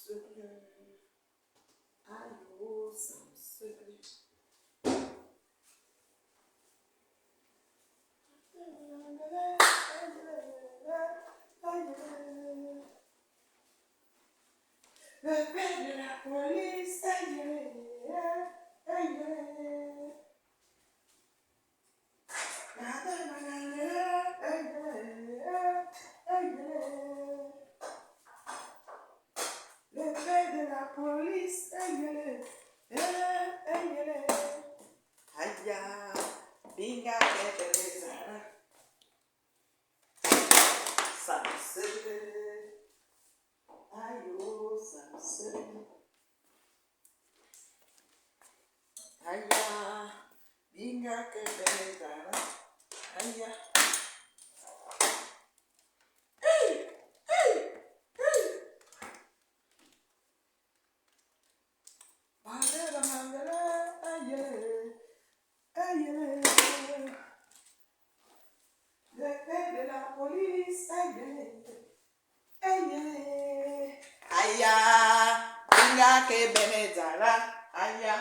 Le père de la police, aïe, aïe, le père de la police, aïe, aïe, binga, ça me se aïe, ça me se aïe, binga, aïe, le père de la police, aïe, aya, binga ke benedara, aya,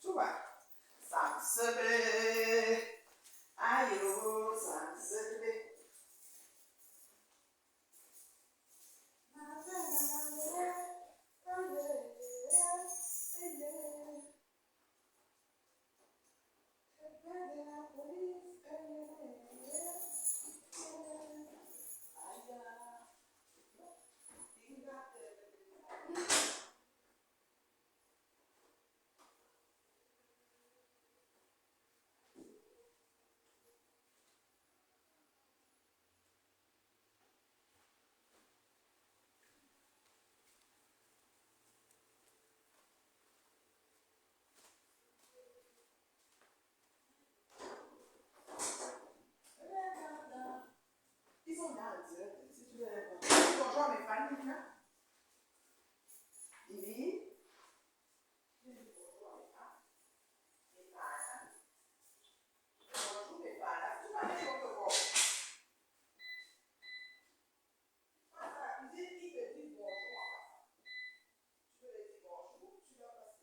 tu vois, ça me se ayo, ça me se ils sont là, si tu veux les voir. Bonjour mes familles, là. Oui. Bonjour mes parents. Tu vas aller contre quoi? La cuisine, il te dit bonjour. Tu veux lui dire bonjour, tu dois passer.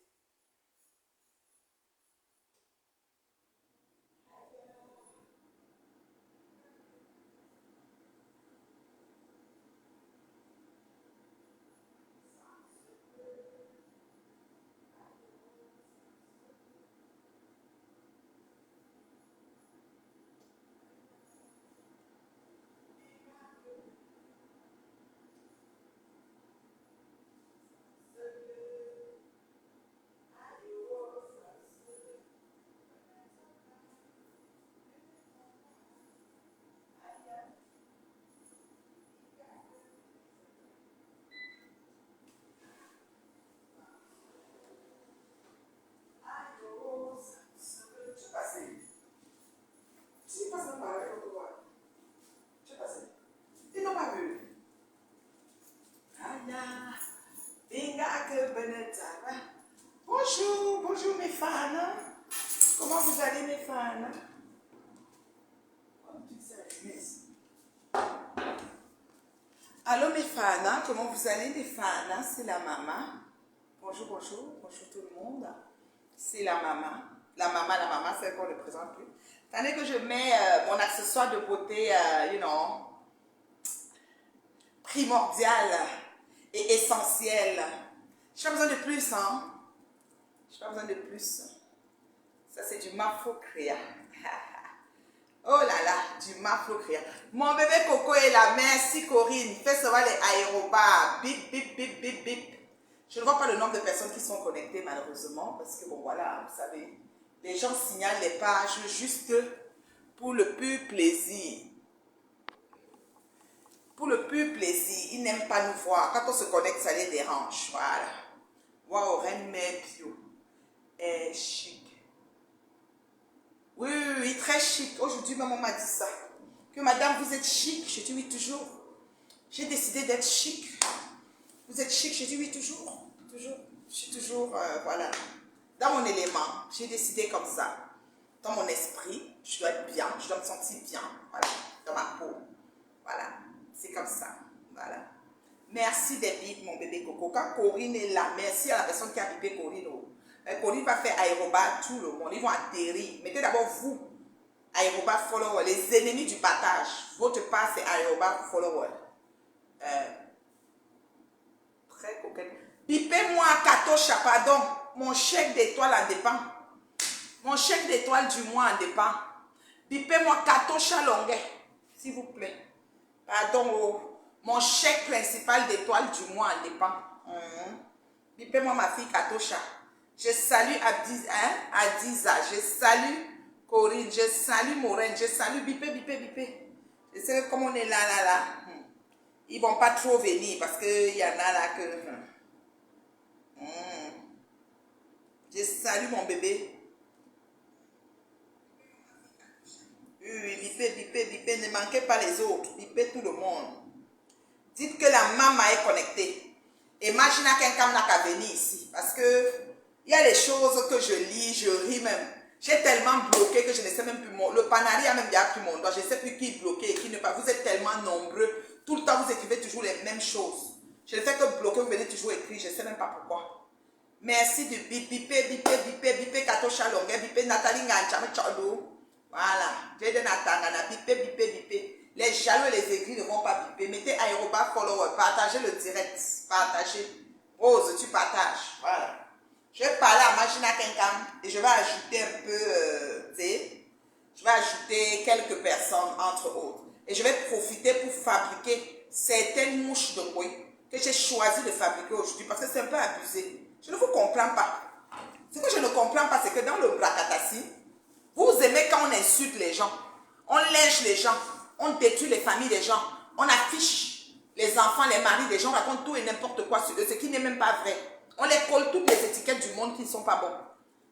Tu passes. Tu passes même par là, contre toi. Tu passes. Ils n'ont pas vu. Aya, binga que benetara. Bonjour, bonjour mes fans. Comment vous allez mes fans? Allô mes fans, comment vous allez mes fans? C'est la maman. Bonjour, bonjour, bonjour tout le monde. C'est la maman. La maman, c'est qu'on ne présente plus. Tandis que je mets mon accessoire de beauté, primordial et essentiel. Je n'ai pas besoin de plus, hein. Je n'ai pas besoin de plus. Ça, c'est du Mafocréa. Oh là là, du Mafocréa. Mon bébé Coco est là. Merci Corinne. Fais savoir les aérobats. Bip, bip, bip, bip, bip. Je ne vois pas le nombre de personnes qui sont connectées malheureusement. Parce que bon voilà, vous savez, les gens signalent les pages juste pour le pur plaisir. Pour le pur plaisir. Ils n'aiment pas nous voir. Quand on se connecte, ça les dérange. Voilà. Waouh, Reine Mère Pio. est chic. Oui, oui, oui, très chic. Aujourd'hui, maman m'a dit ça. Que madame, vous êtes chic. Je dis oui, toujours. J'ai décidé d'être chic. Vous êtes chic. Je dis oui, toujours. Toujours. Je suis toujours, voilà, dans mon élément. J'ai décidé comme ça. Dans mon esprit, je dois être bien. Je dois me sentir bien. Voilà. Dans ma peau. Voilà. C'est comme ça. Voilà. Merci des bipes, mon bébé Coco. Quand Corinne est là, merci à la personne qui a bipé Corinne. Corinne va faire aérobat tout le monde. Ils vont atterrir. Mettez d'abord vous, aérobat follower. Les ennemis du partage. Votre part, c'est aérobat follower. Très coquette. Bipez-moi Katosha, pardon. Mon chèque d'étoile en dépend. Mon chèque d'étoile du mois en dépend. Bipez-moi Katosha Longuet, s'il vous plaît. Pardon, oh. Mon chèque principal d'étoile du mois en dépend. Bipez-moi ma fille Katosha. Je salue Adiza. Je salue Corinne. Je salue Maureen. Je salue Bipé, Bipé, Bipé. Je sais comme on est là. Ils ne vont pas trop venir parce qu'il y en a là que... Je salue mon bébé. Oui, bipez, bipez, bipez. Ne manquez pas les autres. Bipez tout le monde. Dites que la maman est connectée. Imagine quelqu'un n'a qu'à venir ici. Parce que il y a des choses que je lis, je ris même. J'ai tellement bloqué que je ne sais même plus. Le panari a même déjà pris mon doigt. Je ne sais plus qui est bloqué et qui ne pas. Vous êtes tellement nombreux. Tout le temps, vous écrivez toujours les mêmes choses. Je ne fais que bloquer, vous venez toujours écrire. Je ne sais même pas pourquoi. Merci de bipé, Katosha Longuet, bipé, Nathalie Nganchame Cholo. Voilà. J'ai de Nathalie, bipé. Les jaloux et les aigris ne vont pas biper. Mettez aérobat follower. Partagez le direct. Partagez. Rose, tu partages. Voilà. Je vais parler à Magina Kenkam et je vais ajouter un peu, je vais ajouter quelques personnes entre autres. Et je vais profiter pour fabriquer certaines mouches de bruit que j'ai choisi de fabriquer aujourd'hui parce que c'est un peu abusé. Je ne vous comprends pas. Ce que je ne comprends pas, c'est que dans le Brakatassi, vous aimez quand on insulte les gens, on lynche les gens, on détruit les familles des gens, on affiche les enfants, les maris des gens, on raconte tout et n'importe quoi sur eux, ce qui n'est même pas vrai. On les colle toutes les étiquettes du monde qui ne sont pas bonnes.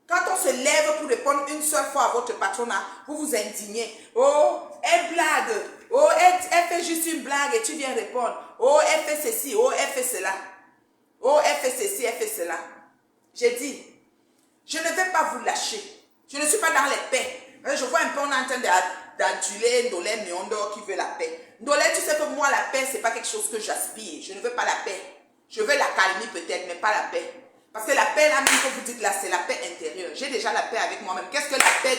Quand on se lève pour répondre une seule fois à votre patronat, vous vous indignez. Oh, elle blague. Oh, elle fait juste une blague et tu viens répondre. Oh, elle fait ceci. Oh, elle fait cela. Oh, elle fait ceci, elle fait cela. J'ai dit, je ne vais pas vous lâcher. Je ne suis pas dans les paix. Je vois un peu, on est en train d'aduler Ndolé Miondo qui veut la paix. Ndolé, tu sais que moi, la paix, ce n'est pas quelque chose que j'aspire. Je ne veux pas la paix. Je veux la calmer peut-être, mais pas la paix. Parce que la paix, là, même que vous dites là, c'est la paix intérieure. J'ai déjà la paix avec moi-même. Qu'est-ce que la paix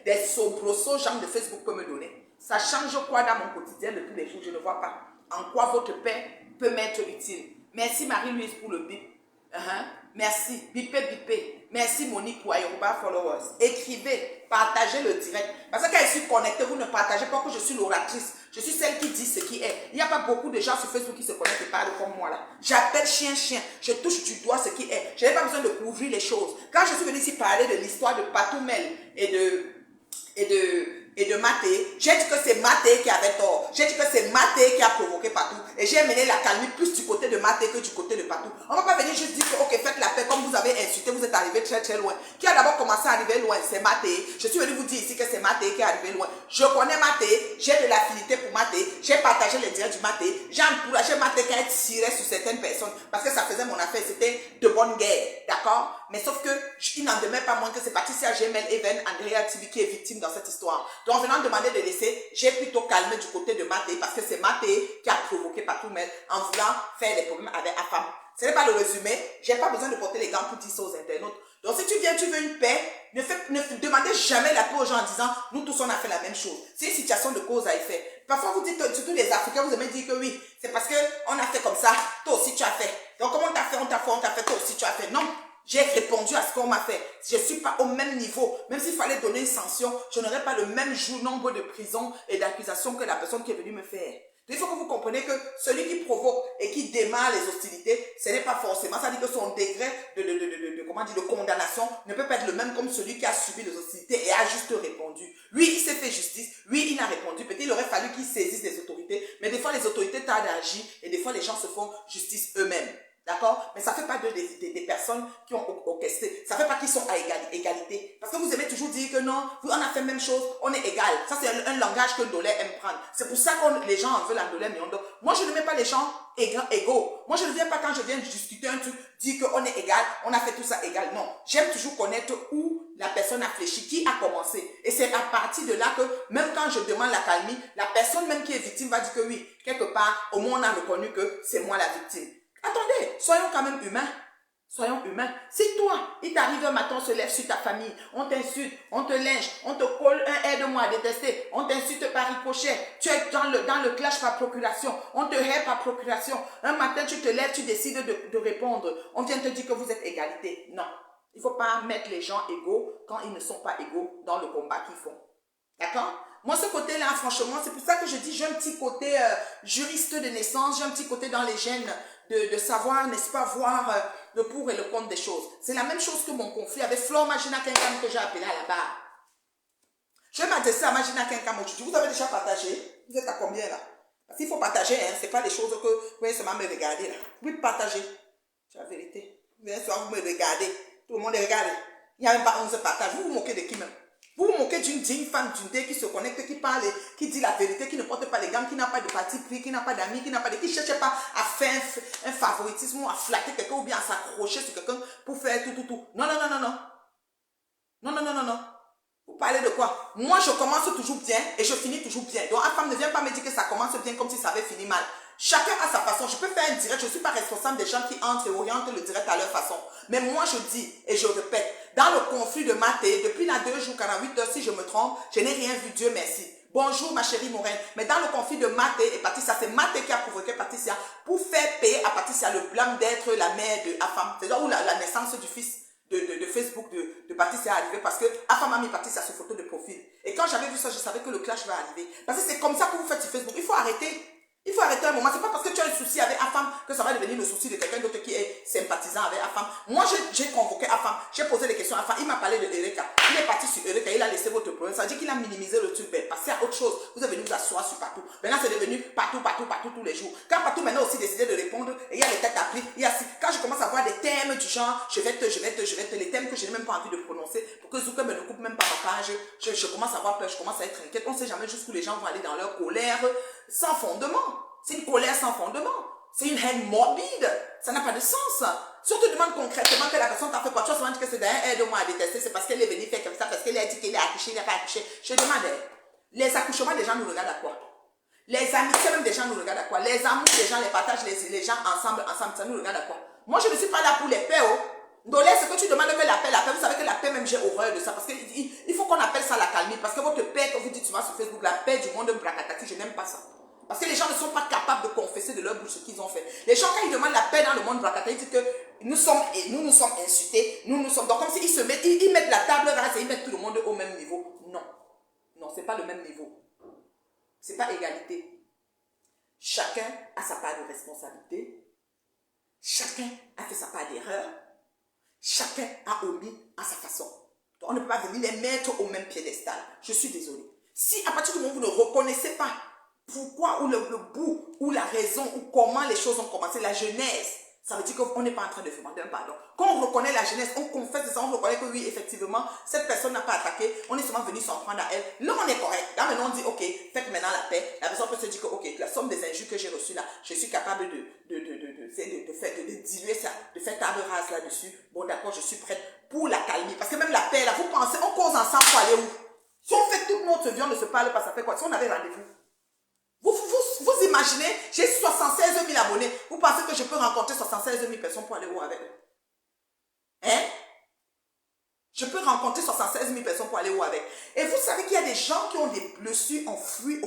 des sobrossos gens de Facebook peut me donner? Ça change quoi dans mon quotidien de tous les jours? Je ne vois pas. En quoi votre paix peut m'être utile? Merci Marie-Louise pour le bip. Merci. Bipé. Merci Monique pour Ayoruba Followers. Écrivez, partagez le direct. Parce que quand je suis connectée, vous ne partagez pas que je suis l'oratrice. Je suis celle qui dit ce qui est. Il n'y a pas beaucoup de gens sur Facebook qui se connectent et parlent comme moi là. J'appelle chien. Je touche du doigt ce qui est. Je n'ai pas besoin de couvrir les choses. Quand je suis venue ici parler de l'histoire de Patoumel et de Maté, j'ai dit que c'est Maté qui avait tort. J'ai dit que c'est Maté qui a provoqué Patou. Et j'ai mené la calmie plus du côté de Maté que du côté de Patou. On ne va pas venir juste dire que ok, faites la paix comme vous avez insulté, vous êtes arrivé très loin. Qui a d'abord commencé à arriver loin? C'est Maté. Je suis venu vous dire ici que c'est Maté qui est arrivé loin. Je connais Maté, j'ai de l'affinité pour Maté, j'ai partagé les directs du Maté, j'ai encouragé Maté quand elle tirait sur certaines personnes parce que ça faisait mon affaire, c'était de bonne guerre, d'accord? Mais sauf que il n'en demeure pas moins que c'est Patricia Gemel Even Andrea TV qui est victime dans cette histoire. Donc venant demander de laisser, j'ai plutôt calmé du côté de Maté parce que c'est Maté qui a provoqué Patoumel en voulant faire des problèmes avec Afam. Ce n'est pas le résumé, j'ai pas besoin de porter les gants pour dire ça aux internautes. Donc si tu viens, tu veux une paix, ne demandez jamais la paix aux gens en disant nous tous on a fait la même chose. C'est une situation de cause à effet. Parfois vous dites, surtout les Africains, vous aimez dire que oui, c'est parce qu'on a fait comme ça, toi aussi tu as fait. Donc comment on t'a fait, toi aussi tu as fait. Non. J'ai répondu à ce qu'on m'a fait. Je ne suis pas au même niveau. Même s'il fallait donner une sanction, je n'aurais pas le même nombre de prisons et d'accusations que la personne qui est venue me faire. Il faut que vous compreniez que celui qui provoque et qui démarre les hostilités, ce n'est pas forcément, ça dit que son degré de condamnation ne peut pas être le même comme celui qui a subi les hostilités et a juste répondu. Lui, il s'est fait justice. Lui, il a répondu. Peut-être il aurait fallu qu'il saisisse les autorités. Mais des fois, les autorités tardent à agir et des fois, les gens se font justice eux-mêmes. D'accord? Mais ça ne fait pas des personnes qui ont orchestré. Ça ne fait pas qu'ils sont à égalité. Parce que vous aimez toujours dire que non, on a fait la même chose, on est égal. Ça, c'est un langage que Dolé aime prendre. C'est pour ça que les gens en veulent à Dolé Miondo. Moi, je ne mets pas les gens égaux. Moi, je ne viens pas quand je viens discuter un truc, dire qu'on est égal, on a fait tout ça égal. Non. J'aime toujours connaître où la personne a fléchi, qui a commencé. Et c'est à partir de là que, même quand je demande la calmie, la personne même qui est victime va dire que oui, quelque part, au moins on a reconnu que c'est moi la victime. Attendez, soyons quand même humains. Soyons humains. Si toi, il t'arrive un matin, on se lève sur ta famille, on t'insulte, on te lynche, on te colle un aide-moi à détester, on t'insulte par ricochet, tu es dans le clash par procuration, on te hait par procuration. Un matin, tu te lèves, tu décides de répondre. On vient te dire que vous êtes égalité. Non. Il ne faut pas mettre les gens égaux quand ils ne sont pas égaux dans le combat qu'ils font. D'accord? Moi, ce côté-là, franchement, c'est pour ça que je dis, j'ai un petit côté juriste de naissance, j'ai un petit côté dans les gènes de savoir, n'est-ce pas, voir le pour et le contre des choses. C'est la même chose que mon conflit avec Flore Magina Kenkam que j'ai appelé à la barre. Je vais m'adresser à Magina Kenkam aujourd'hui. Vous avez déjà partagé? Vous êtes à combien là? Parce qu'il faut partager, hein? Ce n'est pas des choses que vous pouvez seulement me regarder là. Vous pouvez partager. C'est la vérité. Vous me regardez. Tout le monde regarde. Il n'y a même pas 11 partages. Vous vous moquez de qui même? Vous vous moquez d'une digne femme d'une dé qui se connecte, qui parle, qui dit la vérité, qui ne porte pas les gants, qui n'a pas de parti pris, qui n'a pas d'amis, qui ne cherche pas à faire un favoritisme ou à flatter quelqu'un ou bien à s'accrocher sur quelqu'un pour faire tout. Non. Non. Vous parlez de quoi? Moi, je commence toujours bien et je finis toujours bien. Donc, la femme ne vient pas me dire que ça commence bien comme si ça avait fini mal. Chacun a sa façon. Je peux faire un direct. Je ne suis pas responsable des gens qui entrent et orientent le direct à leur façon. Mais moi, je dis et je répète, dans le conflit de Maté, depuis la 2 jours, 48 heures, si je me trompe, je n'ai rien vu. Dieu merci. Bonjour, ma chérie Moraine. Mais dans le conflit de Maté et Patricia, c'est Maté qui a provoqué Patricia pour faire payer à Patricia le blâme d'être la mère de Afam. C'est là où la naissance du fils de Facebook de Patricia est arrivée parce que Afam a mis Patricia sur photo de profil. Et quand j'avais vu ça, je savais que le clash va arriver. Parce que c'est comme ça que vous faites sur Facebook. Il faut arrêter. Il faut arrêter un moment. C'est pas parce que tu as un souci avec Afam que ça va devenir le souci de quelqu'un d'autre qui est sympathisant avec Afam. Moi, j'ai convoqué Afam. J'ai posé des questions à Afam. Il m'a parlé de Eureka. Il est parti sur Eureka. Il a laissé votre problème. Ça veut dire qu'il a minimisé le truc. Ben, passez à autre chose. Vous avez venu vous asseoir sur partout. Maintenant, c'est devenu partout tous les jours. Quand partout maintenant aussi décidé de répondre, et il y a les têtes appris. Quand je commence à voir des thèmes du genre, je vais te, les thèmes que je n'ai même pas envie de prononcer pour que Zuka me ne coupe même pas ma page. Je commence à avoir peur. Je commence à être inquiète. On ne sait jamais jusqu'où les gens vont aller dans leur colère sans fondement. C'est une colère sans fondement. C'est une haine morbide. Ça n'a pas de sens. Si on te demande concrètement que la personne t'a fait quoi, tu vas se dire que c'est d'un aide-moi à détester, c'est parce qu'elle est venue faire comme ça, parce qu'elle a dit qu'elle est accouchée, il n'a pas accouché. Je demande, les accouchements des gens nous regardent à quoi? Les amitiés même des gens nous regardent à quoi? Les amours des gens, les partages, les gens ensemble, ça nous regarde à quoi? Moi, je ne suis pas là pour les paix, oh. Dolé, ce que tu demandes que la paix, vous savez que la paix, même j'ai horreur de ça, parce qu'il faut qu'on appelle ça la calmie, parce que votre paix, comme vous dites souvent sur Facebook, la paix du monde de Brakatati, je n'aime pas ça. Parce que les gens ne sont pas capables de confesser de leur bouche ce qu'ils ont fait. Les gens, quand ils demandent la paix dans le monde Brakata, ils disent que nous sommes insultés, nous sommes. Donc, comme s'ils ils mettent la table rase et ils mettent tout le monde au même niveau. Non, ce n'est pas le même niveau. Ce n'est pas égalité. Chacun a sa part de responsabilité. Chacun a fait sa part d'erreur. Chacun a omis à sa façon. Donc, on ne peut pas venir les mettre au même piédestal. Je suis désolée. Si à partir du moment où vous ne reconnaissez pas pourquoi ou le bout ou la raison ou comment les choses ont commencé, la genèse, ça veut dire qu'on n'est pas en train de demander un pardon. Quand on reconnaît la genèse, on confesse ça, on reconnaît que oui, effectivement, cette personne n'a pas attaqué, on est seulement venu s'en prendre à elle. Là, on est correct. Là, maintenant, on dit, ok, faites maintenant la paix. La personne peut se dire que, ok, la somme des injures que j'ai reçues là, je suis capable de diluer ça, de faire table rase là-dessus. Bon, d'accord, je suis prête pour la calmer. Parce que même la paix, là, vous pensez, on cause ensemble pour aller où? Si on fait toute notre vie, on ne se parle pas, ça fait quoi? Si on avait rendez-vous. Vous imaginez, j'ai 76 000 abonnés. Vous pensez que je peux rencontrer 76 000 personnes pour aller où avec eux? Hein? Je peux rencontrer 76 000 personnes pour aller où avec? Et vous savez qu'il y a des gens qui ont des blessures enfouies au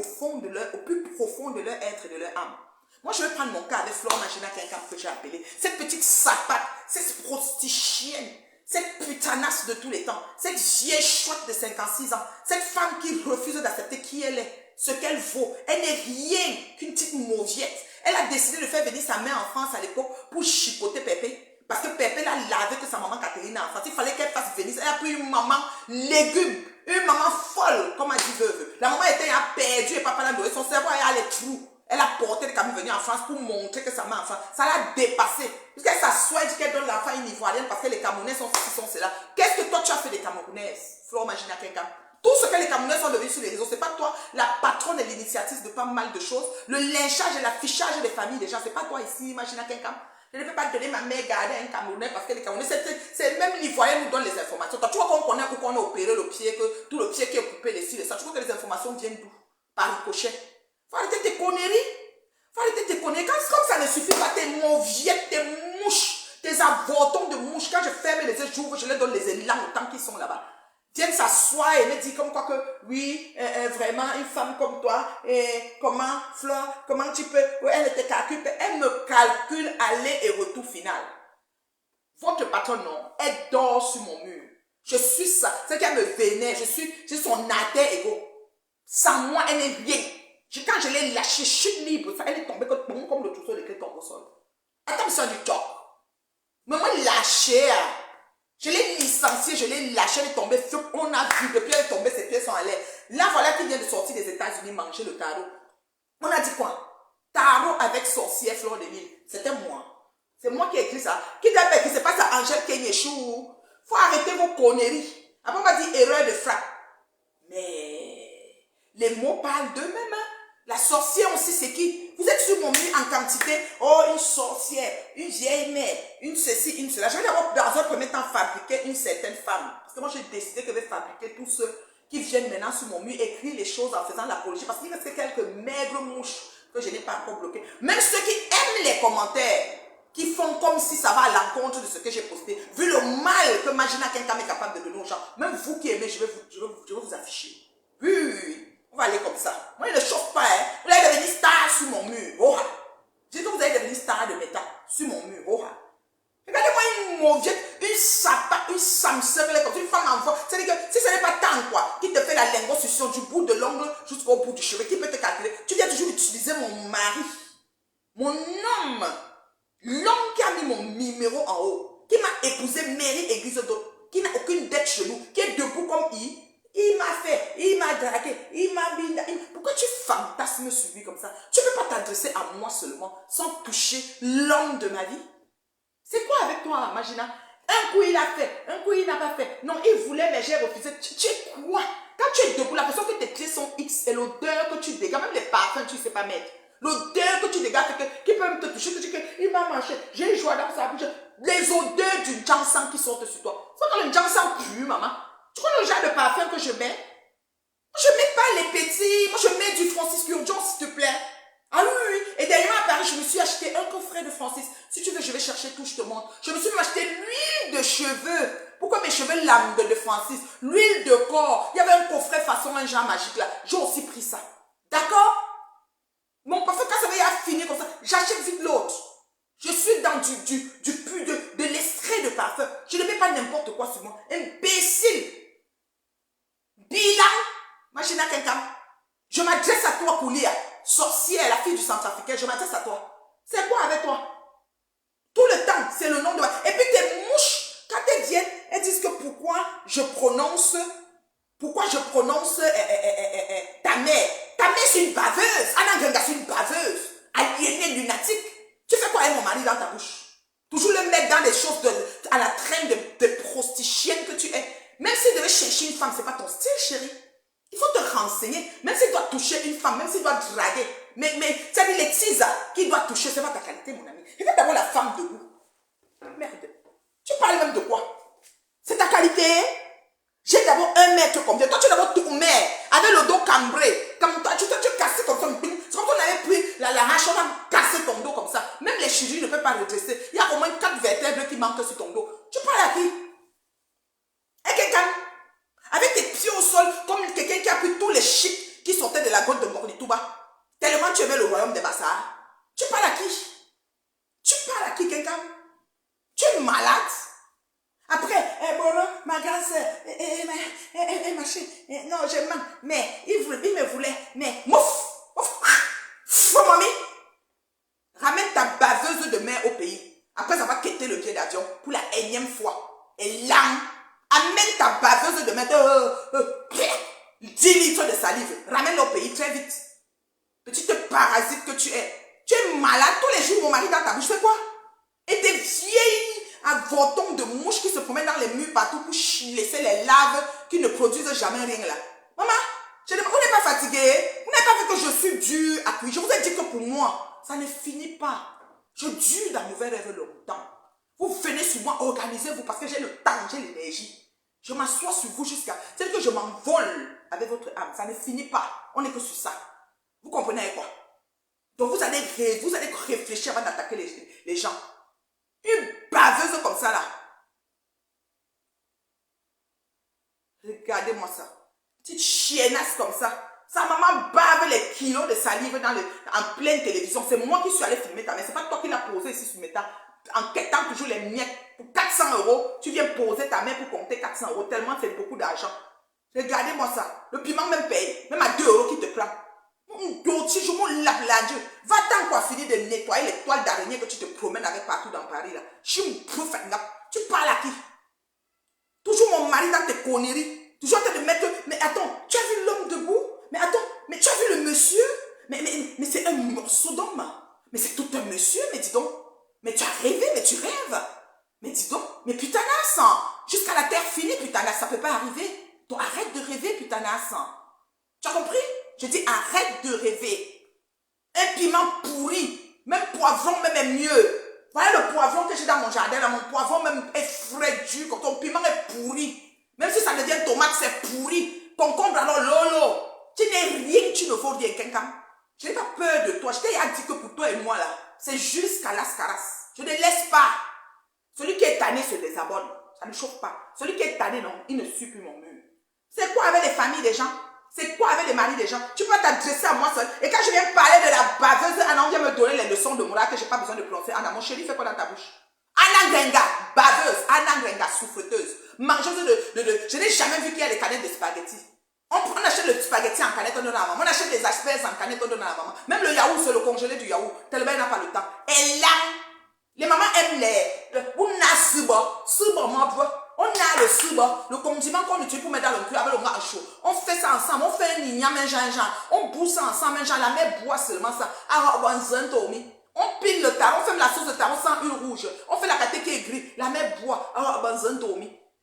plus profond de leur être et de leur âme. Moi, je vais prendre mon cas avec Flore Magina, quelqu'un que j'ai appelé. Cette petite sapate, cette prostichienne, cette putanasse de tous les temps, cette vieille chouette de 56 ans, cette femme qui refuse d'accepter qui elle est, ce qu'elle vaut. Elle n'est rien qu'une petite mauviette. Elle a décidé de faire venir sa mère en France à l'époque pour chipoter Pépé. Parce que Pépé l'a lavé que sa maman Catherine en France. Il fallait qu'elle fasse venir. Elle a pris une maman légume, une maman folle, comme a dit veuve. La maman était perdu et papa l'a donné. Son cerveau est à les trous. Elle a porté Camille venue en France pour montrer que sa mère enfant. Ça l'a dépassé. Puisqu'elle s'assoit et dit qu'elle donne l'enfant à une Ivoirienne parce que les Camerounais sont ceci, sont cela. Qu'est-ce que toi tu as fait des Camerounaises? Flore, imagine à quelqu'un. Tout ce que les Camerounais sont devenus sur les réseaux, c'est pas toi la patronne et l'initiatrice de pas mal de choses. Le lynchage et l'affichage des familles des gens, c'est pas toi ici, imagine à quelqu'un. Je ne peux pas donner ma mère garder un Camerounais parce que les Camerounais, c'est même l'Ivoirien nous donne les informations. Toi, tu vois qu'on connaît où qu'on a opéré le pied, que tout le pied qui est coupé, les cils et ça. Tu vois que les informations viennent d'où? Par ricochet. Faut arrêter tes conneries. Faut arrêter tes conneries. Comme ça ne suffit pas, tes mauviettes, tes mouches, tes avortons de mouches. Quand je ferme les yeux, j'ouvre, je leur donne les élans autant qu'ils sont là-bas. Viennent s'asseoir et me dire comme quoi que, oui, vraiment, une femme comme toi, comment, Flore, comment tu peux, elle te calcule, elle me calcule aller et retour final. Votre patronne, non, elle dort sur mon mur. Je suis ça, c'est qu'elle me vénère, je suis son alter ego. Sans moi, elle n'est rien. Quand je l'ai lâchée, je suis libre, elle est tombée comme le trousseau de clés tombe au sol. Attends, c'est du top. Mais moi, lâchée, je l'ai licenciée, je l'ai lâchée, elle est tombée, on a vu, depuis elle est tombée, ses pieds sont à l'air. Là, voilà qui vient de sortir des États-Unis manger le tarot. On a dit quoi? Tarot avec sorcière Flore de Lille. C'était moi. C'est moi qui ai écrit ça. Qui t'a fait écrit? C'est pas ça, Angèle Kenyeshou. Faut arrêter vos conneries. Après, on m'a dit erreur de frappe. Mais les mots parlent d'eux-mêmes. Hein? La sorcière aussi, c'est qui? Vous êtes sur mon mur en quantité. Oh, une sorcière, une vieille mère, une ceci, une cela. Je vais d'abord, dans un premier temps, fabriquer une certaine femme. Parce que moi, j'ai décidé que je vais fabriquer tous ceux qui viennent maintenant sur mon mur, écrire les choses en faisant l'apologie. Parce qu'il reste quelques maigres mouches que je n'ai pas encore bloquées. Même ceux qui aiment les commentaires, qui font comme si ça va à l'encontre de ce que j'ai posté. Vu le mal que Magina Kenkam est capable de donner aux gens. Même vous qui aimez, je vais vous afficher. Oui. On va aller comme ça. Moi, il ne chauffe pas. Hein. Vous allez devenir star sur mon mur. Oh. Je dis que vous allez devenir star de métal sur mon mur. Oh. Regardez-moi une mauviette, une sapa, une samsung, comme une femme enfant. C'est-à-dire que si ce n'est pas tant quoi, qui te fait la lingosuction du bout de l'ongle jusqu'au bout du cheveu, qui peut te calculer, tu viens toujours utiliser mon mari, mon homme, l'homme qui a mis mon numéro en haut, qui m'a épousé Mary Église d'eau, qui n'a aucune dette chez nous, qui est debout comme il m'a fait, il m'a dragué, il m'a mis... Pourquoi tu fantasmes sur lui comme ça? Tu ne peux pas t'adresser à moi seulement sans toucher l'homme de ma vie? C'est quoi avec toi, Magina? Un coup il a fait, un coup il n'a pas fait. Non, il voulait, mais j'ai refusé. Tu es quoi? Quand tu es debout, la façon que tes pieds sont X et l'odeur que tu dégages, même les parfums, tu ne sais pas mettre. L'odeur que tu dégages, qui peut même te toucher, tu dis qu'il m'a mangé, j'ai une joie dans sa bouche. Les odeurs du Jansan qui sortent sur toi. C'est quand le Jansan pue, maman. Tu connais le genre de parfum que je mets? Je ne mets pas les petits. Moi, je mets du Francis Kurkdjian, s'il te plaît. Ah oui, oui, oui. Et dernièrement à Paris, je me suis acheté un coffret de Francis. Si tu veux, je vais chercher tout, je te montre. Je me suis même acheté l'huile de cheveux. Pourquoi mes cheveux lambent de Francis? L'huile de corps. Il y avait un coffret façon un genre magique là. J'ai aussi pris ça. D'accord? Mon parfum, quand ça va finir comme ça, j'achète vite l'autre. Je suis dans de l'extrait de parfum. Je ne mets pas n'importe quoi sur moi. Imbécile. Bilan. Machina Kenkam. Je m'adresse à toi, Koulia. Sorcière, la fille du Centrafricain. Je m'adresse à toi. C'est quoi avec toi? Tout le temps, c'est le nom de... Et puis tes mouches, quand elles viennent, elles disent que pourquoi je prononce ta mère. Ta mère, c'est une baveuse. Anna Grenga, c'est une baveuse. Aliénée, lunatique. Tu fais quoi avec mon mari dans ta bouche? Toujours le mettre dans les choses à la traîne de prostituienne que tu es. Même si tu devais chercher une femme, c'est pas ton style, chérie. Il faut te renseigner. Même s'il doit toucher une femme, même s'il doit draguer. Mais c'est-à-dire les tisas qu'il doit toucher, c'est pas ta qualité, mon ami. Regarde d'abord la femme debout. Merde. Tu parles même de quoi? C'est ta qualité? J'ai d'abord 1 mètre combien? Toi, tu es d'abord tout mère, avec le dos cambré. Comme toi, tu cassé comme ça. C'est comme si on avait pris la hache, on a cassé ton dos comme ça. Même les chirurgies ne peuvent pas redresser. Il y a au moins 4 vertèbres qui manquent sur ton dos. Tu parles à qui? Et quelqu'un avec tes pieds au sol, comme quelqu'un qui a pris tous les chics qui sortaient de la grotte de Mornitouba. Tellement tu aimais le royaume des Bassards. Tu parles à qui? Tu parles à qui, quelqu'un? Tu es malade? Après, ma grande-sœur, machin, non, je mens, mais il me voulait, mais mouf, mamie, ramène ta baveuse de mer au pays. Après avoir quitté le billet d'avion pour la énième fois. Et là, amène ta baveuse de mer, 10 litres de salive, ramène-la au pays très vite. Petite parasite que tu es. Tu es malade. Tous les jours, mon mari dans ta bouche, fais quoi? Et tes vieilles avortons de mouches qui se promènent dans les murs partout pour laisser les larves qui ne produisent jamais rien là. Maman, vous n'êtes pas fatigué? Vous n'avez pas vu que je suis dure à cuire? Je vous ai dit que pour moi, ça ne finit pas. Je dure la nouvelle rêve longtemps. Vous venez sur moi, organisez-vous parce que j'ai le temps, j'ai l'énergie. Je m'assois sur vous jusqu'à... C'est que je m'envole avec votre âme. Ça ne finit pas. On n'est que sur ça. Vous comprenez quoi? Donc vous allez réfléchir avant d'attaquer les gens. Une baveuse comme ça là. Regardez-moi ça. Petite chiennasse comme ça. Sa maman bave les kilos de salive en pleine télévision. C'est moi qui suis allé filmer ta mère. C'est pas toi qui l'as posé ici sur mes temps. En quêtant toujours les miettes. Pour 400 €, tu viens poser ta main pour compter 400 €. Tellement c'est beaucoup d'argent. Regardez-moi ça. Le piment même paye. Même à 2 € qui te prend. Je m'en lave la Dieu. Va-t'en quoi finir de nettoyer les toiles d'araignée que tu te promènes avec partout dans Paris là. Tu parles à qui? Toujours mon mari dans tes conneries. Toujours en train de mettre... Mais attends, tu as vu l'homme debout? Mais attends, mais tu as vu le monsieur? Mais c'est un morceau d'homme. Mais c'est tout un monsieur, mais dis donc. Mais tu as rêvé, mais tu rêves. Mais dis donc, mais putanasse. Jusqu'à la terre finie, putanasse, ça ne peut pas arriver. Donc arrête de rêver, putanasse. Tu as compris? Je dis arrête de rêver. Un piment pourri, même poivron même est mieux. Voilà le poivron que j'ai dans mon jardin, là, mon poivron même est frais, dur, quand ton piment est pourri. Même si ça devient tomate, c'est pourri. Ton concombre alors, lolo. Tu n'es rien, tu ne vaux rien, quelqu'un. Je n'ai pas peur de toi. Je t'ai dit que pour toi et moi, là, c'est juste caras. Je ne laisse pas. Celui qui est tanné se désabonne. Ça ne chauffe pas. Celui qui est tanné, non, il ne suit plus mon mur. C'est quoi avec les familles des gens? C'est quoi avec les maris des gens? Tu peux t'adresser à moi seul. Et quand je viens parler de la baveuse, Anna vient me donner les leçons de morale que je n'ai pas besoin de prononcer. Anna, mon chéri, fais quoi dans ta bouche? Anna Grenga, baveuse. Anna Grenga, souffreteuse. Mangeuse de... Je n'ai jamais vu qu'il y a des canettes de spaghettis. On achète le spaghetti en canette, on donne à la maman. On achète des asperges en canette, on donne à la maman. Même le yaourt, c'est le congelé du yaourt. Tellement elle n'a pas le temps. Et là, les mamans aiment on a on a le suba, le condiment qu'on utilise pour mettre dans le cul avec le gras chaud. On fait ça ensemble, on fait un igname, un gingembre. On bout ça ensemble, un genre, la mère boit seulement ça. On pile le taron, on fait la sauce de taron sans huile rouge. On fait la caté qui est gris, la mère boit.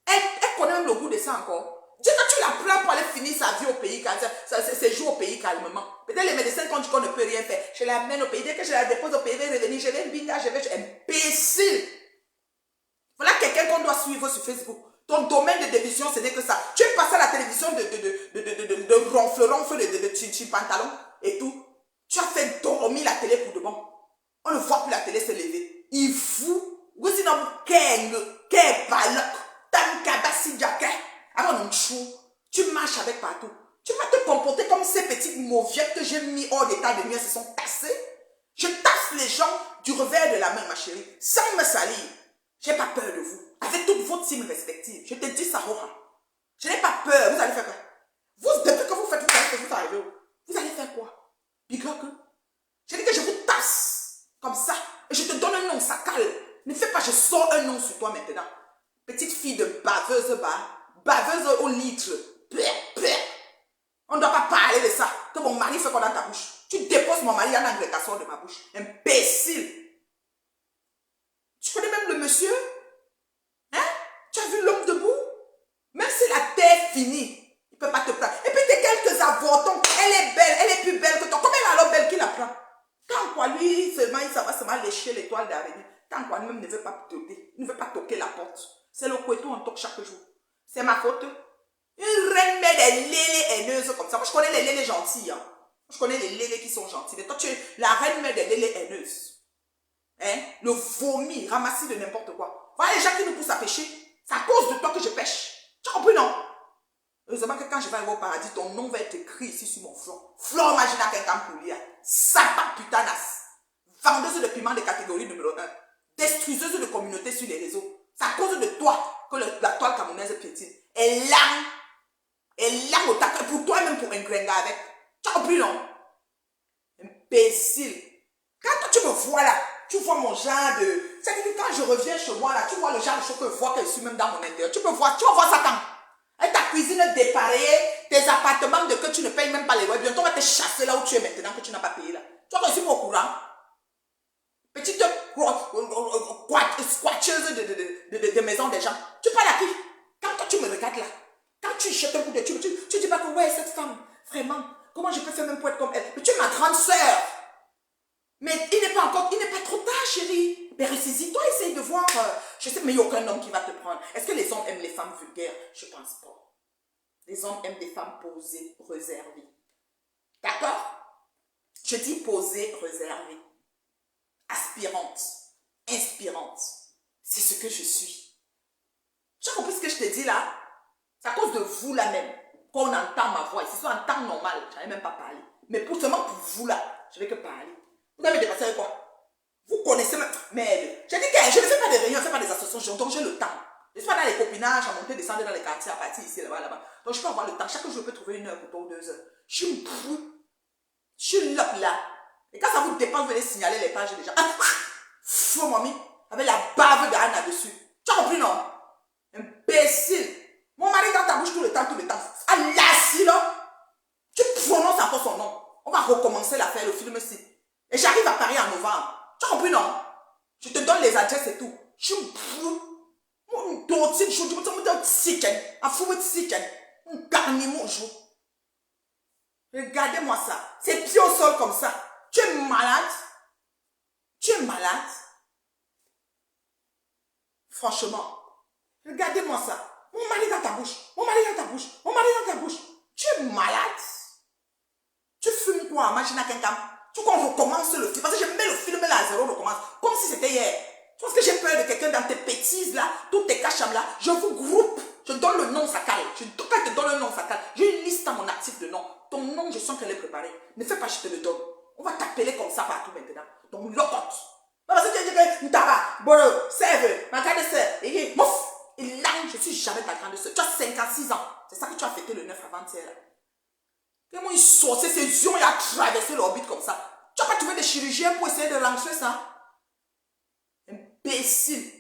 Elle connaît même le goût de ça encore. Dis que tu la prends pour aller finir sa vie au pays, ses jours au pays calmement. Peut-être les médecins qu'on dit qu'on ne peut rien faire. Je l'amène au pays, dès que je la dépose au pays, je vais revenir, je vais binda, je vais... Imbécile! Voilà quelqu'un qu'on doit suivre sur Facebook. Ton domaine de division, ce n'est que ça. Tu es passé à la télévision de ronfle, de chin pantalon et tout. Tu as fait dormir la télé pour de bon. On ne voit plus la télé se lever. Il fout. Vous êtes dans quel balok. Tankabasi jake. Tu marches avec partout. Tu vas te comporter comme ces petites mauviettes que j'ai mis hors d'état de nuit, elles se sont tassées. Je tasse les gens du revers de la main, ma chérie, sans me salir. Je n'ai pas peur de vous. Avec toutes vos teams respectives. Je te dis ça, Rora. Je n'ai pas peur. Vous allez faire quoi? Vous, depuis que vous faites vous arrivez où? Vous allez faire quoi? Bigre que? Je dis que je vous tasse. Comme ça. Et je te donne un nom, ça calme. Ne fais pas, je sors un nom sur toi maintenant. Petite fille de baveuse baveuse au litre. On ne doit pas parler de ça. Que mon mari fait quoi dans ta bouche? Tu déposes mon mari en agrégation de ma bouche. Imbécile. Tu connais même le monsieur? Hein? Tu as vu l'homme debout? Même si la terre finit, il ne peut pas te prendre. Et puis tes quelques avortons, elle est belle, elle est plus belle que toi. Comment elle est alors belle qu'il la prend? Quand quoi, lui, seulement, il va seulement lécher l'étoile d'araignée. Quand quoi, lui-même ne veut pas toquer. Il ne veut pas toquer la porte. C'est le couetou, on toque chaque jour. C'est ma faute. Une reine met des lélés haineuses comme ça. Moi, je connais les lélés gentils. Hein. Je connais les lélés qui sont gentils. Mais toi, la reine met des lélés haineuses. Hein? Le vomi, ramassis de n'importe quoi. Voilà les gens qui nous poussent à pécher. C'est à cause de toi que je pêche. Tu as compris, non? Heureusement que quand je vais aller au paradis, ton nom va être écrit ici sur mon front. Flore Magina Kenkampoulia. Sapa putanas. Vendeuse de piment de catégorie numéro 1. Destruiseuse de communauté sur les réseaux. C'est à cause de toi que la toile camerounaise piétine. Et là, au tac, pour toi même pour un grenga avec. Tu as compris, non? Imbécile. Quand toi, tu me vois là, tu vois mon genre de... C'est-à-dire que quand je reviens chez moi là, tu vois le genre de choses que je vois que je suis même dans mon intérieur. Tu vas voir ça quand? Avec ta cuisine déparée, tes appartements de que tu ne payes même pas les loyers. Bientôt on va te chasser là où tu es maintenant que tu n'as pas payé là. Tu vois que je suis pas au courant. squatcheuse de maison des gens. Tu parles à qui? Quand toi tu me regardes là, quand tu jettes un coup de tu dis pas que ouais, cette femme, vraiment, comment je peux faire même pour être comme elle? Mais tu es ma grande soeur. Mais il n'est pas trop tard, chérie. Mais ressaisis-toi, essaye de voir. Je sais, mais il n'y a aucun homme qui va te prendre. Est-ce que les hommes aiment les femmes vulgaires? Je pense pas. Les hommes aiment des femmes posées, réservées. D'accord? Je dis posées, réservées. Aspirantes, inspirantes. C'est ce que je suis. Tu as compris ce que je te dis là? C'est à cause de vous là même qu'on entend ma voix. Si c'est en temps normal, je n'avais même pas parlé. Mais seulement pour vous là, je ne vais que parler. Vous avez dépassé avec quoi? Vous connaissez même. Mais je dis que je ne fais pas des réunions, je ne fais pas des associations, donc j'ai le temps. Je ne suis pas dans les copinages, à monter, descendre dans les quartiers, à partir ici, là-bas, là-bas. Donc je peux avoir le temps. Chaque jour, je peux trouver 1 heure ou 2 heures. Je suis une proue. Je suis là. Et quand ça vous dépend, vous venez signaler les pages des gens. Ah, fou, mamie, avec la bave d'Anna dessus. Tu as compris, non? Imbécile. Mon mari dans ta bouche tout le temps. Ah, là, là. Tu prononces encore son nom. On va recommencer l'affaire, le film-ci. Et j'arrive à Paris en novembre. Tu as compris, non? Je te donne les adresses et tout. Je suis un dossier, je suis un ticket. Un fou de ticket. Un garniment, je. Regardez-moi ça. C'est pieds au sol comme ça. Tu es malade? Tu es malade? Franchement. Regardez-moi ça. Mon mari dans ta bouche. Tu es malade? Tu fumes quoi? Imagine à quelqu'un. Tu vois qu'on recommence le film. Parce que je mets le film là à zéro, on recommence. Comme si c'était hier. Tu penses que j'ai peur de quelqu'un dans tes bêtises là, toutes tes cachams là? Je vous groupe. Je donne le nom, ça calme. Quand je te donne le nom, ça calme. J'ai une liste à mon actif de nom. Ton nom, je sens qu'elle est préparée. Ne fais pas, je te le donne. On va t'appeler comme ça partout maintenant. Donc, locote. Parce que tu dis que Ntaba, Boro, Sèvres, ma grande sœur, et mouf. Et là, je suis jamais ta grande sœur. Tu as 56 ans. C'est ça que tu as fêté le 9 avant-hier là. Comment il sortait ses yeux, il a traversé l'orbite comme ça. Tu n'as pas trouvé des chirurgiens pour essayer de lancer ça? Imbécile.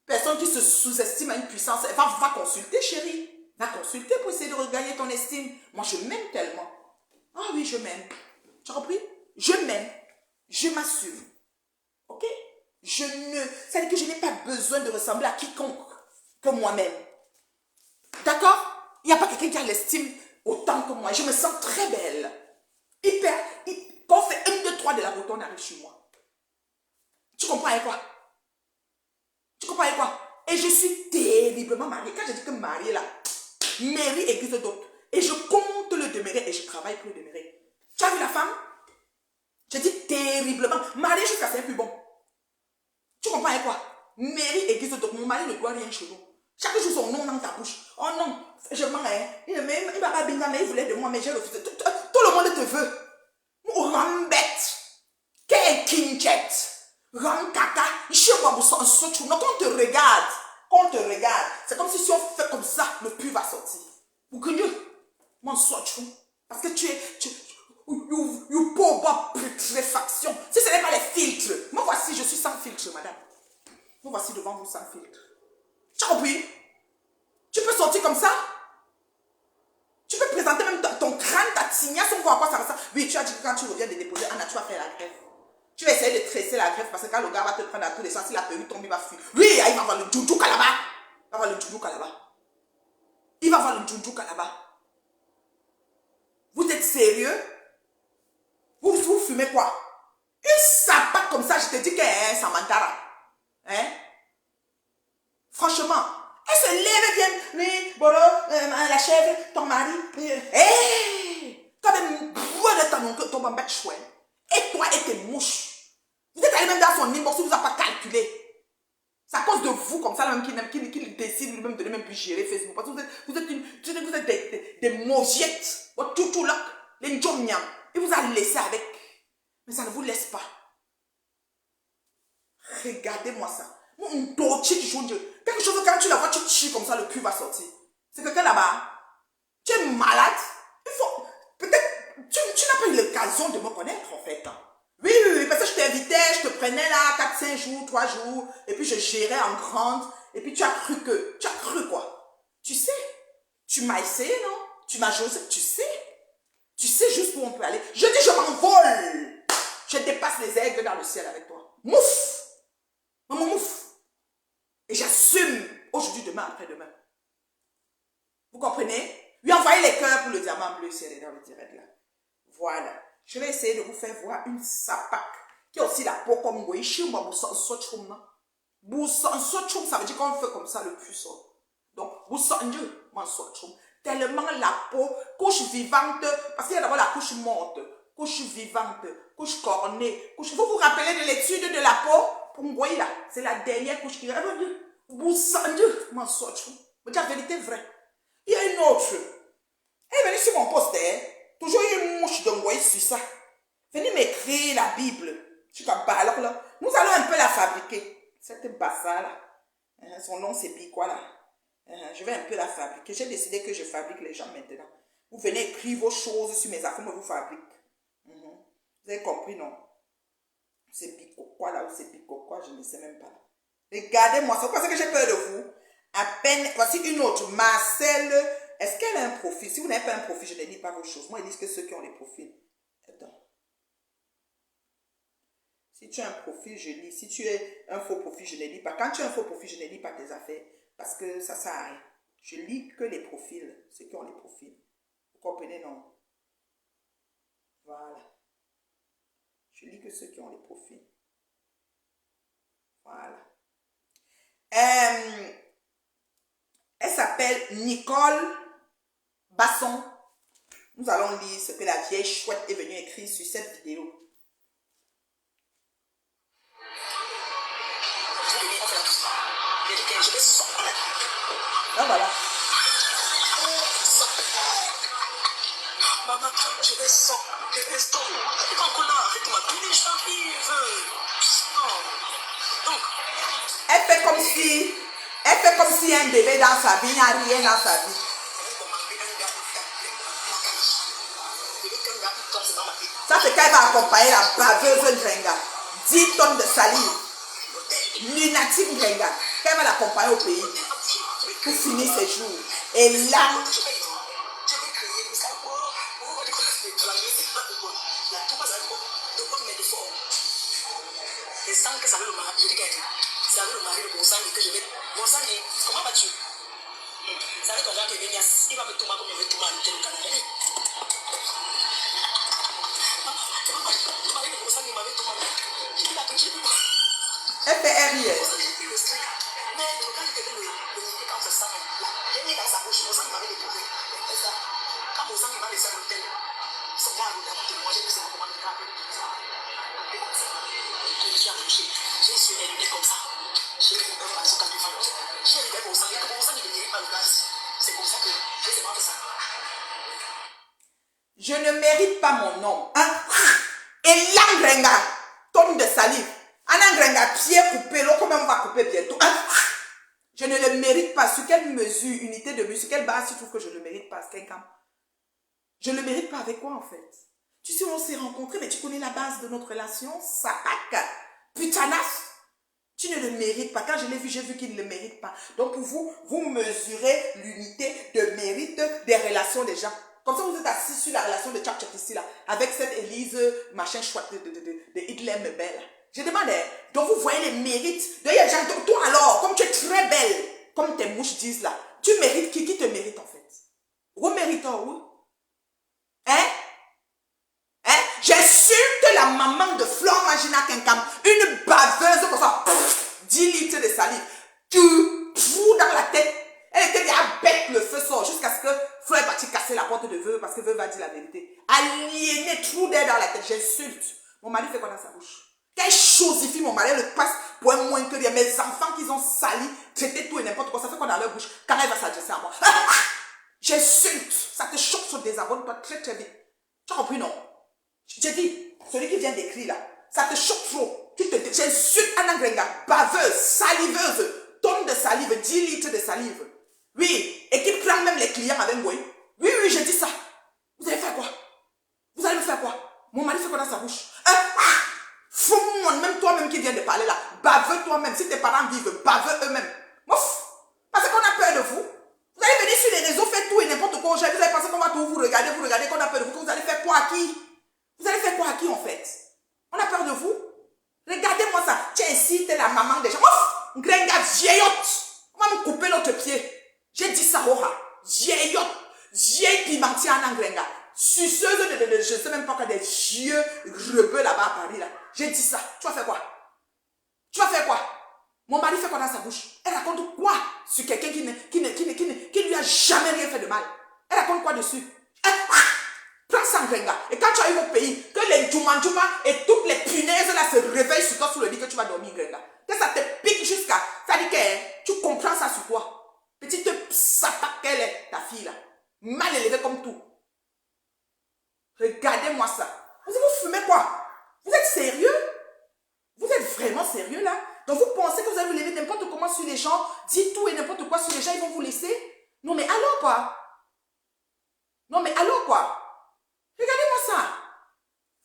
Personne qui se sous-estime à une puissance. Va consulter, chérie. Va consulter pour essayer de regagner ton estime. Moi, je m'aime tellement. Ah oui, je m'aime. Tu as compris? Je m'aime. Je m'assume. Ok? C'est-à-dire que je n'ai pas besoin de ressembler à quiconque que moi-même. D'accord? Il n'y a pas quelqu'un qui a l'estime autant que moi. Je me sens très belle. Quand on fait 1, 2, 3 de la route, on arrive chez moi. Tu comprends avec quoi? Et je suis terriblement mariée. Quand je dis que mariée là, mairie église d'autres. Et je compte le demeurer et je travaille pour le demeurer. Tu as vu la femme? Je dis terriblement. Mariée jusqu'à c'est plus bon. Tu comprends avec quoi? Mairie église d'autres. Mon mari ne doit rien chez nous. Chaque jour, son nom dans ta bouche. Oh non, je mens, hein. Il ne va pas bien, mais il voulait de moi, mais j'ai refusé. Tout le monde te veut. Rambette. Quel kinjet. Rankaka. Je vois pour ça. Quand on te regarde, c'est comme si on fait comme ça, le pu va sortir. Vous connaissez? Mon sochou. Parce que tu es. You pauvre putréfaction. Si ce n'est pas les filtres. Moi, voici, je suis sans filtre, madame. Moi, voici devant vous sans filtre. Tu as compris? Tu peux sortir comme ça? Tu peux présenter même ton crâne, ta tignasse, on voit à quoi ça ressemble. Oui, tu as dit que quand tu reviens de déposer, Anna, tu vas faire la greffe. Tu vas essayer de tresser la greffe parce que quand le gars va te prendre à tous les sens, si la perruque tombe, il va fuir. Oui, il va avoir le djoudjouk là-bas. Il va avoir le djoudjouk là-bas. Vous êtes sérieux? Vous fumez quoi? Une sapate comme ça, je te dis qu'elle est un Samantara. Hein? Franchement, elle se lève bien. Oui, Boro, la chèvre, ton mari. Hé! Toi, même, ton bambette chouette. Et toi et tes mouches. Vous êtes allé même dans son inbox, il ne vous a pas calculé. C'est à cause de vous, comme ça, même qui décide lui-même de ne même plus gérer Facebook. Parce que vous êtes des maugiettes. Tout là, les njomniam. Il vous a laissé avec. Mais ça ne vous laisse pas. Regardez-moi ça. Quelque chose, quand tu la vois, tu chies comme ça, le cul va sortir. C'est quelqu'un là-bas. Tu es malade. Il faut. Peut-être. Tu n'as pas eu l'occasion de me connaître, en fait. Oui, parce que je t'invitais, je te prenais là 4, 5 jours, 3 jours, et puis je gérais en grande, et puis tu as cru quoi? Tu sais, tu m'as essayé, non? Tu m'as joué, tu sais juste où on peut aller. Je dis, je m'envole. Je dépasse les aigles dans le ciel avec toi. Mouf. Maman mouf. Et j'assume aujourd'hui, demain, après-demain. Vous comprenez? Lui envoyer les cœurs pour le diamant bleu si elle est dans le direct là. Voilà. Je vais essayer de vous faire voir une sapac qui a aussi la peau comme moi. Ici, moi, ça veut dire qu'on fait comme ça le plus souvent. Donc, vous sentez, moi, tellement la peau, couche vivante, parce qu'il y a d'abord la couche morte, couche vivante, couche cornée, couche. Vous vous rappelez de l'étude de la peau? Pour me voir là, c'est la dernière couche qui est. Vous sentez, moi, vous dites la vérité vraie. Il y a une autre. Elle est venue sur mon poster. Toujours une mouche d'envoyer sur ça. Venez m'écrire la Bible. Je suis comme bah alors là. Nous allons un peu la fabriquer. Cette bassa là. Son nom c'est Bikwa là. Je vais un peu la fabriquer. J'ai décidé que je fabrique les gens maintenant. Vous venez écrire vos choses sur mes affaires, moi vous fabrique. Vous avez compris non? C'est Bikwa là ou c'est Bikwa, je ne sais même pas. Regardez-moi, c'est pour ça que j'ai peur de vous. À peine, voici une autre. Marcel, est-ce qu'elle a un profil? Si vous n'avez pas un profil, je ne lis pas vos choses. Moi, ils disent que ceux qui ont les profils. Attends. Si tu as un profil, je lis. Si tu es un faux profil, je ne lis pas. Quand tu as un faux profil, je ne lis pas tes affaires. Parce que ça sert à rien. Je lis que les profils. Ceux qui ont les profils. Vous comprenez, non? Voilà. Je lis que ceux qui ont les profils. Voilà. Elle s'appelle Nicole Basson. Nous allons lire ce que la vieille chouette est venue écrire sur cette vidéo. Ah voilà. Maman, je vais sortir. Quand on a avec ma vie, j'arrive. Donc, elle fait comme si un bébé dans sa vie, il n'y a rien dans sa vie. Ça, c'est qu'elle va accompagner la baveuse Grenga. 10 tonnes de salive. Lunatique Grenga. Qu'elle va l'accompagner au pays. Pour finir ses jours. Et là, et sans que ça veut le mari, je dis quelqu'un, ça veut le mari de bon sang que je vais. Bon sang, comment vas-tu? Ça veut ton genre qui est venu, il va me tomber comme il veut tomber à l'hôtel au Canada. elle fait RIS. Mais quand je te donne le quand ça sent, j'ai mis dans sa bouche, mon sang m'avait déposé. Quand mon sang m'a laissé à l'hôtel, son gars a mangé que c'est mon commande de câble. Je me suis accroché, j'ai su les lunettes comme ça. J'ai eu un morceau quand tu fais. J'ai arrivé au sang, et comme mon sang ne guérit pas le gaz. C'est comme ça que j'ai seulement fait ça. Je ne mérite pas mon nom. Hein? Et l'angrenga, tonne de salive. Un angrenga, pied coupé, l'autre même va couper bientôt. Hein? Je ne le mérite pas. Sur quelle mesure, unité de mesure, sur quelle base tu trouves que je ne le mérite pas, quelqu'un? Je ne le mérite pas avec quoi en fait? Tu sais, on s'est rencontrés, mais tu connais la base de notre relation? Sapac, putanas. Tu ne le mérites pas. Quand je l'ai vu, j'ai vu qu'il ne le mérite pas. Donc pour vous, vous mesurez l'unité de mérite des relations des gens. Comme ça, vous êtes assis sur la relation de Tchak ici, là, avec cette Élise, machin chouette de Hitler Mebel. Je demandais, donc vous voyez les mérites. Donc, il y a des gens, donc, toi alors, comme tu es très belle, comme tes mouches disent là, tu mérites qui te mérite en fait? Vous méritez, oui? Hein? Hein? J'insulte la maman de Flore Magina Kenkam, une baveuse comme ça, 10 litres de salive, tu fous dans la tête. Elle était déjà bête, le feu sort, jusqu'à ce que Flore est parti casser la porte de Veuve, parce que Veuve va dire la vérité. Aliéné, trou d'air dans la tête, j'insulte. Mon mari fait quoi dans sa bouche? Quelle chosifie mon mari le passe pour un moins que rien. Mes enfants qu'ils ont sali, traité tout et n'importe quoi, ça fait quoi dans leur bouche quand elle va s'adresser à moi? J'insulte, ça te choque sur désabonne-toi très très vite. Tu as compris non? J'ai dit, celui qui vient d'écrire là, ça te choque trop. J'insulte Anna Grenga, baveuse, saliveuse, tonne de salive, 10 litres de salive. Oui, et qui prend même les clients avec moi. Oui, oui, j'ai dit ça. Vous allez faire quoi? Vous allez me faire quoi? Mon mari fait quoi dans sa bouche? Fous-moi, même toi-même qui viens de parler là, baveux toi-même. Si tes parents vivent, baveux eux-mêmes. Ouf! Parce qu'on a peur de vous. Vous allez venir sur les réseaux, faire tout et n'importe quoi. Vous allez penser qu'on va tout vous regarder, qu'on a peur de vous. Vous allez faire quoi à qui? Vous allez faire quoi à qui en fait? On a peur de vous? Regardez-moi ça. ici, t'es la maman des gens. Ouf! Grenga, vieillotte. On va me couper l'autre pied. J'ai dit ça, Ora. Vieillotte. Vieille pimentière en Grenga. Suceuse de je sais même pas quoi, des vieux rebeux là-bas à Paris, là. J'ai dit ça. Tu vas faire quoi? Tu vas faire quoi? Mon mari fait quoi dans sa bouche? Elle raconte quoi sur quelqu'un qui lui a jamais rien fait de mal? Elle raconte quoi dessus? Prends ça en Grenga. Et quand tu arrives au pays, que les djouma et toutes les punaises là se réveillent sur toi, sur le lit, que tu vas dormir, Grenga. Que ça te pique jusqu'à... Ça dit que tu comprends ça sur toi. Petite sapate qu'elle est, ta fille là. Mal élevée comme tout. Regardez-moi ça. Vous fumez quoi? Vous êtes sérieux? Vous êtes vraiment sérieux là? Donc vous pensez que vous allez vous lever n'importe comment sur les gens, dire tout et n'importe quoi sur les gens, ils vont vous laisser? Non mais alors quoi? Non mais alors quoi? Regardez-moi ça.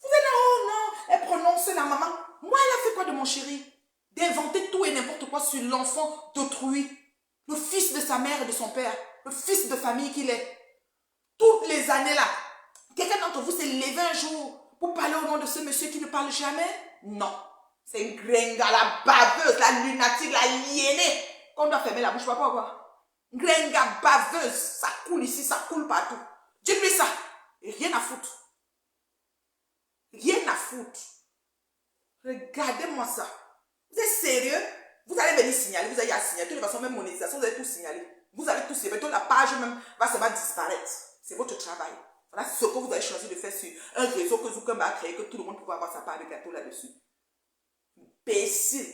Vous êtes là, oh non, elle prononce la maman. Moi, elle a fait quoi de mon chéri? D'inventer tout et n'importe quoi sur l'enfant d'autrui. Le fils de sa mère et de son père. Le fils de famille qu'il est. Toutes les années là. Quelqu'un d'entre vous s'est levé un jour pour parler au nom de ce monsieur qui ne parle jamais? Non. C'est une grenga, la baveuse, la lunatique, la liénée. Qu'on doit fermer la bouche, pas quoi. Grenga baveuse. Ça coule ici, ça coule partout. Dites-lui ça. Et rien à foutre. Rien à foutre. Regardez-moi ça. Vous êtes sérieux? Vous allez venir signaler, vous allez y signaler. De toute façon, même monétisation, vous allez tout signaler. Vous allez tout signaler. La page même va se disparaître. C'est votre travail. Voilà ce que vous avez choisi de faire sur un réseau que Zuckerberg a créé, que tout le monde pouvait avoir sa part de gâteau là-dessus. Imbécile.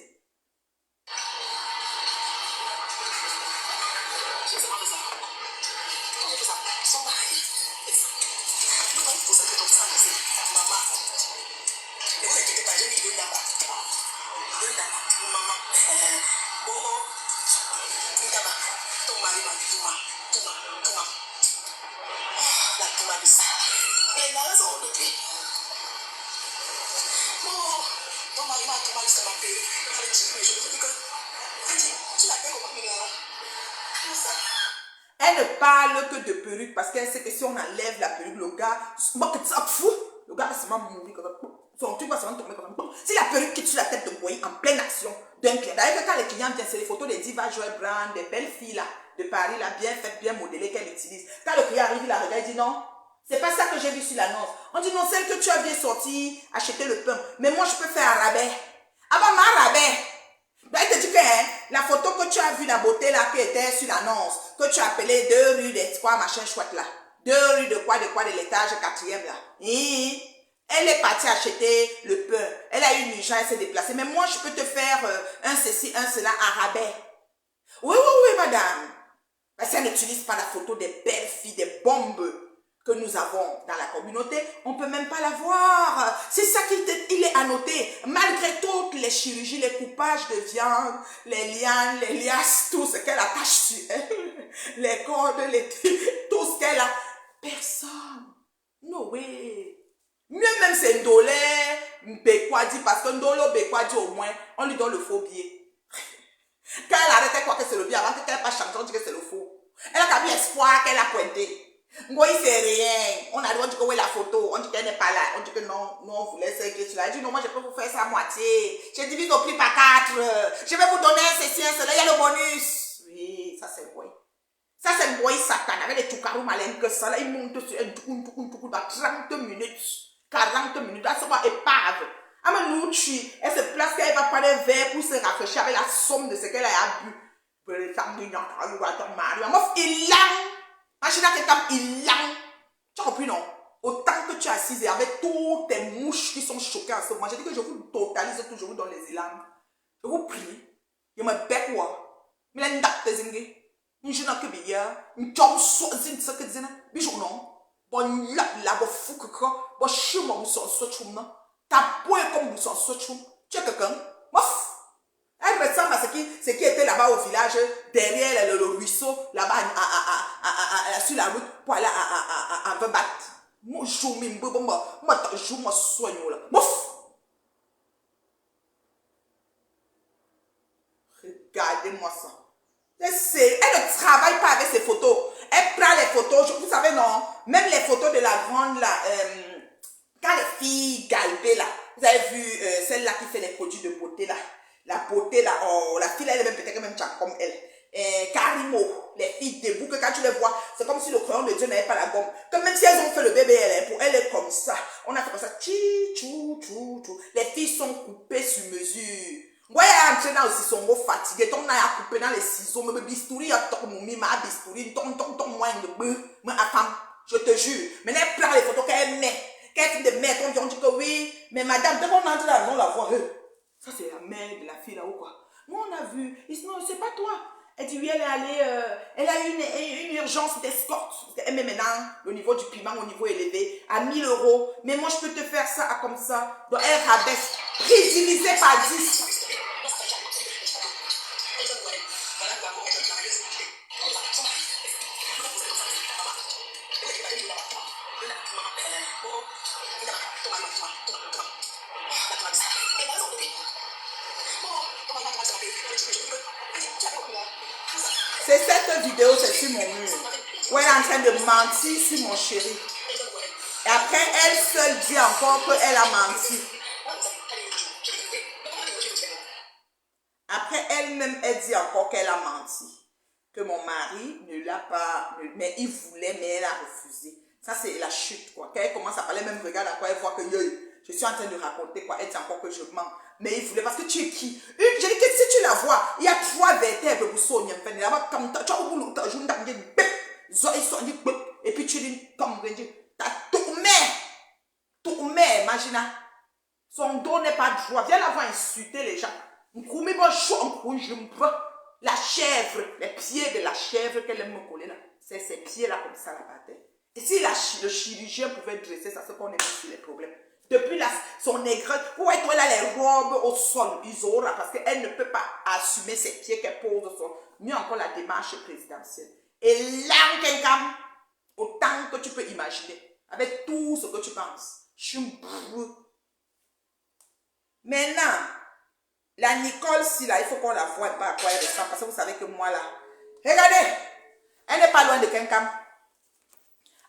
Elle ne parle que de perruque parce qu'elle sait que si on enlève la perruque, le gars, le gars va seulement mourir comme ça. Son truc va seulement tomber comme ça. Si la perruque quitte sur la tête de Boy en pleine action d'un client, d'ailleurs, quand les clients viennent, c'est les photos des divas Joël Brand, des belles filles là, de Paris, là, bien faites, bien modélées qu'elle utilise. Quand le client arrive, il la regarde, il dit non, c'est pas ça que j'ai vu sur l'annonce. On dit non, celle que tu as bien sortie, acheter le pain. Mais moi, je peux faire un rabais. Ah bah, ma rabais. Ben, elle te dit que la photo que tu as vue, la beauté là, qui était sur l'annonce, que tu as appelé 2 rue des quoi, machin chouette là. 2 rue de quoi, de l'étage 4e là. Elle est partie acheter le pain. Elle a eu une urgence, elle s'est déplacée. Mais moi, je peux te faire un ceci, un cela, un rabais. Oui, madame. Parce qu'elle n'utilise pas la photo des belles filles, des bombes que nous avons dans la communauté, on ne peut même pas la voir. C'est ça qu'il est annoté. Malgré toutes les chirurgies, les coupages de viande, les lianes, les liasses, tout ce qu'elle attache sur elle, les cordes, tout ce qu'elle a. Personne. No way. Mieux même c'est Ndolé, Bekwadi, parce que Ndolo, Bekwadi au moins, on lui donne le faux billet. Quand elle arrête, quoi que c'est le billet, avant qu'elle passe chanter, on dit que c'est le faux. Elle a qu'à mis espoir qu'elle a pointé. Moi, il fait rien. On a dit que la photo, on dit qu'elle n'est pas là. On dit que non, on vous laisse que cela. Elle dit non, moi je peux vous faire ça à moitié. Je divise au prix par 4. Je vais vous donner un ceci, un cela. Il y a le bonus. Oui, ça c'est boy. Ça c'est boy satan. Avec les toukarou malins que ça, là, il monte sur un tout, dans 30 minutes. 40 minutes. Elle se voit épave. Elle se place, elle va prendre un verre pour se rafraîchir avec la somme de ce qu'elle a bu. Il l'a. Imagine quelqu'un, il l'a. Tu as compris, non? Autant que tu es assise et avec toutes tes mouches qui sont choquées en ce moment, j'ai dit que je vous totalise toujours dans les élans. Je vous prie. Je me bec quoi. Mais là, n'dap zingue. Je n'ai que bien. Je job zin ce que zin. Bijou non. Bon la bo fou que quoi. Bon chuma vous sont sochum non. Ta point comme vous sont sochum. Tu es quelqu'un. Mof. Elle ressemble à ce qui était là-bas au village, derrière le ruisseau, là-bas sur la route, pour aller à 20 battes. Moi, je joue, moi, soigne là. Mouf! Regardez-moi ça. Elle ne travaille pas avec ses photos. Elle prend les photos, vous savez, non? Même les photos de la grande, là, quand les filles galbées, là, vous avez vu celle-là qui fait les produits de beauté, là. la beauté, la fille, elle est même peut-être même comme elle. Karimo, les filles debout, que quand tu les vois, c'est comme si le crayon de Dieu n'avait pas la gomme. Comme même si elles ont fait le bébé, pour elle est comme ça. On a fait comme ça, tchou. Les filles sont coupées sur mesure. Ouais, entraînant aussi son mot fatigué, ton a coupé dans les ciseaux, me bistouri, ma bistouri, ton moins de bœuf, je te jure. Mais elle prend les photos qu'elle met. Qu'elle dit de mettre, on dit que oui, mais madame, dès qu'on entre là, on la voit. Ça, c'est la mère de la fille là-haut, quoi. Moi, on a vu. Il dit, non, c'est pas toi. Elle dit, oui, elle est allée, elle a une urgence d'escorte. Elle met maintenant le niveau du piment au niveau élevé à 1000 €. Mais moi, je peux te faire ça comme ça. Donc, elle rabaisse. Prix divisé par 10. C'est cette vidéo, c'est sur mon mur. Où elle est en train de mentir sur mon chéri. Et après, elle seule dit encore qu'elle a menti. Après, elle-même, elle dit encore qu'elle a menti. Que mon mari ne l'a pas, mais il voulait, mais elle a refusé. Ça, c'est la chute, quoi. Quand elle commence à parler, même regarde à quoi elle voit que je suis en train de raconter, quoi. Elle dit encore que je mens. Mais il voulait, parce que tu es qui? Je dis que si tu la vois, il y a 3 vertèbres pour sonner. Et puis tu dis, comme t'as tourné, imagine. Son dos n'est pas droit. Viens la voir insulter les gens. La chèvre, les pieds de la chèvre qu'elle aime me coller là. C'est ces pieds-là comme ça, la bataille. Et si le chirurgien pouvait dresser ça, c'est qu'on est sur les problèmes. Depuis son aigreur, où est-ce qu'elle a les robes au sol, Isora, parce qu'elle ne peut pas assumer ses pieds qu'elle pose sur, mieux encore la démarche présidentielle. Et là, quelqu'un, autant que tu peux imaginer, avec tout ce que tu penses. Maintenant, la Nicole, si là, il faut qu'on la voie pas à quoi elle ressemble, parce que vous savez que moi là, regardez, elle n'est pas loin de quelqu'un.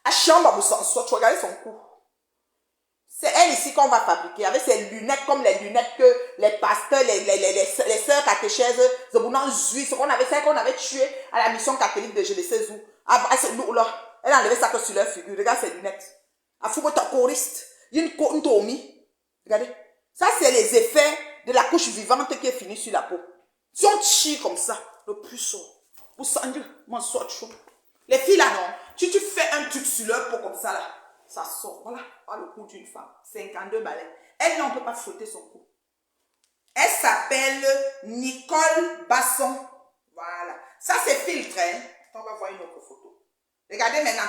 À chambre, tu regardes son cou. C'est elle ici qu'on va fabriquer, avec ses lunettes, comme les lunettes que les pasteurs, les sœurs catéchèses, ce qu'on avait tué à la mission catholique de je ne sais où. Elle a enlevé ça que sur leur figure. Regarde ses lunettes. Choriste. Regardez. Ça, c'est les effets de la couche vivante qui est finie sur la peau. Si on tire comme ça, le puceau, vous sentez, moi, soit chaud. Les filles là, non. Si tu fais un truc sur leur peau comme ça, là, ça sort. Voilà, pas le cou d'une femme. 52 balais. Elle, non, on ne peut pas frotter son cou. Elle s'appelle Nicole Basson. Voilà. Ça, c'est filtre, hein. On va voir une autre photo. Regardez maintenant.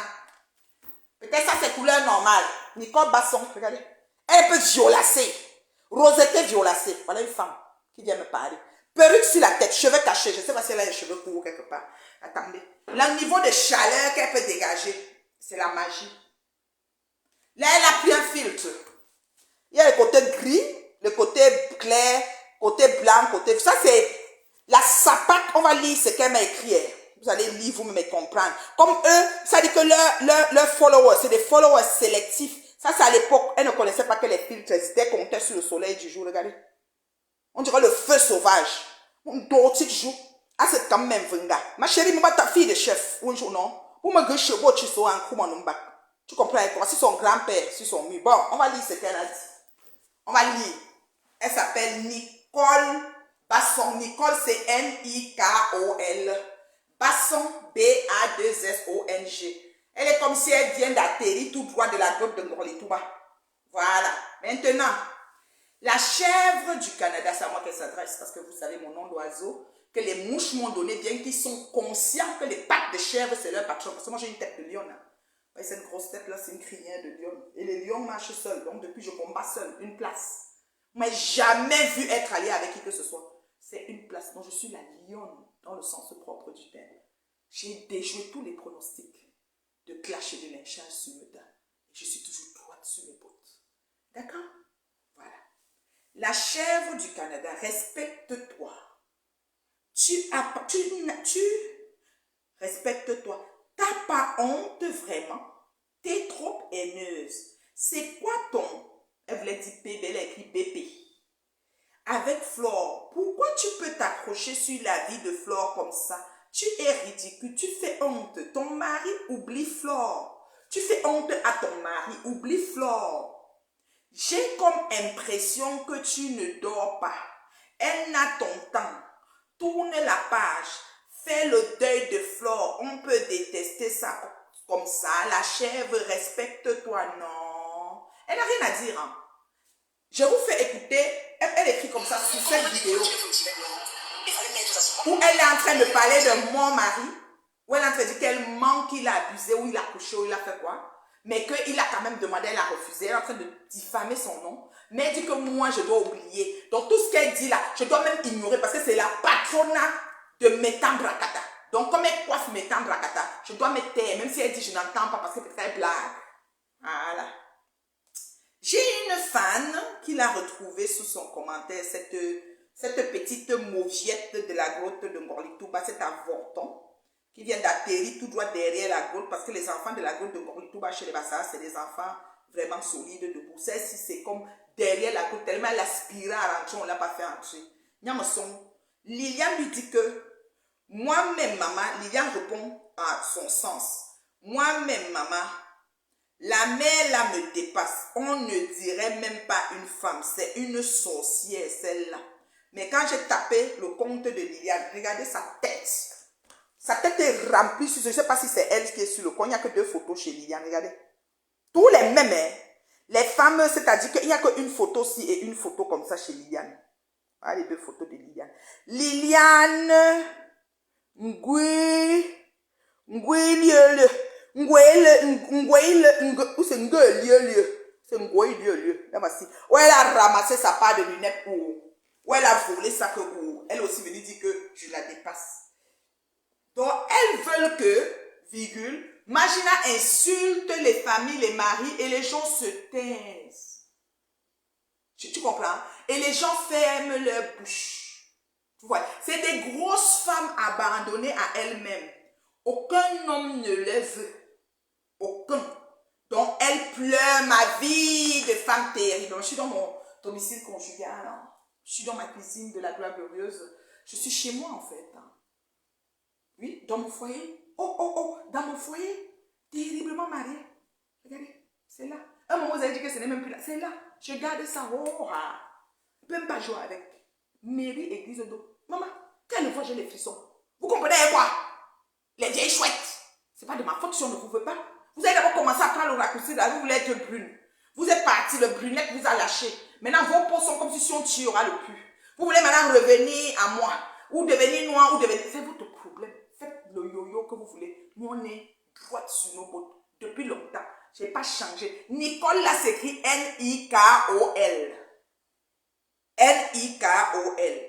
Peut-être ça, c'est couleur normale. Nicole Basson, regardez. Elle peut violacée. Rosetée violacée. Voilà une femme qui vient me parler. Perruque sur la tête, cheveux cachés. Je ne sais pas si elle a les cheveux courts quelque part. Attendez. Le niveau de chaleur qu'elle peut dégager, c'est la magie. Là, elle a pris un filtre. Il y a le côté gris, le côté clair, côté blanc, côté... Ça, c'est la sapate. On va lire ce qu'elle m'a écrit. Vous allez lire, vous me comprendre. Comme eux, ça dit que leurs followers, c'est des followers sélectifs. Ça, c'est à l'époque, elle ne connaissait pas que les filtres existaient, comptaient sur le soleil du jour. Regardez. On dirait le feu sauvage. On dort du jour. Ah, c'est quand même venga. Ma chérie, moi, ta fille de chef. Un jour, non. Vous me gâchez, vous, tu sois un coup, mon bac. Tu comprends quoi? Si son grand-père, si son mur. Bon, on va lire ce qu'elle a dit. On va lire. Elle s'appelle Nicole Basson. Nicole, c'est N-I-K-O-L. Basson, B-A-2-S-O-N-G. Elle est comme si elle vient d'atterrir tout droit de la grotte de Ngorlitouba. Voilà. Maintenant, la chèvre du Canada, c'est à moi qu'elle s'adresse, parce que vous savez mon nom d'oiseau, que les mouches m'ont donné, bien qu'ils sont conscients que les pattes de chèvre, c'est leur patron. Parce que moi, j'ai une tête de lion. Hein. Cette grosse tête-là, c'est une crinière de lion. Et les lions marchent seuls. Donc, depuis, je combats seul, une place. Mais jamais vu être allié avec qui que ce soit. C'est une place. Donc, je suis la lionne, dans le sens propre du terme. J'ai déjoué tous les pronostics de clash et de lynchage sur le tas. Je suis toujours droite sur mes bottes. D'accord? Voilà. La chèvre du Canada, respecte-toi. Respecte-toi. T'as pas honte vraiment. T'es trop haineuse. C'est quoi ton... Elle voulait dire bébé, elle a écrit bébé. Avec Flore. Pourquoi t'accrocher sur la vie de Flore comme ça. Tu es ridicule, tu fais honte. Ton mari oublie Flore. Tu fais honte à ton mari, oublie Flore. J'ai comme impression que tu ne dors pas. Elle n'a ton temps. Tourne la page. Fais le deuil de Flore. On peut détester ça comme ça. La chèvre, respecte-toi. Non. Elle n'a rien à dire. Hein. Je vous fais écouter. Elle écrit comme ça sur cette vidéo. Où elle est en train de parler de mon mari. Où elle est en train de dire qu'elle ment, qu'il a abusé, ou il a couché, ou il a fait quoi. Mais qu'il a quand même demandé, elle a refusé. Elle est en train de diffamer son nom. Mais elle dit que moi, je dois oublier. Donc tout ce qu'elle dit là, je dois même ignorer parce que c'est la patronat de Métambrakata. Donc comme elle coiffe Métambrakata, je dois me taire. Même si elle dit je n'entends pas parce que peut-être elle blague. Voilà. J'ai une fan qui l'a retrouvée sous son commentaire, cette petite mauviette de la grotte de Ngorlitouba, cet avorton qui vient d'atterrir tout droit derrière la grotte parce que les enfants de la grotte de Ngorlitouba chez les Bassas, c'est des enfants vraiment solides debout. Celle-ci, c'est comme derrière la grotte, tellement elle aspirait à rentrer, on ne l'a pas fait entrer. Liliane lui dit que moi-même, maman, Liliane répond à son sens. Moi-même, maman, la mère là me dépasse. On ne dirait même pas une femme, c'est une sorcière celle-là. Mais quand j'ai tapé le compte de Liliane, regardez sa tête. Sa tête est remplie, je ne sais pas si c'est elle qui est sur le compte. Il n'y a que 2 photos chez Liliane, regardez. Tous les mêmes, hein. Les femmes, c'est-à-dire qu'il n'y a qu'une photo ci et une photo comme ça chez Liliane. Voilà les 2 photos de Liliane. Liliane, où elle a ramassé sa part de lunettes où elle a volé ça que elle aussi venue dire que je la dépasse. Donc elles veulent que, virgule, Magina insulte les familles, les maris et les gens se taisent. Tu comprends? Et les gens ferment leur bouche. Tu vois? C'est des grosses femmes abandonnées à elles-mêmes. Aucun homme ne les veut. Aucun. Donc, elle pleure ma vie de femme terrible. Donc, je suis dans mon domicile conjugal. Hein. Je suis dans ma cuisine de la gloire glorieuse. Je suis chez moi, en fait. Hein. Oui, dans mon foyer. Dans mon foyer. Terriblement mariée. Regardez, c'est là. Un moment, vous avez dit que ce n'est même plus là. C'est là. Je garde ça. Je ne peux même pas jouer avec. Mairie, église d'eau. Maman, quelle fois j'ai les frissons. Vous comprenez quoi? Les vieilles chouettes. Ce n'est pas de ma faute si on ne vous veut pas. Vous avez d'abord commencé à prendre le raccourci là, vous voulez être brune. Vous êtes parti, le brunette vous a lâché. Maintenant, vos peaux sont comme si on tuera le pu. Vous voulez maintenant revenir à moi. Ou devenir noir, ou devenir... C'est votre problème. Faites le yo-yo que vous voulez. Nous, on est droite sur nos bottes. Depuis longtemps. Je n'ai pas changé. Nicole, là, s'écrit N-I-K-O-L. N-I-K-O-L.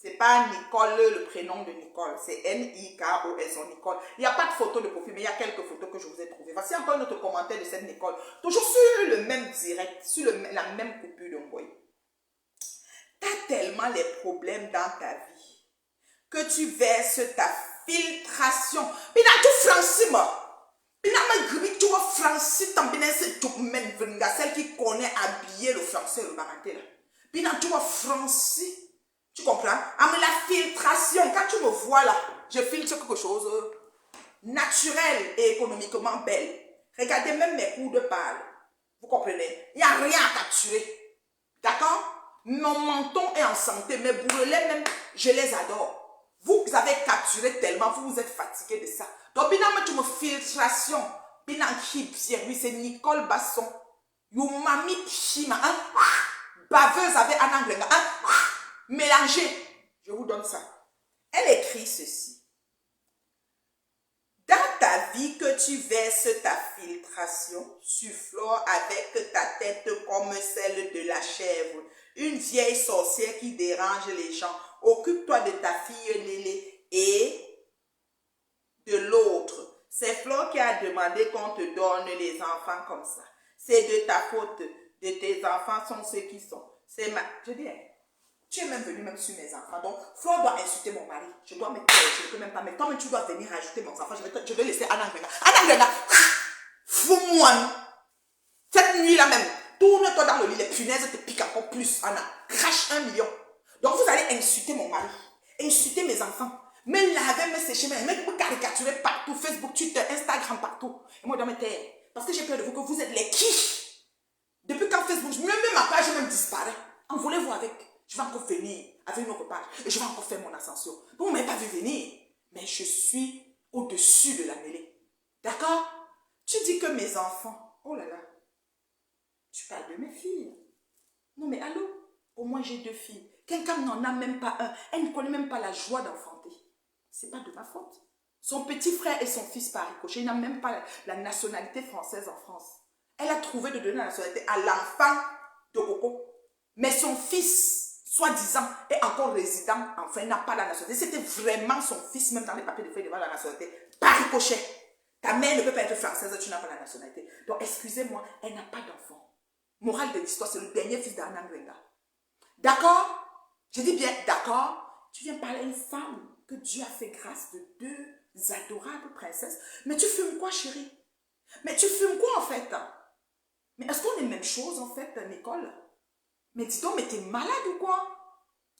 C'est pas Nicole, le prénom de Nicole. C'est N-I-K-O-L, son Nicole. Il n'y a pas de photo de profil, mais il y a quelques photos que je vous ai trouvées. Voici encore notre commentaire de cette Nicole. Toujours sur le même direct, sur la même coupure de Ngoy. Tu as tellement les problèmes dans ta vie que tu verses ta filtration. Mais dans tout Francima. Mais dans ma tu vois Francis, celle qui connaît habiller le français, le baranté. Mais dans tu vois Francis. Tu comprends? Ah, mais la filtration, quand tu me vois là, je filtre quelque chose naturel et économiquement belle. Regardez même mes coups de pâle. Vous comprenez? Il n'y a rien à capturer. D'accord? Mon menton est en santé, mes bourrelets même, je les adore. Vous avez capturé tellement, vous êtes fatigué de ça. Donc, bien, tu me filtration. Bien, oui, c'est Nicole Basson. You mami chima. Baveuse avec un anglais. Mélangez, je vous donne ça. Elle écrit ceci. Dans ta vie que tu verses ta filtration, sufflore avec ta tête comme celle de la chèvre, une vieille sorcière qui dérange les gens. Occupe-toi de ta fille Lélé et de l'autre. C'est Flore qui a demandé qu'on te donne les enfants comme ça. C'est de ta faute. De tes enfants sont ceux qui sont. C'est ma... Je dis, tu es même venu même sur mes enfants. Donc, Flore doit insulter mon mari. Je dois me taire, je ne peux même pas. Mais toi-même, tu dois venir ajouter mes enfants. Je vais laisser Anna Grenga. Anna Grenga, fous-moi. Cette nuit-là même, tourne-toi dans le lit. Les punaises te piquent encore plus, Anna. Crache 1 million. Donc vous allez insulter mon mari, insulter mes enfants, me laver, me sécher, me caricaturer partout, Facebook, Twitter, Instagram, partout. Et moi, je dois me taire. Parce que j'ai peur de vous que vous êtes les qui. Depuis quand Facebook, même ma page même disparaît. Envolez-vous avec. Je vais encore venir avec une autre page. Et je vais encore faire mon ascension. Vous ne m'avez pas vu venir. Mais je suis au-dessus de la mêlée. D'accord? Tu dis que mes enfants, oh là là, tu parles de mes filles. Non mais allô? Au moins j'ai 2 filles. Quelqu'un n'en a même pas un. Elle ne connaît même pas la joie d'enfanter. C'est pas de ma faute. Son petit frère et son fils par ricochet, il n'a même pas la nationalité française en France. Elle a trouvé de donner la nationalité à l'enfant de Coco. Mais son fils, soi-disant, est encore résident, enfin, n'a pas la nationalité. C'était vraiment son fils, même dans les papiers de feuille devant la nationalité, par ricochet. Ta mère ne peut pas être française, tu n'as pas la nationalité. Donc, excusez-moi, elle n'a pas d'enfant. Morale de l'histoire, c'est le dernier fils d'Anna Nguyenga. D'accord? Je dis bien, d'accord? Tu viens parler à une femme que Dieu a fait grâce de 2 adorables princesses. Mais tu fumes quoi, chérie? Mais tu fumes quoi, en fait? Mais est-ce qu'on est même chose, en fait, Nicole? Mais dis donc, mais t'es malade ou quoi?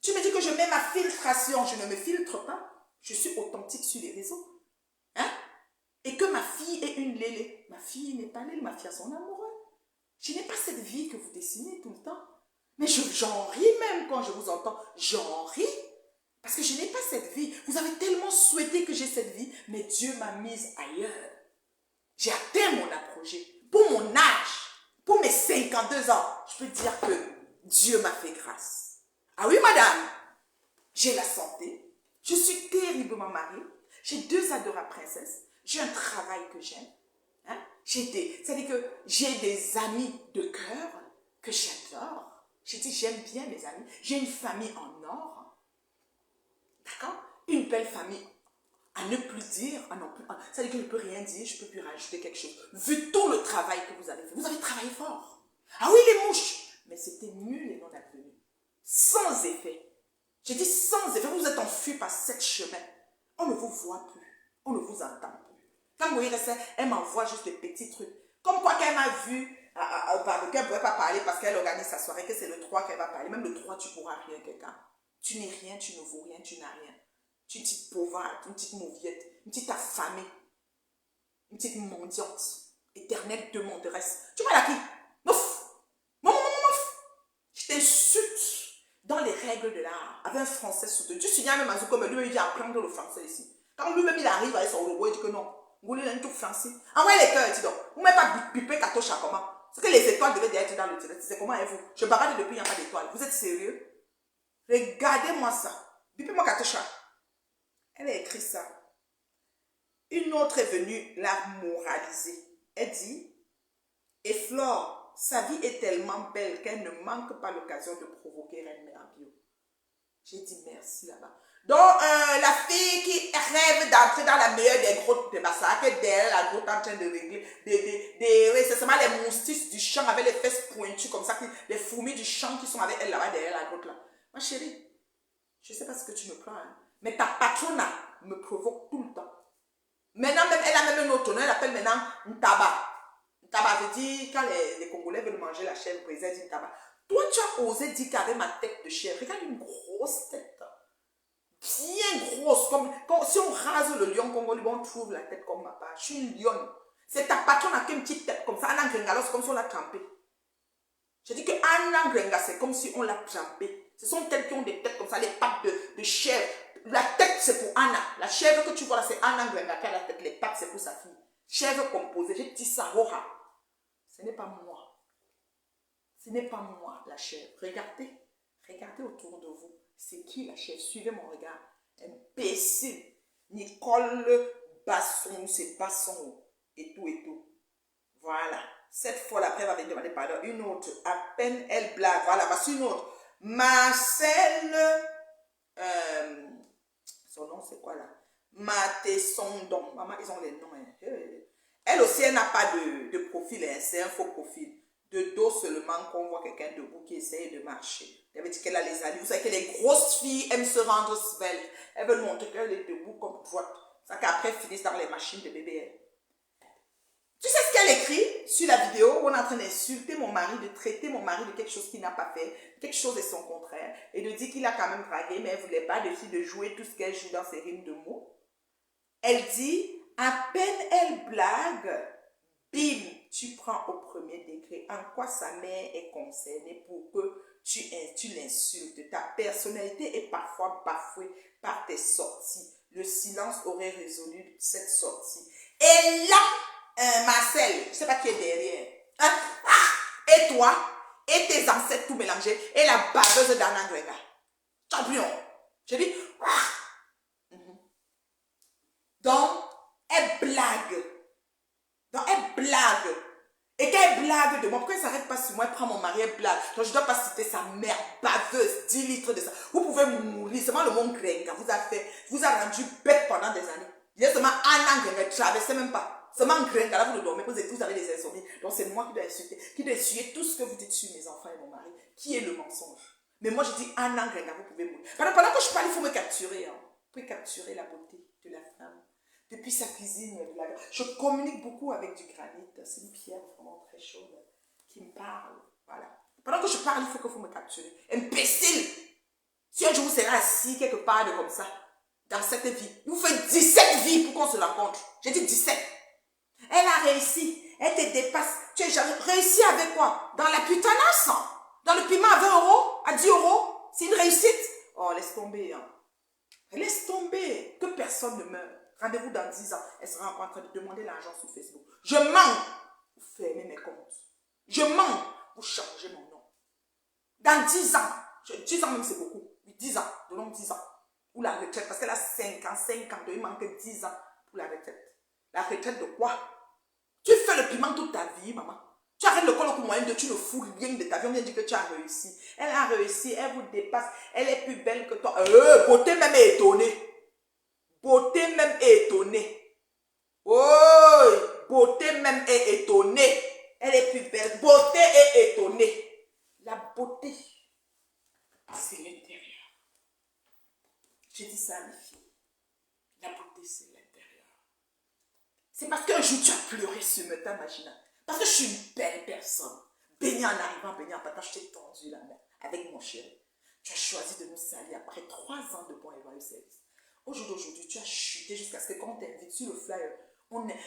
Tu me dis que je mets ma filtration. Je ne me filtre pas. Je suis authentique sur les réseaux. Hein? Et que ma fille est une lélé. Ma fille n'est pas lélé, ma fille a son amoureux. Je n'ai pas cette vie que vous dessinez tout le temps. Mais j'en ris même quand je vous entends. J'en ris. Parce que je n'ai pas cette vie. Vous avez tellement souhaité que j'ai cette vie, mais Dieu m'a mise ailleurs. J'ai atteint mon apogée. Pour mon âge, pour mes 52 ans, je peux dire que Dieu m'a fait grâce. Ah oui, madame, j'ai la santé. Je suis terriblement mariée. J'ai 2 adorables princesses. J'ai un travail que j'aime. Hein? C'est-à-dire que j'ai des amis de cœur que j'adore. J'ai dit, j'aime bien mes amis. J'ai une famille en or. D'accord? Une belle famille. À ne plus dire, à non plus. C'est-à-dire que je ne peux rien dire, je ne peux plus rajouter quelque chose. Vu tout le travail que vous avez fait. Vous avez travaillé fort. Ah oui, les mouches. Mais c'était nul et non advenu. Sans effet. J'ai dit sans effet. Vous êtes enfui par 7 chemins. On ne vous voit plus. On ne vous entend plus. Quand vous voyez ça, elle m'envoie juste des petits trucs. Comme quoi qu'elle m'a vu, qu'elle ne pouvait pas parler parce qu'elle organise sa soirée, que c'est le 3 qu'elle va parler. Même le 3, tu ne pourras rien, quelqu'un. Tu n'es rien, tu ne vaux rien, tu n'as rien. Tu es une petite pauvrette, une petite mauviette, une petite affamée, une petite mendiante, éternelle demanderesse. Tu parles à qui? Mouf! Mouf! Je t'insulte dans les règles de l'art, avec un français soutenu. Tu signales même à Zouko, mais lui-même il vient apprendre le français ici. Quand lui-même il arrive avec son robot, il dit que non. Vous voulez un tout français. Envoyez les cœurs, dis donc. Vous ne mettez pas piper Katocha comment? C'est que les étoiles devaient être dans le direct. C'est comment est-vous? Je barade depuis, il n'y a pas d'étoiles. Vous êtes sérieux? Regardez-moi ça. Bipez-moi Katocha. Elle a écrit ça. Une autre est venue la moraliser. Elle dit, et Flore, sa vie est tellement belle qu'elle ne manque pas l'occasion de provoquer Reine Mère Bio. J'ai dit merci là-bas. Donc, la fille qui rêve d'entrer dans la meilleure des grottes de Massacre, derrière la grotte en train de régler, c'est seulement les moustiques du champ avec les fesses pointues comme ça, les fourmis du champ qui sont avec elle là-bas derrière la grotte là. Ma chérie, je ne sais pas ce que tu me prends, hein, mais ta patrona me provoque tout le temps. Maintenant, même, elle a même un autre nom, elle appelle maintenant Ntaba. Ntaba veut dire, quand les Congolais veulent manger la chèvre brisée, elle dit Ntaba. Toi, tu as osé dire qu'avec ma tête de chèvre, regarde une grosse tête. Bien grosse, comme si on rase le lion congolais, on trouve la tête comme ma part. Je suis une lionne. C'est ta patronne avec une petite tête comme ça. Anna Grenga, c'est comme si on l'a trempée. Je dis que Anna Grenga, c'est comme si on l'a trempée. Ce sont elles qui ont des têtes comme ça, les pattes de chèvre. La tête, c'est pour Anna. La chèvre que tu vois là, c'est Anna Grenga qui a la tête. Les pattes, c'est pour sa fille. Chèvre composée, j'ai dit ça, Rora. Ce n'est pas moi. Ce n'est pas moi, la chèvre. Regardez. Regardez autour de vous. C'est qui la chèvre? Suivez mon regard. Imbécile. Nicole Basson, c'est Basson. Et tout, et tout. Voilà. Cette fois, après, elle va venir demander pardon. Une autre. À peine elle blague. Voilà, voici une autre. Marcel. Son nom, c'est quoi là? Matessondon. Maman, ils ont les noms. Hein. Elle aussi, elle n'a pas de profil. Hein. C'est un faux profil. De dos seulement qu'on voit quelqu'un debout qui essaye de marcher. Elle veut dire qu'elle a les alliés. Vous savez que les grosses filles aiment se rendre svelte. Elles veulent montrer qu'elle est debout comme droite. Ça qu'après, elles finissent dans les machines de bébé. Tu sais ce qu'elle écrit sur la vidéo où on est en train d'insulter mon mari, de traiter mon mari de quelque chose qu'il n'a pas fait, quelque chose de son contraire, et de dire qu'il a quand même dragué, mais elle ne voulait pas de jouer tout ce qu'elle joue dans ses rimes de mots. Elle dit, à peine elle blague, bim, tu prends au premier degré. En quoi sa mère est concernée pour que tu l'insultes? Ta personnalité est parfois bafouée par tes sorties. Le silence aurait résolu cette sortie. Et là, Marcel, je ne sais pas qui est derrière. Hein? Ah! Et toi, et tes ancêtres tout mélangés, et la baveuse d'Anna Grega. Champion. J'ai dit, ah! Donc, elle blague. Donc, elle blague. Et quand elle blague de moi, pourquoi elle ne s'arrête pas sur moi? Elle prend mon mari, elle blague. Donc, je ne dois pas citer sa mère baveuse, 10 litres de ça. Vous pouvez mourir. Seulement le monde Grenga vous a rendu bête pendant des années. Il y a seulement un an Grenga, traversez même pas. Seulement Grenga, là, vous ne dormez pas, vous avez des insomnies. Donc, c'est moi qui dois insulter, qui dois essuyer tout ce que vous dites sur mes enfants et mon mari, qui est le mensonge. Mais moi, je dis un an Grenga, vous pouvez mourir. Pendant que je parle, il faut me capturer. Hein. Vous pouvez capturer la beauté de la femme. Depuis sa cuisine, je communique beaucoup avec du granit. C'est une pierre vraiment très chaude qui me parle. Voilà. Pendant que je parle, il faut que vous me capturez. Imbécile! Si un jour vous serez assis quelque part de comme ça, dans cette vie, il vous fait 17 vies pour qu'on se rencontre. J'ai dit 17. Elle a réussi. Elle te dépasse. Tu as réussi avec quoi? Dans la putanasse. Dans le piment à 20 €, à 10 €. C'est une réussite. Oh, laisse tomber. Hein. Laisse tomber. Que personne ne meure. Rendez-vous dans 10 ans. Elle sera encore en train de demander l'argent sur Facebook. Je mens. Vous fermez mes comptes. Je mens. Vous changez mon nom. Dans 10 ans. 10 ans même c'est beaucoup. 10 ans. Donnons 10 ans. Ou la retraite. Parce qu'elle a 5 ans. Il manque 10 ans pour la retraite. La retraite de quoi? Tu fais le piment toute ta vie, maman. Tu arrêtes le colloque moyen de tu ne fous rien de ta vie. On vient dire que tu as réussi. Elle a réussi. Elle vous dépasse. Elle est plus belle que toi. Beauté même est étonnée. Beauté même est étonnée. Oh, beauté même est étonnée. Elle est plus belle. Beauté est étonnée. La beauté, c'est l'intérieur. J'ai dit ça à mes filles. La beauté, c'est l'intérieur. C'est parce qu'un jour tu as pleuré sur me t'imagines. Parce que je suis une belle personne. Béni en arrivant, béni en partant, je t'ai tendu la main avec mon chéri. Tu as choisi de nous salir après 3 ans de bon et loyal service. Au jour d'aujourd'hui, tu as chuté jusqu'à ce que quand on t'invite sur le flyer,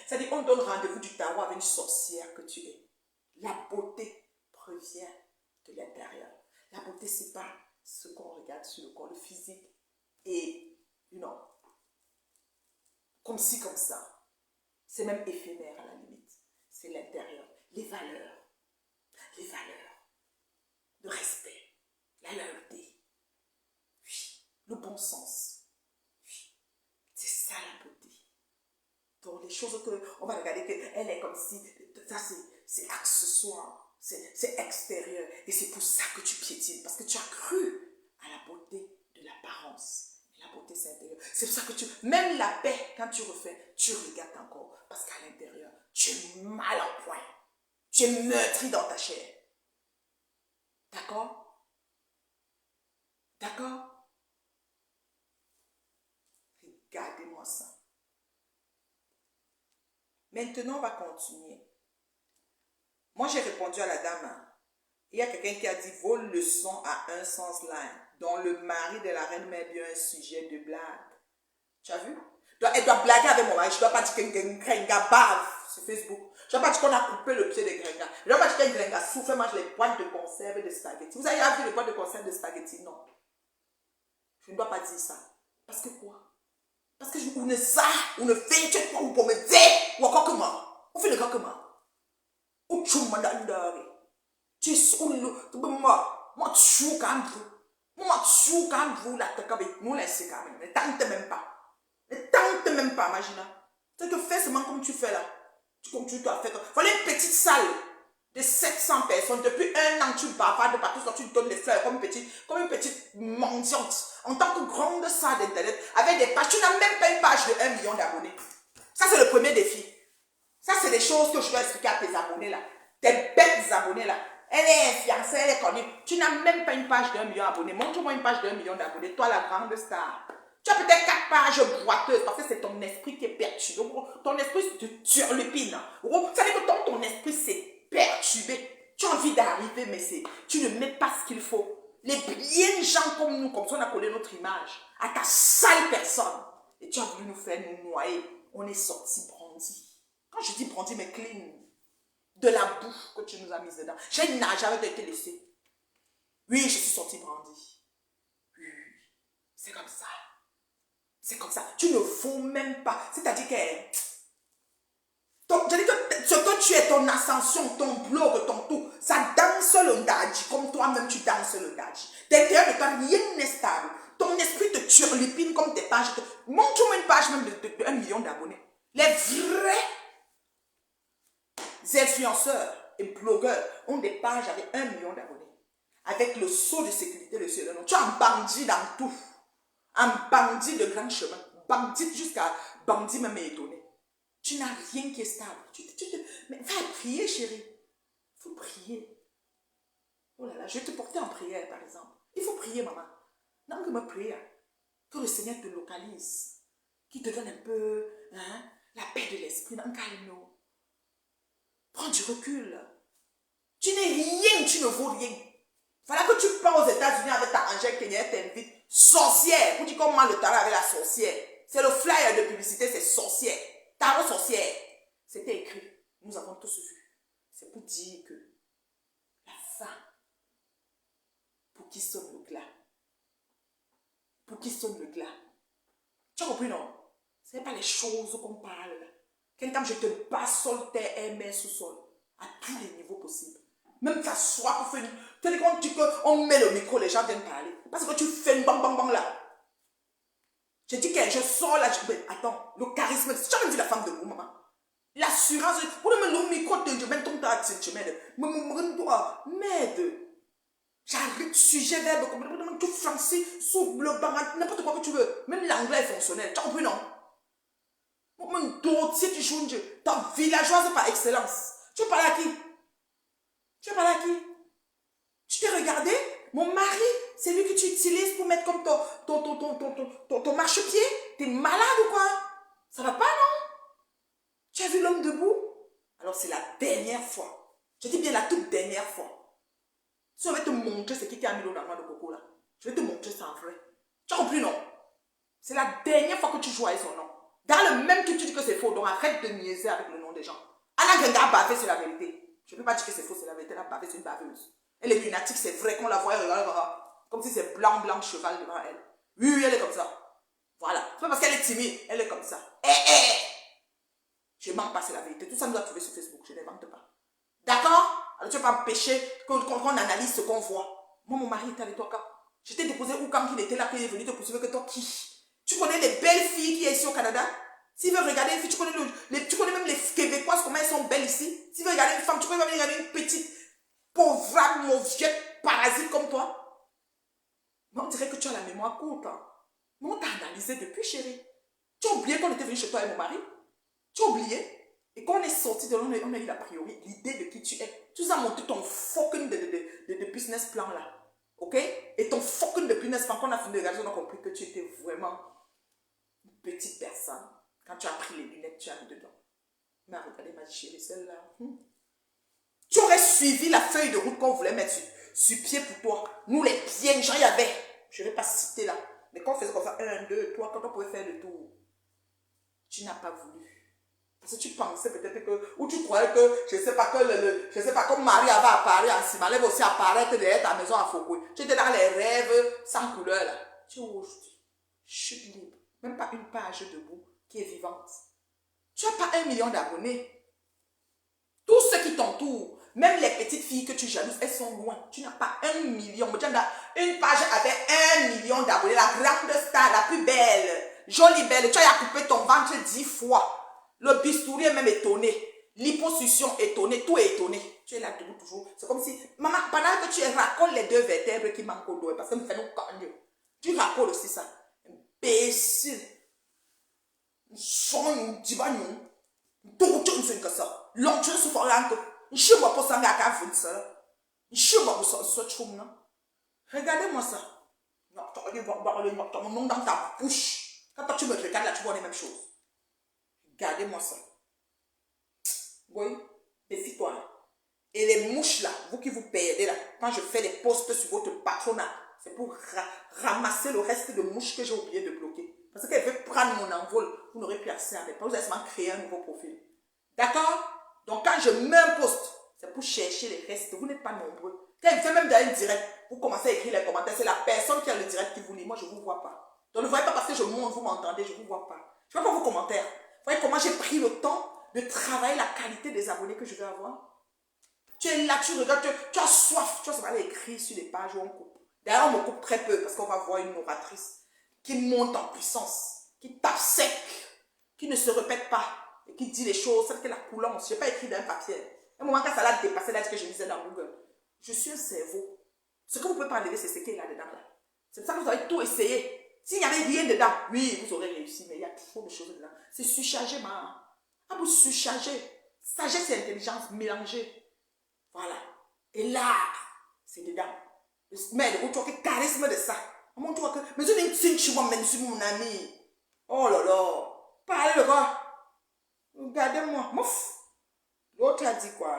c'est-à-dire on donne rendez-vous du tarot avec une sorcière que tu es. La beauté provient de l'intérieur. La beauté, ce n'est pas ce qu'on regarde sur le corps, le physique et, comme ci, comme ça. C'est même éphémère à la limite. C'est l'intérieur. Les valeurs. Les valeurs. Le respect. La loyauté. Oui. Le bon sens. C'est ça la beauté. Donc les choses qu'on va regarder qu'elle est comme si, ça c'est accessoire, c'est extérieur. Et c'est pour ça que tu piétines. Parce que tu as cru à la beauté de l'apparence. La beauté c'est intérieur. C'est pour ça que même la paix, quand tu refais, tu regardes encore. Parce qu'à l'intérieur, tu es mal en point. Tu es meurtri dans ta chair. D'accord? D'accord? Regardez-moi ça. Maintenant, on va continuer. Moi, j'ai répondu à la dame. Il y a quelqu'un qui a dit vos leçons à un sens là, dont le mari de la reine met bien un sujet de blague. Tu as vu? Elle doit blaguer avec mon mari. Je ne dois pas dire que Grenga bave sur Facebook. Je ne dois pas dire qu'on a coupé le pied de Grenga. Je ne dois pas dire que Grenga souffle, mange les boîtes de conserve de spaghetti. Vous avez déjà vu les boîtes de conserve de spaghetti? Non. Je ne dois pas dire ça. Parce que quoi? Parce que on ne sait, on ne fait que quoi, on peut me dire, ou encore comment? On fait le cas comment? Ou tu m'as dit, tu es moi, tu quand vous, la tête, nous laissez quand même, ne tente même pas. Ne tente même pas, imagine. Tu te fais seulement comme tu fais là. Comme tu dois faire. Voilà une petite salle de 700 personnes. Depuis 1 an, tu bavardes de partout, tu donnes les fleurs comme une petite mendiante. En tant que grande salle d'internet, avec des pages. Tu n'as même pas une page de 1 million d'abonnés. Ça, c'est le premier défi. Ça, c'est des choses que je dois expliquer à tes abonnés là. Tes bêtes abonnés là. Elle est influencée, elle est connue. Tu n'as même pas une page de 1 million d'abonnés. Montre-moi une page de 1 million d'abonnés. Toi, la grande star. Tu as peut-être 4 pages boiteuses parce que c'est ton esprit qui est perturbé. Ton esprit te turlupine. Ça veut dire que ton esprit s'est perturbé. Tu as envie d'arriver, mais tu ne mets pas ce qu'il faut. Les bien gens comme nous, comme ça on a collé notre image à ta sale personne. Et tu as voulu nous faire nous noyer. On est sorti brandi. Quand je dis brandi, mais clean. De la boue que tu nous as mise dedans. J'ai nagé avec été laissé. Oui, je suis sorti brandi. Oui, c'est comme ça. C'est comme ça. Tu ne faut même pas. C'est-à-dire que je dis que ce que tu es, ton ascension, ton blog, ton tout, ça danse le ndadji, comme toi-même tu danses le ndadji. Derrière de toi, rien n'est stable. Ton esprit te turlupine comme tes pages. Montre-moi une page même de 1 million d'abonnés. Les vrais influenceurs et blogueurs ont des pages avec 1 million d'abonnés. Avec le sceau de sécurité, le sceau de nom. Tu es un bandit dans tout. Un bandit de grand chemin. Bandit jusqu'à bandit même étonné. Tu n'as rien qui est stable. Mais va prier, chérie. Il faut prier. Oh là là, je vais te porter en prière, par exemple. Il faut prier, maman. Non, que me prier. Que le Seigneur te localise. Qu'il te donne un peu la paix de l'esprit. Un calme. Prends du recul. Tu n'es rien, tu ne vaux rien. Voilà que tu pars aux États-Unis avec ta Angèle Kenya, t'invite. Sorcière. Vous dites comment le tarot avec la sorcière. C'est le flyer de publicité, c'est sorcière. Tarot sorcière. C'était écrit. Nous avons tous vu. C'est pour dire que la fin, pour qui sonne le glas. Pour qui sonne le glas. Tu as compris, non? Ce n'est pas les choses qu'on parle là. Quelqu'un, je te bats sol, terre, air, mer, sous-sol. À tous les niveaux possibles. Même t'asseoir pour faire une... Tu sais, quand on met le micro, les gens viennent parler. Parce que tu fais une bang bang bang là. Je dis que je sors là. Attends, le charisme. Tu as même vu la femme de vous, maman? L'assurance. Pour me le micro, je mets ton tas, tu m'aides. M'aide. J'arrive, sujet, verbe, tout français, sous le barat, n'importe quoi que tu veux. Même l'anglais est fonctionnel. Tu as compris, non? Même d'autres, si tu joues, ta villageoise par excellence. Tu parles à qui? Tu parles à qui? Tu t'es regardé? Mon mari, c'est lui que tu utilises pour mettre comme ton marchepied? T'es malade ou quoi? Ça va pas, non? Tu as vu l'homme debout? Alors c'est la dernière fois. Je dis bien la toute dernière fois. Si on va te montrer ce qui a mis l'eau dans la noix de coco là, je vais te montrer ça en vrai. Tu as compris, non? C'est la dernière fois que tu joues avec son nom. Dans le même truc, tu dis que c'est faux, donc arrête de niaiser avec le nom des gens. Anna Genga a bavé sur la vérité. Je ne peux pas dire que c'est faux, c'est la vérité. Elle a bavé, c'est une baveuse. Elle est lunatique, c'est vrai qu'on la voit, regarde, comme si c'est blanc, blanc, cheval devant elle. Oui, oui, elle est comme ça. Voilà. C'est pas parce qu'elle est timide, elle est comme ça. Je ne mens pas, c'est la vérité. Tout ça nous a trouvé sur Facebook, je n'invente pas. D'accord? Alors tu ne vas pas empêcher qu'on analyse ce qu'on voit. Moi, mon mari était avec toi quand? Je t'ai déposé où quand il était là, qu'il est venu te poursuivre que toi qui? Tu connais les belles filles qui sont ici au Canada? S'il veut regarder une fille, tu connais même les Québécoises, comment elles sont belles ici? S'il veut regarder une femme, tu connais même regarder une petite pauvre mauviette parasite comme toi? Mais on dirait que tu as la mémoire courte. Hein? Mais on t'a analysé depuis, chérie. Tu as oublié qu'on était venu chez toi et mon mari? Tu as oublié? Et quand on est sorti de là, on a eu la priori, l'idée de qui tu es. Tu nous as monté ton fucking de business plan là. Ok? Et ton fucking de business plan, quand on a fini de regarder, on a compris que tu étais vraiment une petite personne. Quand tu as pris les lunettes, tu as mis dedans. Mais regardez ma chérie, celle-là. Tu aurais suivi la feuille de route qu'on voulait mettre sur pied pour toi. Nous, les bien gens, il y avait. Je ne vais pas citer là. Mais quand on faisait comme ça, 1, 2, 3, quand on pouvait faire le tour, tu n'as pas voulu. Parce que tu pensais peut-être que, ou tu croyais que, je ne sais pas, comme Marie avait apparu en Sima, elle va aussi apparaître derrière ta maison à Foucault. Tu étais dans les rêves sans couleur là. Tu es aujourd'hui, chute libre. Même pas une page debout qui est vivante. Tu n'as pas 1 million d'abonnés. Tous ceux qui t'entourent, même les petites filles que tu jalouses, elles sont loin. Tu n'as pas 1 million. Une page avec 1 million d'abonnés, la grande star, la plus belle, jolie belle. Tu as coupé ton ventre 10 fois. Le bistouri est même étonné. L'hyposuction étonnée, tout est étonné. Tu es là debout toujours. C'est comme si, maman, pendant que tu racoles les 2 vertèbres qui manquent au dos, parce que nous faisons cogner. Tu racoles aussi ça. Imbécile. Son divanou. Tout le que ça. L'oncle se fait l'angle. Je ne vois pas ça à ça. Je ne vois pas ça. Regardez-moi ça. Non, ton nom dans ta bouche. Quand toi tu me regardes là, tu vois les mêmes choses. Regardez-moi ça. Oui, défie-toi. Et les mouches là, vous qui vous perdez là, quand je fais les posts sur votre patronat, c'est pour ramasser le reste de mouches que j'ai oublié de bloquer. Parce qu'elle veut prendre mon envol, vous n'aurez plus accès à mes posts, vous allez seulement créer un nouveau profil. D'accord? Donc quand je mets un post, c'est pour chercher les restes. Vous n'êtes pas nombreux. Quand il fait même dans un direct, vous commencez à écrire les commentaires, c'est la personne qui a le direct qui vous lit. Moi, je ne vous vois pas. Donc ne voyez pas parce que je monte, vous m'entendez, je ne vous vois pas. Je ne vois pas vos commentaires. Vous voyez comment j'ai pris le temps de travailler la qualité des abonnés que je vais avoir? Tu es là, tu regardes, tu as soif. Tu vas aller écrire sur les pages où on coupe. D'ailleurs, on me coupe très peu parce qu'on va voir une oratrice qui monte en puissance, qui tape sec, qui ne se répète pas et qui dit les choses, celle que la coulance. Je n'ai pas écrit dans un papier. À un moment, quand ça l'a dépassé, là, ce que je disais dans Google, je suis un cerveau. Ce que vous ne pouvez pas enlever, c'est ce qui est là-dedans. Là. C'est pour ça que vous avez tout essayé. S'il n'y avait rien dedans, oui, vous aurez réussi, mais il y a trop de choses dedans. C'est surchargé, man. Ah, vous surchargez. Sagesse et intelligence mélangées. Voilà. Et là, c'est dedans. Mais le tu vois que charisme de ça. Comment tu vois que. Mais je n'ai pas mon ami. Oh là là. Parlez de quoi? Regardez-moi. Mouf. L'autre a dit quoi?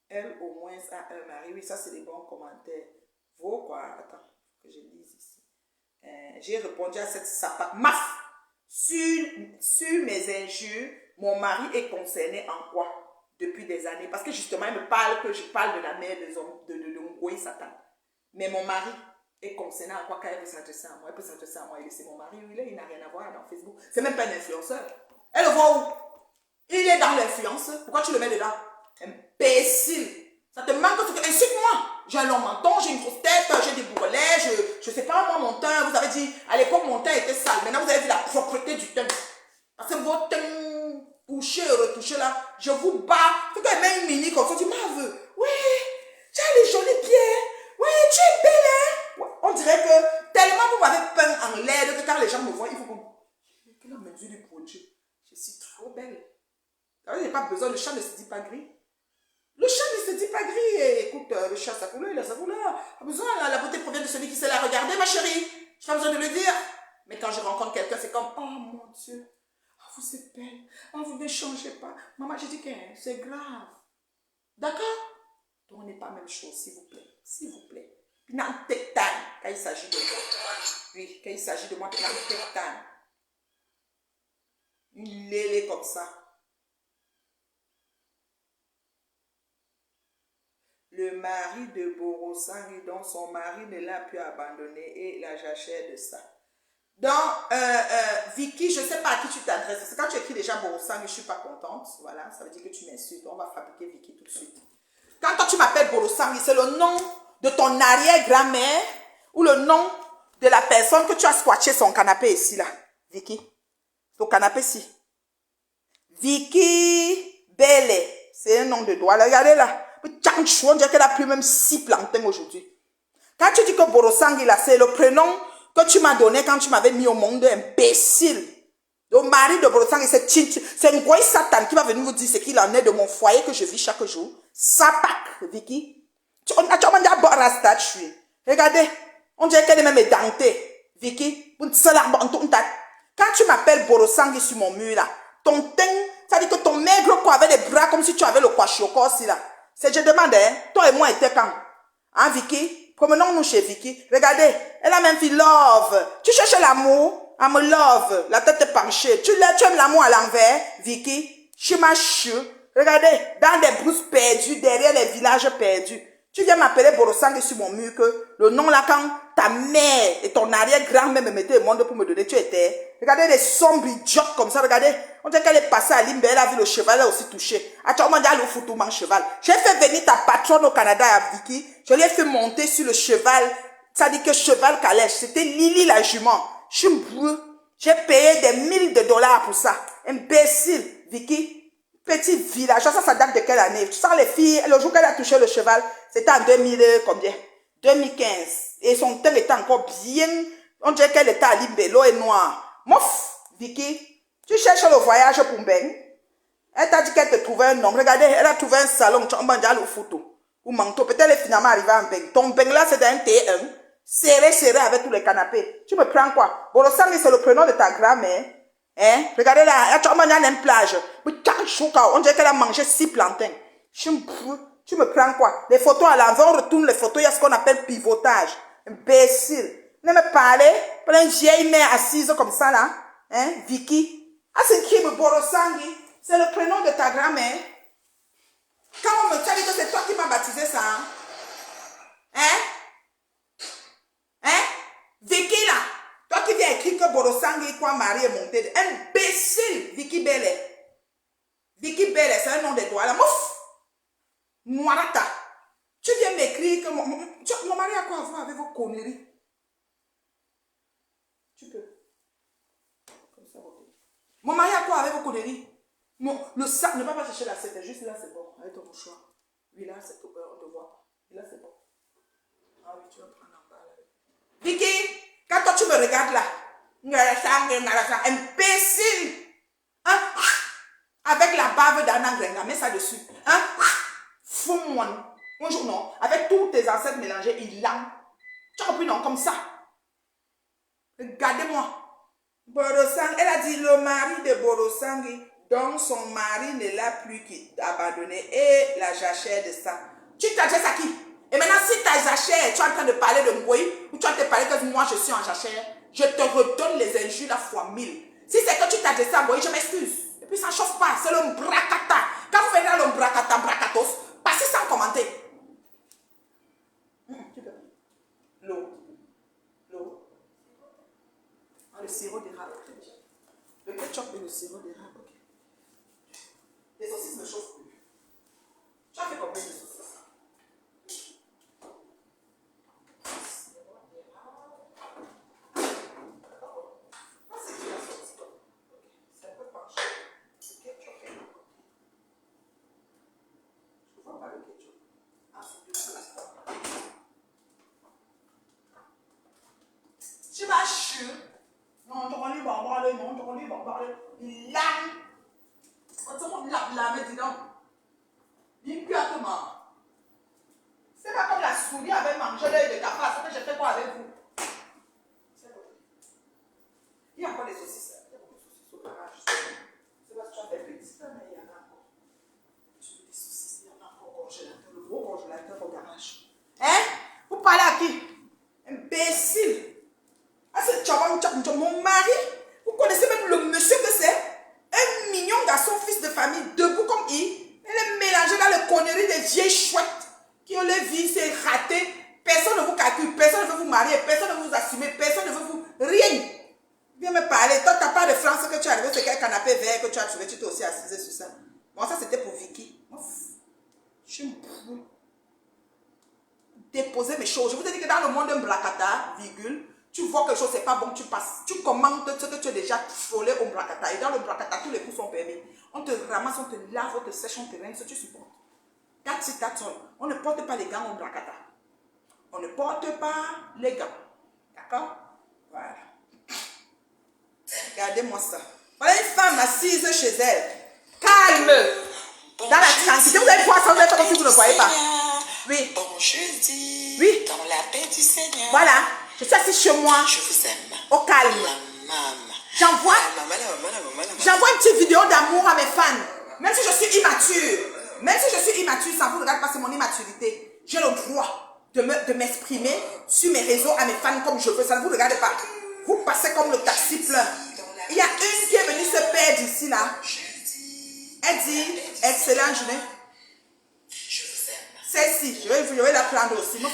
Elle au moins a un mari. Oui, ça c'est des bons commentaires. Vous quoi? Attends, que je lise ici. J'ai répondu à cette sapate. Maf! Sur mes injures, mon mari est concerné en quoi? Depuis des années. Parce que justement, il me parle que je parle de la mère de Ngoï Satan. Mais mon mari est concerné en quoi quand elle peut s'adresser à moi? Elle peut s'adresser à moi et c'est mon mari. Il n'a rien à voir dans Facebook. C'est même pas un influenceur. Elle le voit où? Il est dans l'influence. Pourquoi tu le mets dedans? Imbécile. Ça te manque tout. Insulte-moi. J'ai un long menton, j'ai une grosse tête, j'ai des bourrelets, je sais pas, moi, mon teint. Vous avez dit, à l'époque, mon teint était sale. Maintenant, vous avez vu la propreté du teint. Parce que votre teint touché et retouché là, je vous bats. Tu quand même une mini comme ça, tu m'as vu. Oui, tu as les jolis pieds. Oui, tu es belle, hein? Ouais. On dirait que tellement vous m'avez peint en l'air que quand les gens me voient, ils vont comme, quelle mesure du produit. Je suis trop belle. Il n'y a pas besoin, le chat ne se dit pas gris. Le chat ne se dit pas gris. Et écoute, le chat, sa couleur, il a sa couleur. Pas besoin, la beauté provient de celui qui sait la regarder, ma chérie. Je n'ai pas besoin de le dire. Mais quand je rencontre quelqu'un, c'est comme, oh mon Dieu, oh, vous êtes belle, oh, vous ne changez pas. Maman, j'ai dit que c'est grave. D'accord? Donc, on n'est pas la même chose, s'il vous plaît. S'il vous plaît. Quand il s'agit de moi. Oui, quand il s'agit de moi, une lélé comme ça. Le mari de Borosang, dont son mari ne l'a pu abandonner et la jachère de ça. Donc, Vicky, je ne sais pas à qui tu t'adresses. Parce que quand tu écris déjà Borosang, je ne suis pas contente. Voilà, ça veut dire que tu m'insultes. On va fabriquer Vicky tout de suite. Quand toi tu m'appelles Borosang, c'est le nom de ton arrière-grand-mère ou le nom de la personne que tu as squatché son canapé ici, là. Vicky. Ton canapé ici. Vicky Belle. C'est un nom de doigt. Regardez là. On dirait qu'elle a pris même 6 plantains aujourd'hui. Quand tu dis que Borosang, c'est le prénom que tu m'as donné quand tu m'avais mis au monde, imbécile. Le mari de Borosang, c'est Ngoï Satan qui va venir vous dire ce qu'il en est de mon foyer que je vis chaque jour. Sapak, Vicky. Regardez, on dirait qu'elle est même édentée. Vicky, quand tu m'appelles Borosang sur mon mur là, ton teint, ça dit que ton maigre quoi avait des bras comme si tu avais le kwashioko aussi là. C'est, je demande, hein, toi et moi était quand? Hein, Vicky? Promenons-nous chez Vicky. Regardez, elle a même fait love. Tu cherches l'amour? I'm love. La tête est penchée. Tu aimes l'amour à l'envers, Vicky? Chimachu. Regardez, dans des brousses perdues, derrière les villages perdus. Tu viens m'appeler Borosang sur mon mur que le nom là, quand ta mère et ton arrière-grand-mère me mettaient au monde pour me donner, tu étais. Regardez les sombres idiotes comme ça, regardez. On dirait qu'elle est passée à Limbe, elle a vu le cheval, elle a aussi touché. Cheval. J'ai fait venir ta patronne au Canada à Vicky. Je lui ai fait monter sur le cheval. Ça dit que cheval calèche. C'était Lily la jument. J'ai payé des $1000 pour ça. Imbécile, Vicky. Petit village, ça date de quelle année? Tu sens les filles, le jour qu'elle a touché le cheval, c'était en 2000, combien? 2015. Et son teint était encore bien, on dirait qu'elle était à Limbe, l'eau est noire. Mouf, Vicky, tu cherches le voyage pour Mbeng. Elle t'a dit qu'elle te trouvait un homme. Regardez, elle a trouvé un salon, tu as le photo. Ou manteau, peut-être elle est finalement arrivée à Mbeng. Ton Mbeng là, c'est un T1. serré avec tous les canapés. Tu me prends quoi? Borosangi, c'est le prénom de ta grand-mère. Hein? Regardez là, tu as une plage. On dirait qu'elle a mangé 6 plantains. Tu me prends quoi? Les photos à l'envers, on retourne les photos, il y a ce qu'on appelle pivotage. Imbécile. Ne me parlez, pour une vieille mère assise comme ça là. Hein? Vicky. Ah, c'est qui me Borosangi? C'est le prénom de ta grand-mère. Quand on me dit que c'est toi qui m'as baptisé ça. Hein? Hein? Vicky là. Toi qui viens écrire que Borosangi, quoi, Marie est montée. Imbécile. Vicky Belle. Vicky Belle, c'est un nom de doigts là. Mouf. Moirata. Tu viens m'écrire que mon mari a quoi à voir avec vos conneries? Tu peux. Comme ça, ok. Mon mari a quoi avec vos conneries? Non, le sac, ne va pas chercher la c'était juste là, c'est bon. Avec ton mouchoir. Oui, là, c'est tout. On te voit. Et là, c'est bon. Ah oui, tu vas prendre en bas. Vicky, quand toi tu me regardes là, imbécile. Hein? Avec la bave d'Anna Grenga, mets ça dessus. Hein? Fous-moi. Bonjour, non. Avec tous tes ancêtres mélangés, il l'a. Tu as compris, non? Comme ça. Regardez-moi. Borosangi, elle a dit le mari de Borosangi, donc son mari ne l'a plus abandonné et la jachère de ça. Tu t'adresses à qui? Et maintenant, si ta jachère, tu es en train de parler de Ngoï, ou tu as te parler que moi je suis en jachère, je te redonne les injures la fois 1000. Si c'est que tu t'adresses à Ngoï, je m'excuse. Et puis ça ne chauffe pas, c'est le bracata. Quand vous venez dans le bracata, bracatos, passez sans commenter. L'eau. Le sirop d'érable. Le ketchup et le sirop d'érable. Ok. Les saucisses ne chauffent plus. Tu as fait combien de saucisses? Tu vas chier. Non, tu vas lui barbarer, non, tu vas lui barbarer. Il lame. Quand tu vas lamer, dis donc. Immédiatement. C'est pas comme la souris avait mangé l'œil de ta face. Que j'ai fait quoi avec vous? Il y a encore des saucisses. Il y a beaucoup de saucisses au garage. C'est parce que tu as fait petit, mais il y en a encore. Tu veux des saucisses, il y en a encore au congélateur. Le gros congélateur au garage. Hein? Vous parlez à qui? Imbécile. Ah, c'est mon mari. Vous connaissez même le monsieur que c'est? Un mignon garçon, fils de famille, debout comme il. Elle est mélangée dans les conneries des vieilles chouettes qui ont les vies, c'est raté. Personne ne vous calcule, personne ne veut vous marier, personne ne veut vous assumer, personne ne veut vous... Rien. Viens me parler. Toi, tu n'as pas de France que tu as arrivé, c'est quel canapé vert que tu as trouvé, tu t'es aussi assisé sur ça. Bon, ça c'était pour Vicky. Je me fous. Déposer mes choses. Je vous ai dit que dans le monde d'un bracata, virgule, tu vois quelque chose, c'est pas bon, tu passes. Tu commandes ce que tu as déjà frôlé au bracata. Et dans le bracata, tous les coups sont permis. On te ramasse, on te lave, on te sèche, on te rince, ce que tu supportes. That's it, that's all. On ne porte pas les gants au bracata. On ne porte pas les gants. D'accord? Voilà. Regardez-moi ça. Voilà une femme assise chez elle. Calme. Dans la tranquillité. Vous allez voir ça, vous allez faire comme si vous ne voyez pas. Oui. Bon jeudi. Oui. Dans la paix du Seigneur. Voilà. Je suis assise chez moi. Je vous aime. Au calme. J'envoie une petite vidéo d'amour à mes fans. Même si je suis immature. Même si je suis immature, ça ne vous regarde pas, c'est mon immaturité. J'ai le droit de m'exprimer sur mes réseaux à mes fans comme je veux. Ça ne vous regarde pas. Vous passez comme le taxi plein. Il y a une qui est venue se perdre ici là. Elle dit, excellente journée. Celle-ci, je vais la prendre aussi. Non?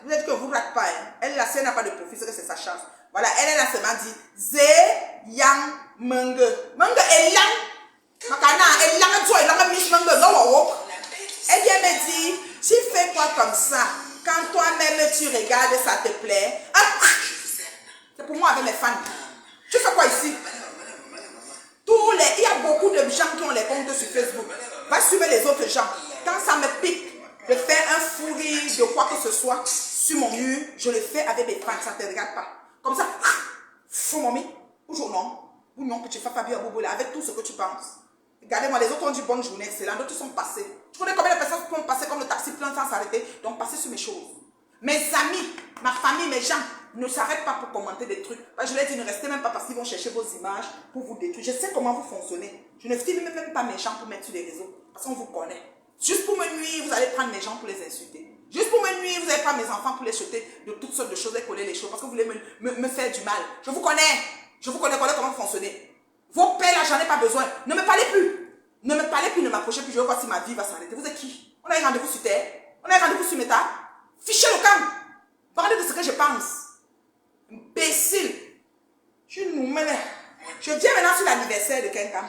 Vous êtes que vous ne ratez pas. Hein? Elle, la scène n'a pas de profil, c'est que c'est sa chance. Voilà, elle a seulement dit, Zé Yang Menge. Menge est lang. Makana est lang, toi, lang, Miss Menge, non, elle vient me dire, tu fais quoi comme ça? Quand toi-même tu regardes, ça te plaît. Ah, c'est pour moi avec mes fans. Tu fais quoi ici? Il y a beaucoup de gens qui ont les comptes sur Facebook. Va suivre les autres gens. Quand ça me pique de faire un fou rire de quoi que ce soit sur mon mur, je le fais avec mes fans. Ça ne te regarde pas. Comme ça, fou mamie. Bonjour non. Ou non, que tu fasses pas bien bobo là avec tout ce que tu penses. Regardez-moi, les autres ont dit bonne journée, excellent. D'autres sont passés. Tu connais combien de personnes qui sont passées comme le taxi plein sans s'arrêter? Donc passez sur mes choses. Mes amis, ma famille, mes gens ne s'arrêtent pas pour commenter des trucs. Je leur dis, ne restez même pas parce qu'ils vont chercher vos images pour vous détruire. Je sais comment vous fonctionnez. Je ne filme même pas mes gens pour mettre sur les réseaux parce qu'on vous connaît. Juste pour me nuire, vous allez prendre mes gens pour les insulter. Juste pour me nuire, vous allez prendre mes enfants pour les jeter de toutes sortes de choses et coller les choses parce que vous voulez me faire du mal. Je vous connais. Je vous connais comment vous fonctionnez. Vos pères là, j'en ai pas besoin. Ne me parlez plus. Ne me parlez plus, ne m'approchez plus. Je veux voir si ma vie va s'arrêter. Vous êtes qui? On a un rendez-vous sur Terre. On a un rendez-vous sur Meta. Fichez le camp. Parlez de ce que je pense. Imbécile. Je viens maintenant sur l'anniversaire de quelqu'un.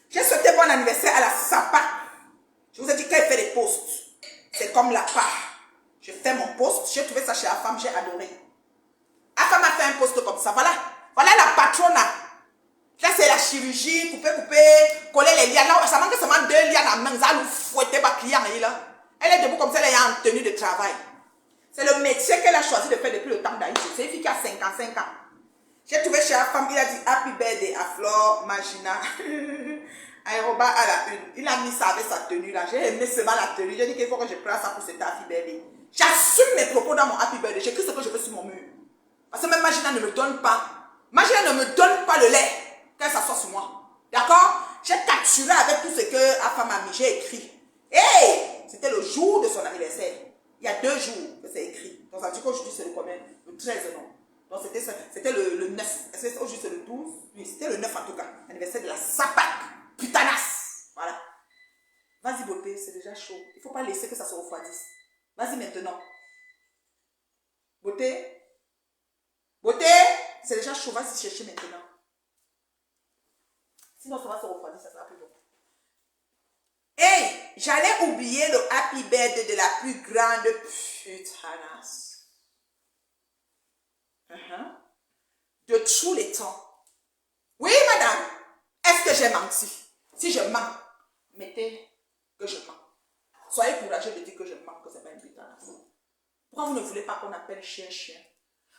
J'ai souhaité bon anniversaire à la Sapa. Je vous ai dit qu'elle fait des posts. C'est comme la part. Je fais mon post. J'ai trouvé ça chez la femme. J'ai adoré. La femme a fait un post comme ça. Voilà. Voilà la patrona. Là, c'est la chirurgie. Couper, coller les liens. Là, ça manque seulement 2 liens à la main. Ça nous fouettait ma client. Elle est debout comme ça. Elle est en tenue de travail. C'est le métier qu'elle a choisi de faire depuis le temps d'Aïcha. C'est une fille qui a 55 ans. J'ai trouvé chez la femme, il a dit Happy Birthday à Flore Magina. Aéroba à la une. Il a mis ça avec sa tenue là. J'ai aimé seulement la tenue. J'ai dit qu'il faut que je prenne ça pour cet Happy Birthday. J'assume mes propos dans mon Happy Birthday. J'écris ce que je veux sur mon mur. Parce que même Magina ne me donne pas. Magina ne me donne pas le lait quand ça sort sur moi. D'accord? J'ai capturé avec tout ce que la femme a mis. J'ai écrit. Hey! C'était le jour de son anniversaire. Il y a 2 jours que c'est écrit. Donc ça veut dire qu'aujourd'hui c'est le combien? Le 13 non. Donc c'était le 9. Est-ce que aujourd'hui c'est le 12? Oui, c'était le 9 en tout cas. L'anniversaire de la Sapac. Putanas. Voilà. Vas-y beauté, c'est déjà chaud. Il ne faut pas laisser que ça se refroidisse. Vas-y maintenant. Beauté. Beauté, c'est déjà chaud. Vas-y chercher maintenant. Sinon ça va se refroidir, ça sera plus bon. Hey, j'allais oublier le happy birthday de la plus grande putanas. De tous les temps. Oui, madame. Est-ce que j'ai menti? Si je mens, mettez que je mens. Soyez courageux de dire que je mens, que ce n'est pas une putanas. Pourquoi vous ne voulez pas qu'on appelle chien?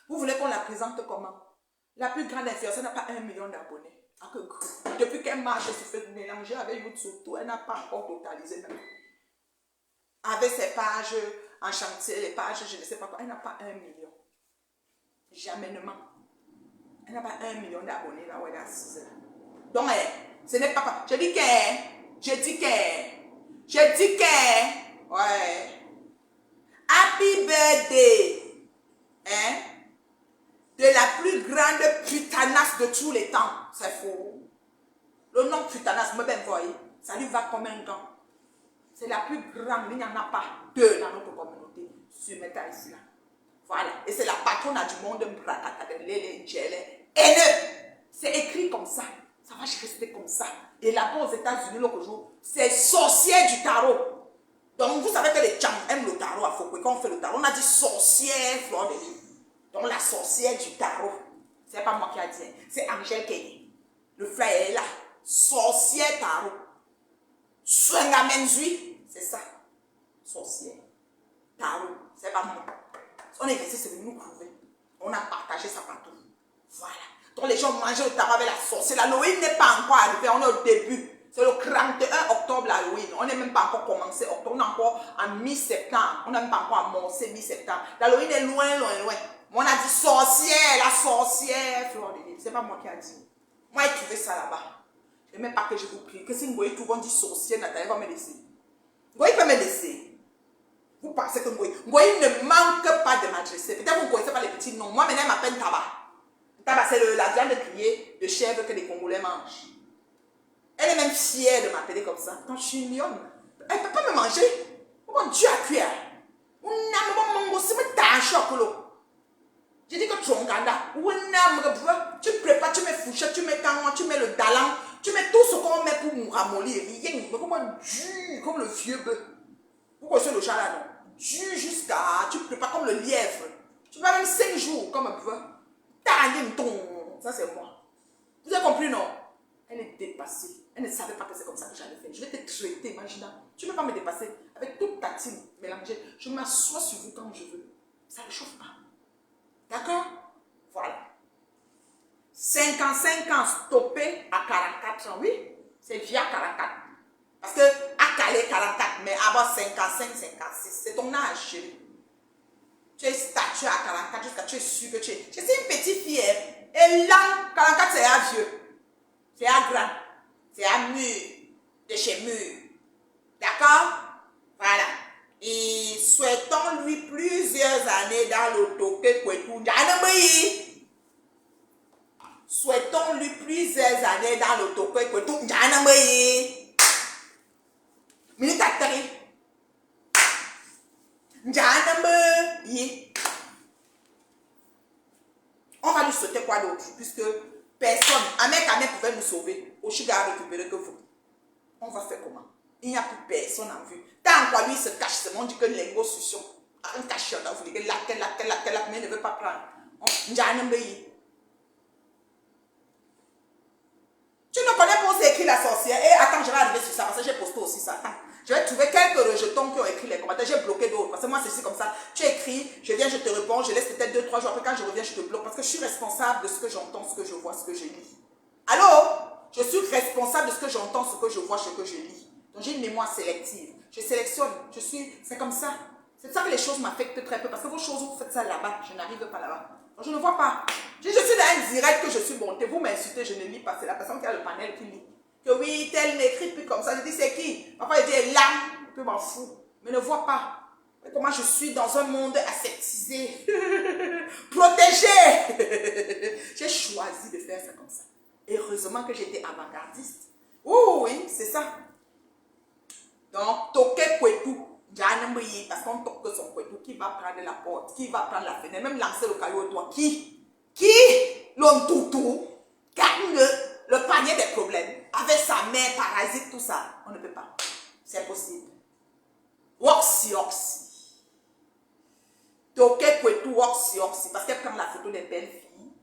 Vous voulez qu'on la présente comment? La plus grande influenceuse n'a pas 1 million d'abonnés. Depuis qu'elle marche, elle se fait mélanger avec YouTube surtout, elle n'a pas encore totalisé même. Avec ses pages en chantier, les pages, je ne sais pas quoi, elle n'a pas 1 million. Jamais ne ment. Elle n'a pas 1 million d'abonnés là où elle est assise. Donc, ce n'est pas... Je dis que... Ouais. Happy birthday. Hein? De la plus grande putanasse de tous les temps. C'est faux. Le nom putanasse, me ben voyez, ça lui va comme un gant. C'est la plus grande, il n'y en a pas 2 dans notre communauté. Sur Meta ici là. Voilà. Et c'est la patronne du monde, c'est écrit comme ça. Ça va rester comme ça. Et là-bas aux États-Unis, l'autre jour, c'est sorcière du tarot. Donc vous savez que les Tchams aiment le tarot à Foucault. Quand on fait le tarot, on a dit sorcière Flore de Lys. Donc la sorcière du tarot, c'est pas moi qui a dit, c'est Angèle Kenny. Le frère est là. Sorcière tarot. Suengamenzui, c'est ça. Sorcière. Tarot, c'est pas moi. On est resté, c'est venu nous prouver. On a partagé ça partout. Voilà. Donc les gens mangent le tarot avec la sorcière. L'Halloween n'est pas encore arrivé, on est au début. C'est le 31 octobre l'Halloween. On n'est même pas encore commencé octobre. On est encore en mi-septembre. On n'a même pas encore amorcé mi-septembre. L'Halloween est loin, loin, loin. On a dit sorcière, la sorcière. C'est pas moi qui a dit. Moi, j'ai trouvé ça là-bas. Je n'aime même pas que je vous prie. Que si vous voyez tout le monde dit sorcière, Nathalie va me laisser. Vous voyez, peut me laisser. Vous pensez que Ngoï ne manque pas de m'adresser. Peut-être que vous ne connaissez pas les petits noms. Moi, maintenant, elle m'appelle Tabac. Tabac, c'est la viande grillée de chèvre que les Congolais mangent. Elle est même fière de m'appeler comme ça. Quand je suis mignonne, elle ne peut pas me manger. Mon Dieu a cuit. J'ai dit que tu regardes. Tu prépares, tu mets fouchette, tu mets canard, tu mets le dalan, tu mets tout ce qu'on met pour nous ramollir. Rien. Mais comment du, comme le vieux bœuf. Vous connaissez le chat là, non? Du jusqu'à. Tu prépares comme le lièvre. Tu vas même 5 jours comme un bœuf. Ça, c'est moi. Vous avez compris, non? Elle est dépassée. Elle ne savait pas que c'est comme ça que j'allais faire. Je vais te traiter, imagine. Tu ne peux pas me dépasser. Avec toute ta team mélangée, je m'assois sur vous quand je veux. Ça ne chauffe pas. D'accord? Voilà. 55 ans stoppé à 44 ans. Oui, c'est via 44. Parce que à Calais, 44, mais avant 55, 56. C'est ton âge, chérie. Tu es statue à 44 jusqu'à tu es sûr que tu es. Je suis une petite fille. Et là, 44 c'est un vieux. C'est un grand. C'est un mur. De chez mur. D'accord? Voilà. Et souhaitons-lui plusieurs années dans le Toké Kwetou. Souhaitons-lui plusieurs années dans le Toké Kwetou. Minute à terre. On va lui souhaiter quoi d'autre? Puisque personne, Amen pouvait nous sauver. Oshiga a récupéré que vous. On va faire comment? Il n'y a plus personne en vue. Tant quoi lui se cache, seulement on dit que l'engo succion. Un cachot, vous dites laquelle, mais il ne veut pas prendre. Tu ne connais pas où c'est écrit la sorcière. Et attends, je vais arriver sur ça parce que j'ai posté aussi ça. Attends. Je vais trouver quelques rejetons qui ont écrit les commentaires. J'ai bloqué d'autres. Parce que moi, c'est ici comme ça. Tu écris, je viens, je te réponds, je laisse peut-être 2-3 jours. Après, quand je reviens, je te bloque. Parce que je suis responsable de ce que j'entends, ce que je vois, ce que je lis. Allô? Je suis responsable de ce que j'entends, ce que je vois, ce que je lis. Donc, j'ai une mémoire sélective. Je sélectionne. C'est comme ça. C'est ça que les choses m'affectent très peu. Parce que vos choses, vous faites ça là-bas. Je n'arrive pas là-bas. Donc, je ne vois pas. Je suis dans un direct que je suis bonté. Vous m'insultez, je ne lis pas. C'est la personne qui a le panel qui lit. Que oui, tel n'écrit plus comme ça. Je dis, c'est qui? Parfois, il dit, elle est là. Je m'en fous. Mais ne vois pas. Et comment je suis dans un monde aseptisé. Protégé. J'ai choisi de faire ça comme ça. Heureusement que j'étais avant-gardiste. Oui, c'est ça. Donc, Toké Kwetou. Parce qu'on toque son Kwetou. Qui va prendre la porte? Qui va prendre la fenêtre? Même lancer le caillou au toit. Qui? L'homme toutou. Gagne le panier des problèmes. Avec sa mère, parasite, tout ça. On ne peut pas. C'est impossible. Oxy. Toké Kwetou, oxy. Parce qu'elle prend la photo des belles filles.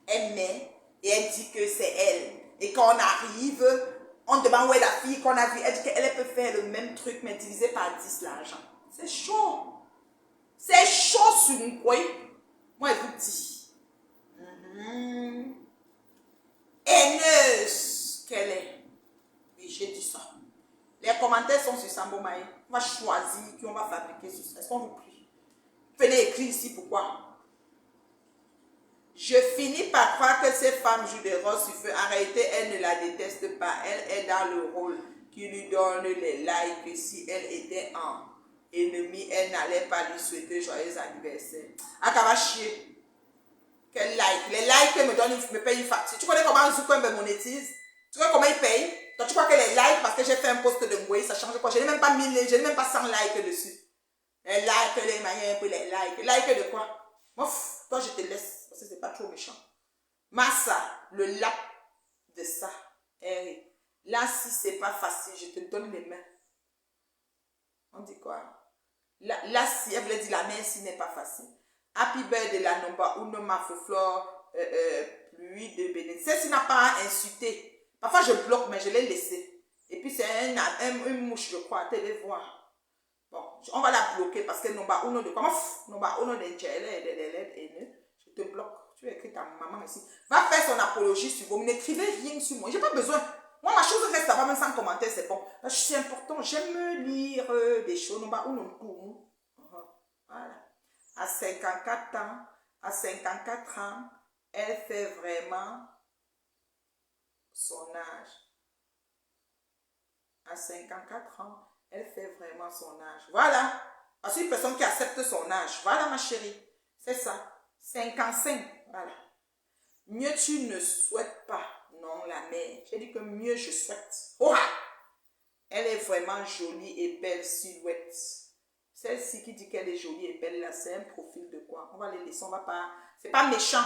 Elle met et elle dit que c'est elle. Et quand on arrive, on demande où est la fille qu'on a vue. Elle dit qu'elle peut faire le même truc, mais divisé par 10 l'argent. C'est chaud. C'est chaud sur une coin. Moi, je vous dis. Haineuse qu'elle est. Oui, j'ai dit ça. Les commentaires sont sur Sambomaï. On va choisir qui on va fabriquer sur ça. Est-ce qu'on vous prie? Venez écrire ici pourquoi. Je finis par croire que ces femmes jouent des rôles sur feu. En réalité, elle ne la déteste pas. Elle est dans le rôle qui lui donne les likes. Si elle était en ennemi, elle n'allait pas lui souhaiter joyeux anniversaire. Ah, ça va chier. Quel like? Les likes me donnent, me payent une facture. Tu connais comment Zoukouin me monétise? Tu vois comment il paye? Donc tu crois que les likes, parce que j'ai fait un post de Ngoué, ça change quoi? Je n'ai même pas 1000, je n'ai même pas 100 likes dessus. Les likes, les manières, puis les likes. Likes de quoi? Ouf, toi je te laisse. Parce que c'est pas trop méchant. Massa, le lap de ça. Là, si c'est pas facile, je te donne les mains. On dit quoi? Là si elle voulait dire la main, si n'est pas facile. Happy birthday la nomba, uno mafoflore, pluie de bénédiction. Si n'a pas insulté. Parfois je bloque, mais je l'ai laissé. Et puis c'est une mouche, je crois. Allez voir. Bon, on va la bloquer parce que nomba uno de comment? Nomba uno de gel, je te bloque. Tu as écrit ta maman ici. Va faire son apologie sur vous. N'écrivez rien sur moi. J'ai pas besoin. Moi, ma chose reste là-bas, même sans commentaire, c'est bon. Je suis important. J'aime lire des choses. Voilà. À 54 ans, elle fait vraiment son âge. À 54 ans, elle fait vraiment son âge. Voilà. C'est une personne qui accepte son âge. Voilà, ma chérie. C'est ça. 55. Voilà. Mieux tu ne souhaites pas. Non, la mère. J'ai dit que mieux je souhaite. Oh! Elle est vraiment jolie et belle silhouette. Celle-ci qui dit qu'elle est jolie et belle, là, c'est un profil de quoi? On va les laisser, on va pas... C'est pas méchant,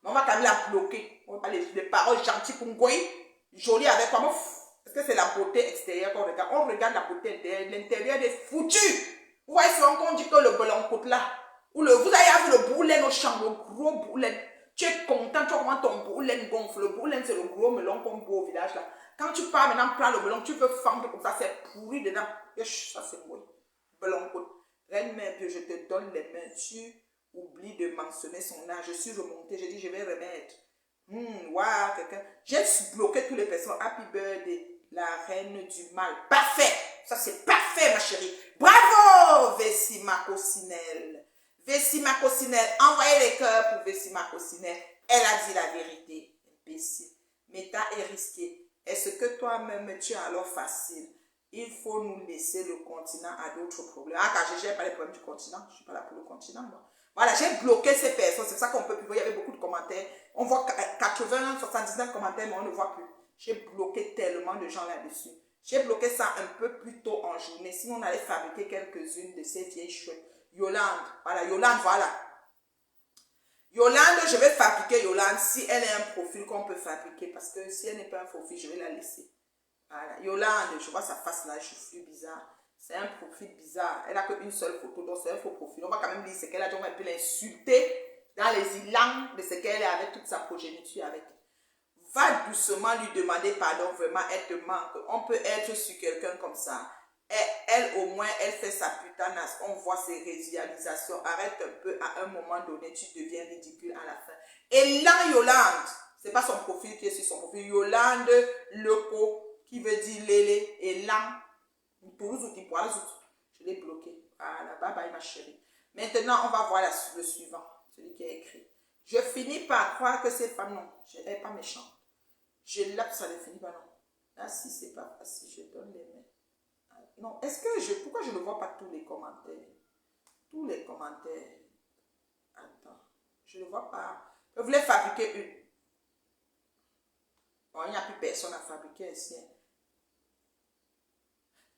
mais on va quand même la bloquer. On va pas les paroles gentilles pour Ngoï. Jolie avec quoi? Parce que c'est la beauté extérieure qu'on regarde. On regarde la beauté intérieure. L'intérieur est foutu. Vous voyez, souvent qu'on dit que le blanc côte là, ou vous avez vu le boulet au champ, le gros boulet. Tu es content, tu vois comment ton boulet gonfle. Le boulet, c'est le gros melon qu'on boit au village là. Quand tu pars maintenant prendre le melon, tu veux fendre comme ça, c'est pourri dedans. Ça c'est moi. Blanc côte. Reine-mère, je te donne les mains. Tu oublies de mentionner son âge. Je suis remontée, j'ai dit je vais remettre. Waouh, quelqu'un. J'ai bloqué toutes les personnes. Happy birthday, la reine du mal. Parfait. Ça c'est parfait, ma chérie. Bravo, Vessi Macosinel. Vessima Cossinelle, envoyez les cœurs pour Vessima Cossinelle. Elle a dit la vérité. Imbécile. Méta est risqué. Est-ce que toi-même tu as alors facile? Il faut nous laisser le continent à d'autres problèmes. Ah, car je ne gère pas les problèmes du continent. Je ne suis pas là pour le continent. Moi. Voilà, j'ai bloqué ces personnes. C'est ça qu'on peut plus voir. Il y avait beaucoup de commentaires. On voit 80, 79 commentaires, mais on ne voit plus. J'ai bloqué tellement de gens là-dessus. J'ai bloqué ça un peu plus tôt en journée. Sinon, on allait fabriquer quelques-unes de ces vieilles chouettes. Yolande, voilà, Yolande, voilà. Yolande, je vais fabriquer Yolande si elle est un profil qu'on peut fabriquer. Parce que si elle n'est pas un profil, je vais la laisser. Voilà, Yolande, je vois sa face là, je suis bizarre. C'est un profil bizarre. Elle n'a qu'une seule photo, donc c'est un faux profil. On va quand même lire ce qu'elle a dit, on va un peu l'insulter dans les élans de ce qu'elle est avec toute sa progéniture avec. Va doucement lui demander pardon, vraiment, elle te manque. On peut être sur quelqu'un comme ça. Elle, au moins, elle fait sa putanasse. On voit ses réalisations. Arrête un peu, à un moment donné, tu deviens ridicule à la fin. Et là, Yolande, c'est pas son profil qui est sur son profil. Yolande Lepo, qui veut dire Lélé. Et là, je l'ai bloqué. Voilà, bye bye ma chérie. Maintenant, on va voir le suivant, celui qui a écrit. Je finis par croire que cette femme, non, elle n'est pas méchante. Je lappe, ça ne finit pas, non. Là, si c'est pas facile, je donne les mains. Non, est-ce que pourquoi je ne vois pas tous les commentaires? Tous les commentaires. Attends, je ne vois pas. Je voulais fabriquer une. Bon, il n'y a plus personne à fabriquer ici.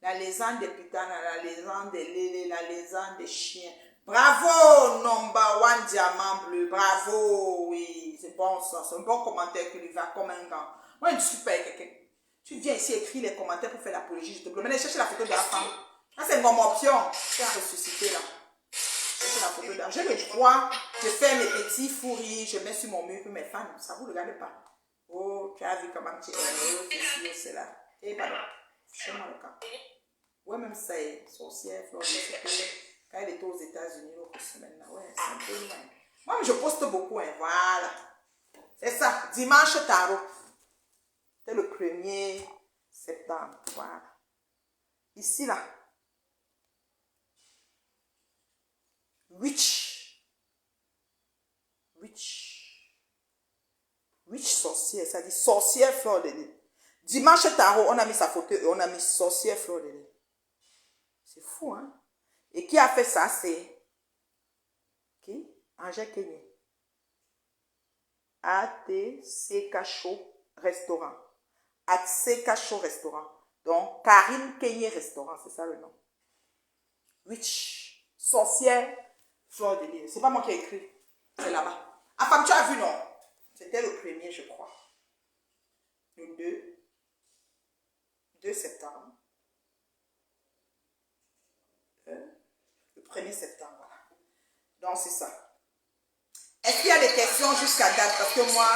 La légende des putanes, la légende des lélés, la légende des chiens. Bravo, number one diamant bleu. Bravo, oui, c'est bon ça. C'est un bon commentaire qui lui va comme un gant. Moi, je ne suis pas quelqu'un. Tu viens ici écrire les commentaires pour faire l'apologie, je te plaît. Mais chercher la photo de la femme. Ça, c'est mon option. Je vais ressusciter là. Chercher la photo de la. J'ai le droit de faire mes petits fourris. Je mets sur mon mur pour mes fans. Ça vous regarde pas. Oh, tu as vu comment tu es. C'est là. Et pardon. Fais-moi le cas. Ouais, même ça est sorcière, Flore. Quand elle était aux États-Unis, l'autre semaine là. Ouais, c'est un peu loin. Moi, je poste beaucoup. Hein. Voilà. C'est ça. Dimanche tarot. C'est le 1er septembre. Voilà. Ici, là. Witch. Witch sorcière. Ça dit sorcière Fleur de Lys. Dimanche tarot, on a mis sa photo et on a mis sorcière Fleur de Lys. C'est fou, hein? Et qui a fait ça? C'est qui? Angèle Kenyé. ATC Cachot Restaurant. ATC Cachot Restaurant. Donc, Karine Kenyé Restaurant, c'est ça le nom. Witch, sorcière, Fleur de Lys. C'est pas moi qui ai écrit. C'est là-bas. Ah, femme, tu as vu, non? C'était le 1er, je crois. Le 2 septembre. Le 1er septembre, voilà. Donc, c'est ça. Est-ce qu'il y a des questions jusqu'à date? Parce que moi,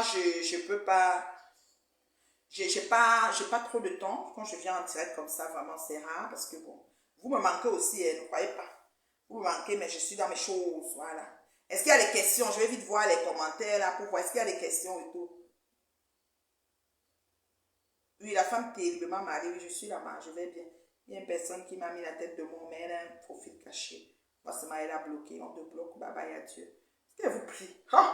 je peux pas. J'ai pas trop de temps. Quand je viens en direct comme ça, vraiment, c'est rare. Parce que bon, vous me manquez aussi, ne croyez pas. Vous me manquez, mais je suis dans mes choses. Voilà. Est-ce qu'il y a des questions? Je vais vite voir les commentaires là pour voir. Est-ce qu'il y a des questions et tout? Oui, la femme terriblement mariée. Oui, je suis là-bas. Je vais bien. Il y a une personne qui m'a mis la tête de mon mère. Elle a un profil caché. Moi, ça m'a bloqué. On te bloque. Bye bye, adieu. Est-ce qu'elle vous prie? Oh!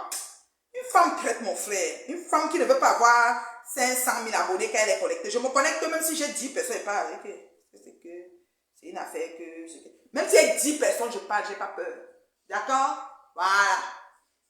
Une femme traite mon frère. Une femme qui ne veut pas avoir 500 000 abonnés quand elle est connectée. Je me connecte même si j'ai 10 personnes, je parle avec eux. C'est une affaire que... Même si j'ai 10 personnes, je parle, je n'ai pas peur. D'accord? Voilà.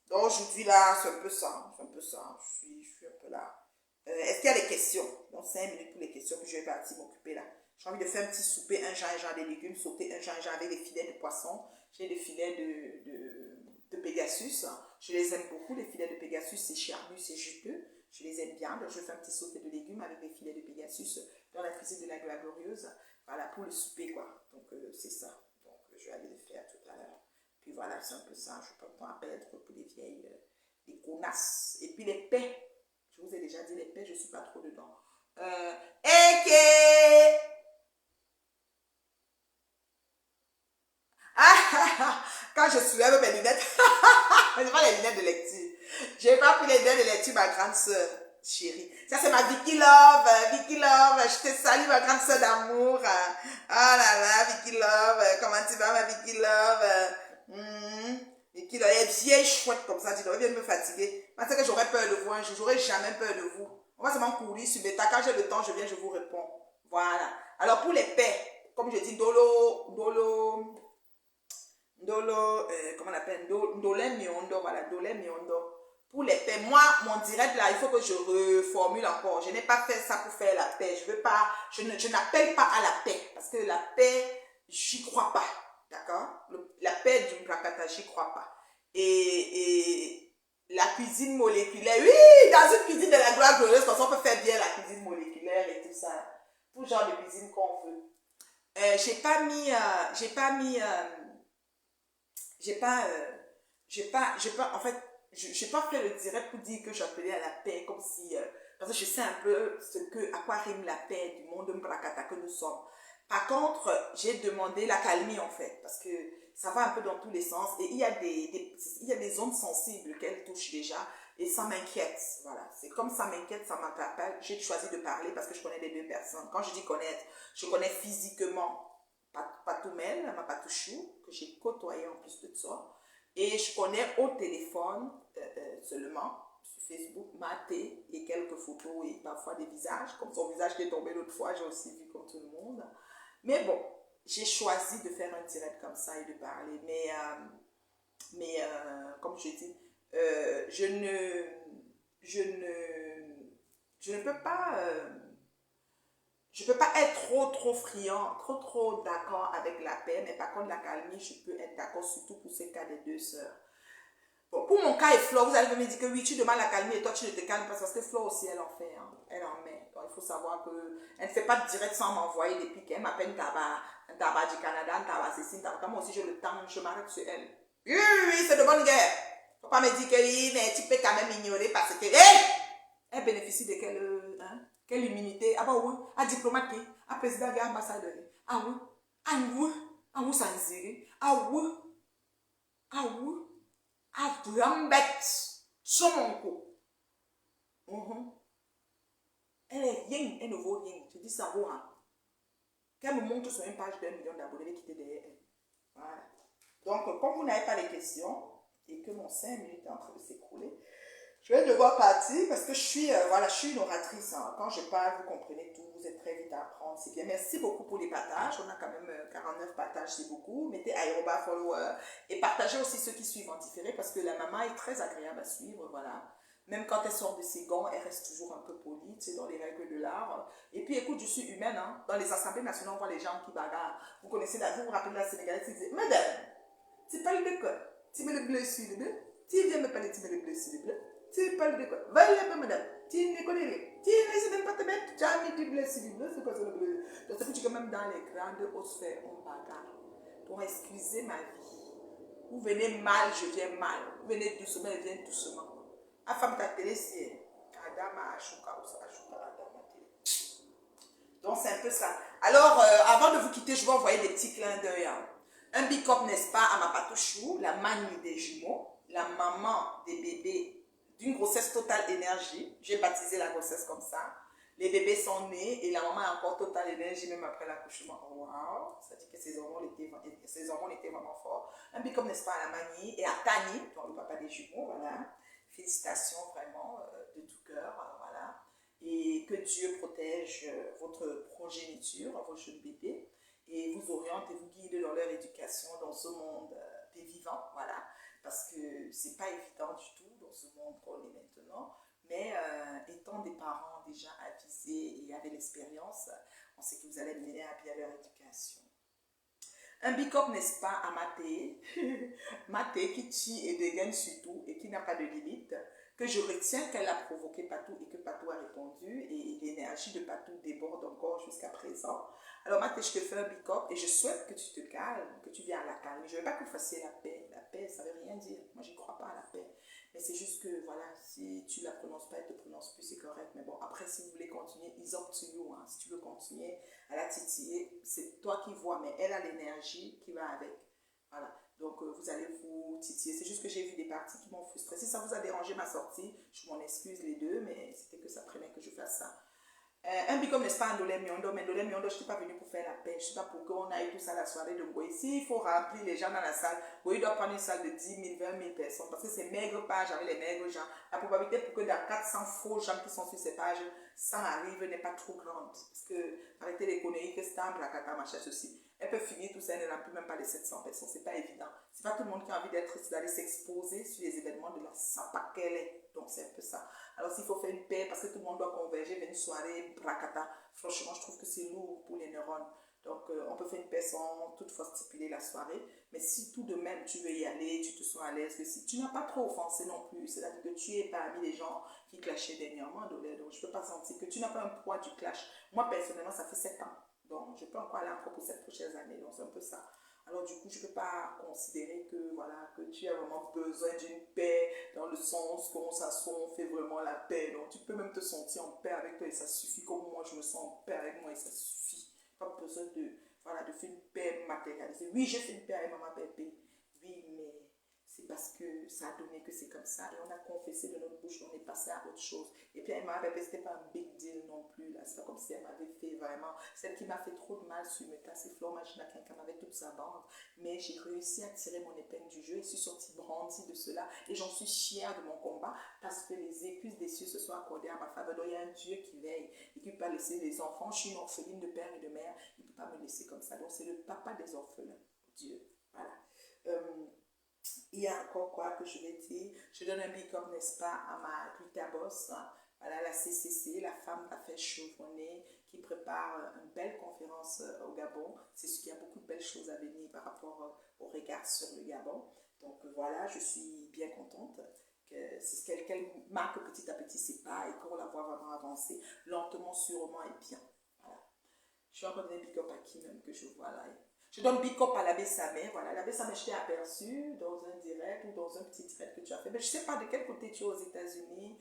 Donc aujourd'hui là, c'est un peu ça. C'est un peu ça. Je suis un peu là. Est-ce qu'il y a des questions? Donc 5 minutes pour les questions, puis je vais partir m'occuper là. J'ai envie de faire un petit souper, un genre de légumes, sauter un genre avec des filets de poisson. J'ai des filets de Pegasus. Je les aime beaucoup, les filets de Pegasus, c'est charnu, c'est juteux. Je les aime bien. Donc, je fais un petit sauté de légumes avec des filets de Pegasus dans la cuisine de la Glorieuse. Voilà, pour le souper, quoi. Donc, c'est ça. Donc, je vais aller le faire tout à l'heure. Puis voilà, c'est un peu ça. Je prends le temps à perdre pour les vieilles, les connasses. Et puis les paix. Je vous ai déjà dit, les paix, je ne suis pas trop dedans. Quand je soulève mes lunettes, ce n'est pas les lunettes de lecture. Je n'ai pas pris les lunettes de lecture, ma grande soeur. chérie. Ça, c'est ma Vicky Love. Vicky Love, je te salue, ma grande soeur d'amour. Oh là là, Vicky Love. Comment tu vas, ma Vicky Love? Vicky Love, elle est vieille chouette comme ça. Tu devrais bien me fatiguer. Parce que j'aurais peur de vous. Je n'aurais jamais peur de vous. On va seulement courir sur Beta. Quand j'ai le temps, je viens, je vous réponds. Voilà. Alors, pour les paix, comme je dis, comment on appelle? Dolé Miondo, voilà, Dolé Miondo. Pour les paix, moi, mon direct là, il faut que je reformule encore. Je n'ai pas fait ça pour faire la paix. Je veux pas, je n'appelle pas à la paix. Parce que la paix, j'y crois pas. D'accord? La paix du Prakata, j'y crois pas. Et la cuisine moléculaire, oui, dans une cuisine de la gloire glorieuse, on peut faire bien la cuisine moléculaire et tout ça. Tout genre de cuisine qu'on veut. En fait, j'ai pas fait le direct pour dire que j'appelais à la paix, comme si, parce que je sais un peu à quoi rime la paix du monde Mbrakata que nous sommes. Par contre, j'ai demandé l'accalmie en fait, parce que ça va un peu dans tous les sens et il y a des zones sensibles qu'elle touche déjà et ça m'inquiète. Voilà, c'est comme ça m'inquiète, ça m'interpelle. J'ai choisi de parler parce que je connais les deux personnes. Quand je dis connaître, je connais physiquement Patoumel, ma Patouchou, que j'ai côtoyé en plus de ça. Et je connais au téléphone seulement, sur Facebook, Maté et quelques photos et parfois des visages. Comme son visage qui est tombé l'autre fois, j'ai aussi vu comme tout le monde. Mais bon, j'ai choisi de faire un direct comme ça et de parler. Mais comme je dis, je ne peux pas... je ne peux pas être trop friand, trop d'accord avec la paix, mais par contre l'accalmie, je peux être d'accord, surtout pour ces cas des deux sœurs. Bon, pour mon cas et Flo, vous allez me dire que oui, tu demandes l'accalmie et toi tu ne te calmes pas, parce que Flo aussi, elle en fait, hein, elle en met. Donc il faut savoir qu'elle ne fait pas de direct sans m'envoyer des pics. Elle m'appelle un tabac du Canada, un tabac Cécile, moi aussi j'ai le temps, je m'arrête sur elle. Oui, c'est de bonne guerre. Faut pas me dire que tu peux quand même ignorer parce que, elle bénéficie de quelle immunité? Ah bah oui, un diplomate, un président, un ambassadeur. Ah oui, ça ne ah oui, ah bête, sur mon cou. Elle est rien, elle ne vaut rien. Je dis ça vaut rien. Qu'elle me montre sur une page d'1 million d'abonnés qui était derrière elle. Voilà. Donc, comme vous n'avez pas les questions et que mon 5 minutes est en train de s'écrouler, je vais devoir partir parce que je suis une oratrice. Hein. Quand je parle, vous comprenez tout, vous êtes très vite à apprendre. C'est bien. Merci beaucoup pour les partages. On a quand même 49 partages, c'est beaucoup. Mettez aéroba follower et partagez aussi ceux qui suivent en différé parce que la maman est très agréable à suivre. Voilà. Même quand elle sort de ses gants, elle reste toujours un peu polie, c'est dans les règles de l'art. Et puis écoute, je suis humaine. Hein. Dans les assemblées nationales, on voit les gens qui bagarrent. Vous connaissez vous vous rappelez la Sénégalaise qui disait, madame, tu parles de quoi? Tu mets le bleu sur le bleu? Tu viens me parler, tu mets le bleu sur le bleu? Tu parles de quoi? Va là, madame. Tu ne connais rien. Tu ne sais même pas te mettre. Tu as mis du bleu sur du bleu. C'est quoi ça le bleu? Donc, c'est que tu es même dans les grandes hautes sphères, on bagarre. Pour excuser ma vie. Vous venez mal, je viens mal. Vous venez doucement, je viens doucement. La femme ta télé, c'est Adama Ashuka ou Ashuka Adama télé. Donc, c'est un peu ça. Alors, avant de vous quitter, je vais envoyer des petits clins d'œil. Hein. Un big up, n'est-ce pas, à ma patouchou, la manie des jumeaux, la maman des bébés d'une grossesse totale énergie. J'ai baptisé la grossesse comme ça. Les bébés sont nés et la maman a encore totale énergie même après l'accouchement. Waouh! Ça dit que ses hormones étaient vraiment forts. Un big up, n'est-ce pas, à la manie et à Tani, donc le papa des jumeaux, voilà. Félicitations vraiment de tout cœur, voilà. Et que Dieu protège votre progéniture, vos jeunes bébés, et vous oriente et vous guide dans leur éducation dans ce monde des vivants, voilà. Parce que c'est pas évident du tout dans ce monde qu'on est maintenant, mais étant des parents déjà avisés et avec l'expérience, on sait que vous allez mener à bien leur éducation. Un big up, n'est-ce pas, à Maté, Maté qui tue et dégaine sur tout et qui n'a pas de limite, que je retiens qu'elle a provoqué Patou et que Patou a répondu et l'énergie de Patou déborde encore jusqu'à présent. Alors Maté, je te fais un big up et je souhaite que tu te calmes, que tu viennes à la calme. Je ne veux pas que vous fassiez la paix. La paix, ça ne veut rien dire. Moi, je ne crois pas à la paix. Mais c'est juste que, voilà, si tu ne la prononces pas, elle ne te prononce plus, c'est correct. Mais bon, après, si vous voulez continuer, it's up to you. Hein. Si tu veux continuer à la titiller, c'est toi qui vois, mais elle a l'énergie qui va avec. Voilà. Donc, vous allez vous titiller. C'est juste que j'ai vu des parties qui m'ont frustrée. Si ça vous a dérangé ma sortie, je m'en excuse les deux, mais c'était que ça prenait que je fasse ça. Un bicom n'est-ce pas Ndolé Miondo, mais Ndolé Miondo, je n'étais pas venue pour faire la paix. Je ne sais pas pourquoi on a eu tout ça la soirée de Ngoï. S'il faut remplir les gens dans la salle, Ngoï doit prendre une salle de 10 000, 20 000 personnes parce que c'est maigre page avec les maigres gens. La probabilité pour que dans 400 faux gens qui sont sur ces pages, ça arrive n'est pas trop grande. Parce que, arrêtez les conneries que c'est un bracata, machin, ceci. Elle peut finir tout ça, elle ne remplit même pas les 700 personnes. C'est pas évident. C'est pas tout le monde qui a envie d'aller s'exposer sur les événements de la sapa qu'elle est. Donc c'est un peu ça. Alors s'il faut faire une paix parce que tout le monde doit converger vers une soirée bracata, franchement je trouve que c'est lourd pour les neurones. Donc on peut faire une paix sans toutefois stipuler la soirée. Mais si tout de même tu veux y aller, tu te sens à l'aise, que si tu n'as pas trop offensé non plus, c'est-à-dire que tu es parmi les gens qui clashaient dernièrement, donc je ne peux pas sentir que tu n'as pas un poids du clash. Moi personnellement ça fait 7 ans. Donc je peux encore aller encore pour 7 prochaines années. Donc c'est un peu ça. Alors du coup, je ne peux pas considérer que, voilà, que tu as vraiment besoin d'une paix dans le sens qu'on s'assoit, on fait vraiment la paix. Donc tu peux même te sentir en paix avec toi et ça suffit, comme moi je me sens en paix avec moi et ça suffit. Pas besoin de, voilà, de faire une paix matérialisée. Oui, j'ai fait une paix avec Maman Pépé. Oui, mais c'est parce que ça a donné que c'est comme ça. Et on a confessé de notre bouche, on est passé à autre chose. Et puis Maman Pépé, c'était pas un big deal non plus. Là, c'est pas comme si elle m'avait fait vraiment. Celle qui m'a fait trop de mal sur Meta, c'est Flore Maginakin, qui avait toute sa bande. Mais j'ai réussi à tirer mon épingle du jeu et je suis sortie brandie de cela. Et j'en suis fière de mon combat parce que les écluses des cieux se sont accordées à ma faveur. Donc il y a un Dieu qui veille et qui ne peut pas laisser les enfants. Je suis une orpheline de père et de mère. Il ne peut pas me laisser comme ça. Donc c'est le papa des orphelins, Dieu. Voilà. Il y a encore quoi que je vais dire. Je donne un big up, n'est-ce pas, à ma Glutaboss, hein. Voilà, la CCC, la femme d'affaires chevronnée, qui prépare une belle conférence au Gabon. C'est ce qu'il y a beaucoup de belles choses à venir par rapport au regard sur le Gabon. Donc voilà, je suis bien contente qu'elle marque petit à petit ses pas et qu'on la voit vraiment avancer lentement, sûrement et bien. Voilà. Je suis encore dans un big up à qui même que je vois là. Je donne big up à l'abbé Samé. Voilà, l'abbé Samé, je t'ai aperçu dans un direct ou dans un petit direct que tu as fait. Mais je ne sais pas de quel côté tu es aux États-Unis.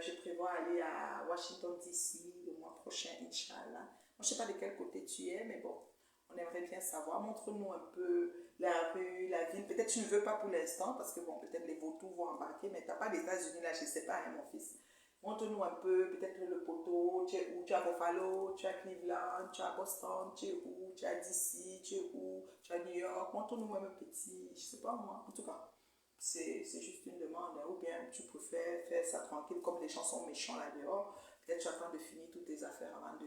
Je prévois aller à Washington DC le mois prochain, Inch'Allah. Je ne sais pas de quel côté tu es, mais bon, on aimerait bien savoir. Montre-nous un peu la rue, la ville. Peut-être tu ne veux pas pour l'instant parce que bon, peut-être les vautours vont embarquer, mais tu n'as pas d'États-Unis là, je ne sais pas, hein, mon fils. Montre-nous un peu, peut-être le poteau, tu es où, tu es à Buffalo, tu es à Cleveland, tu es à Boston, tu es où, tu es à DC, tu es où, tu es à New York. Montre-nous même un petit, je ne sais pas moi, en tout cas. C'est juste une demande, hein. Ou bien tu préfères faire ça tranquille, comme les gens sont méchants là dehors. Peut-être tu attends de finir toutes tes affaires avant de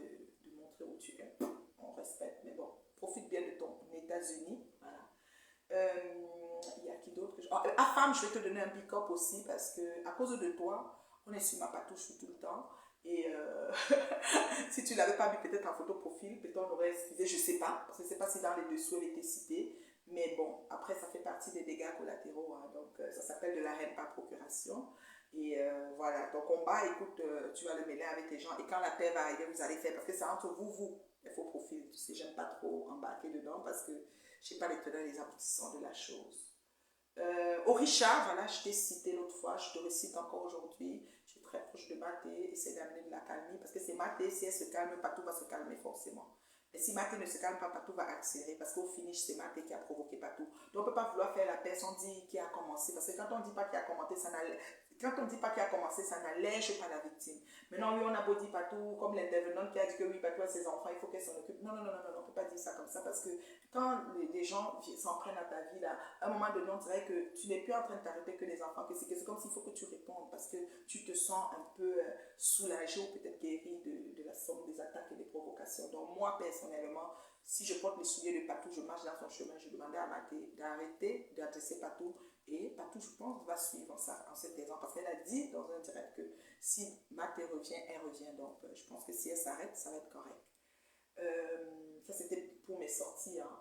montrer où tu es. On respecte, mais bon, profite bien de ton États-Unis. Voilà. Il y a qui d'autre que je... À femme, je vais te donner un pick up aussi parce que à cause de toi, on est sur ma patouche tout le temps. Et si tu ne l'avais pas mis peut-être en photo profil, peut-être on aurait excusé, je ne sais pas, parce que je ne sais pas si dans les dessous elle était citée. Mais bon, après ça fait partie des dégâts collatéraux, hein, donc ça s'appelle de la haine par procuration. Et voilà, ton combat, écoute, tu vas le mêler avec tes gens. Et quand la paix va arriver, vous allez faire, parce que c'est entre vous, il faut profil. Tu sais, j'aime pas trop embarquer dedans parce que je n'ai pas les tenants et les aboutissants de la chose. Orisha, voilà, je t'ai cité l'autre fois, je te recite encore aujourd'hui. Je suis très proche de Maté, essaie d'amener de la calmie parce que c'est Maté, si elle se calme, Patou va se calmer forcément. Et si Maté ne se calme pas, Patou va accélérer parce qu'au finish, c'est Maté qui a provoqué Patou. Donc on ne peut pas vouloir faire la paix sans dire qui a commencé parce que quand on ne dit pas qui a commencé, ça n'allait. Quand on ne dit pas qui a commencé, ça n'allège pas la victime. Maintenant, oui, on a beau dire Patou, comme l'intervenante qui a dit que oui, Patou a ses enfants, il faut qu'elle s'en occupe. Non, on ne peut pas dire ça comme ça parce que quand les gens s'en prennent à ta vie, là, à un moment donné, on dirait que tu n'es plus en train de t'arrêter que les enfants, que c'est comme s'il faut que tu répondes parce que tu te sens un peu soulagé ou peut-être guéri de la somme des attaques et des provocations. Donc, moi, personnellement, si je porte les souliers de Patou, je marche dans son chemin, je demandais à Maté d'arrêter d'adresser Patou. Et Patou, je pense, va suivre ça en cette raison. Parce qu'elle a dit dans un direct que si Maté revient, elle revient. Donc, je pense que si elle s'arrête, ça va être correct. Ça, c'était pour mes sorties. Hein.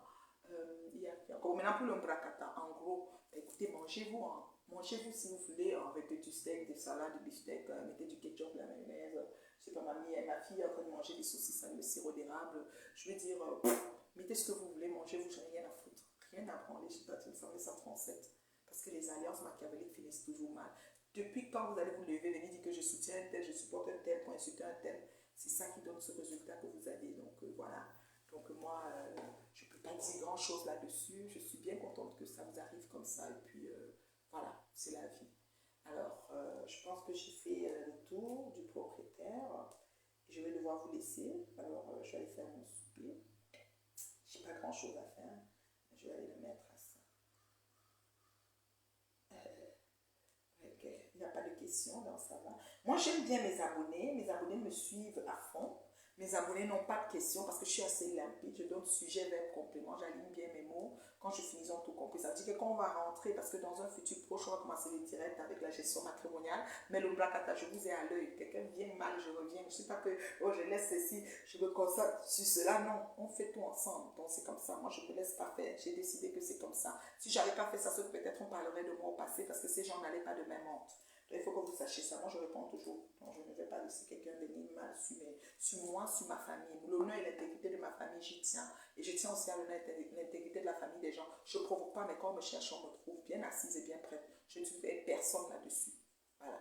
Maintenant, pour le bracata, en gros, écoutez, mangez-vous. Hein. Mangez-vous si vous voulez, avec du steak, des salades, du beefsteak, mettez du ketchup, de la mayonnaise. Je sais pas, ma fille est en train de manger des saucisses avec le sirop d'érable. Je veux dire, mettez ce que vous voulez, mangez-vous, j'en ai rien à foutre. Rien à branler, je sais pas, tu me semblais ça 37. Parce que les alliances machiavéliques finissent toujours mal. Depuis quand vous allez vous lever, venir dire que je soutiens un tel, je supporte un tel, pour insulter un tel, c'est ça qui donne ce résultat que vous avez. Donc voilà. Donc moi, je ne peux pas dire grand chose là-dessus. Je suis bien contente que ça vous arrive comme ça. Et puis Voilà, c'est la vie. Alors, je pense que j'ai fait le tour du propriétaire. Je vais devoir vous laisser. Alors, je vais aller faire mon souper. Je n'ai pas grand chose à faire. Je vais aller le mettre à ça. Ok, il n'y a pas de questions, donc ça va. Moi, j'aime bien mes abonnés. Mes abonnés me suivent à fond. Mes abonnés n'ont pas de questions parce que je suis assez limpide. Je donne sujet, verbe, complément. J'aligne bien mes mots. Quand je finis, ils ont tout compris. Ça veut dire que quand on va rentrer, parce que dans un futur proche, on va commencer les directs avec la gestion matrimoniale. Mais le black attack, je vous ai à l'œil. Quelqu'un vient mal, je reviens. Je ne sais pas que oh, je laisse ceci, je me concentre sur cela. Non, on fait tout ensemble. Donc c'est comme ça. Moi, je ne me laisse pas faire. J'ai décidé que c'est comme ça. Si je n'avais pas fait ça, peut-être on parlerait de moi au passé parce que ces gens n'allaient pas de même honte. Il faut que vous sachiez ça. Moi, je réponds toujours. Donc, je ne vais pas laisser quelqu'un venir mal sur moi, sur ma famille. L'honneur et l'intégrité de ma famille, j'y tiens. Et je tiens aussi à l'honneur et l'intégrité de la famille des gens. Je ne provoque pas, mais quand on me cherche, on me trouve bien assise et bien prête. Je ne suis personne là-dessus. Voilà.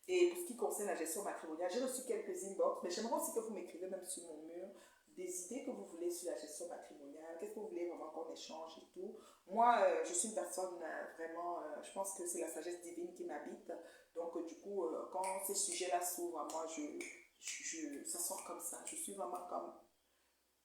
Et pour ce qui concerne la gestion matrimoniale, j'ai reçu quelques inbox, mais j'aimerais aussi que vous m'écrivez même sur mon mur des idées que vous voulez sur la gestion matrimoniale, qu'est-ce que vous voulez vraiment qu'on échange et tout. Moi, je suis une personne vraiment, je pense que c'est la sagesse divine qui m'habite. Donc, du coup, quand ces sujets-là s'ouvrent à moi, ça sort comme ça. Je suis vraiment comme,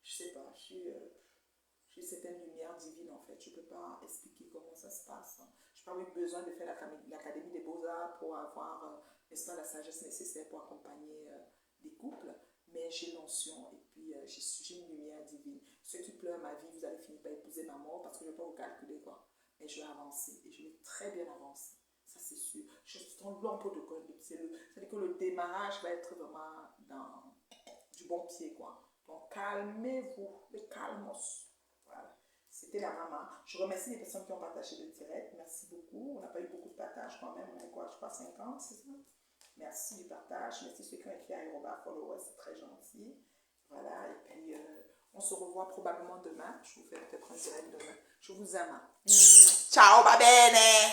je sais pas, j'ai certaines lumières divines en fait. Je ne peux pas expliquer comment ça se passe. Je n'ai pas eu besoin de faire l'Académie des Beaux-Arts pour avoir la sagesse nécessaire pour accompagner des couples. Mais j'ai l'onction et puis j'ai une lumière divine. Ceux qui pleurent ma vie, vous allez finir par épouser ma mort parce que je ne vais pas vous calculer quoi. Mais je vais avancer et je vais très bien avancer. Ça c'est sûr. Je suis en lampeau de coin. C'est-à-dire que le démarrage va être vraiment dans du bon pied quoi. Donc calmez-vous, le calmos. Voilà. C'était la maman. Je remercie les personnes qui ont partagé le direct. Merci beaucoup. On n'a pas eu beaucoup de partage quand même. On a eu quoi, je crois 50, c'est ça? Merci du partage. Merci ceux qui ont écrit à follower, c'est très gentil. Voilà, et puis on se revoit probablement demain. Je vous fais peut-être un direct demain. Je vous aime. Ciao, va bene!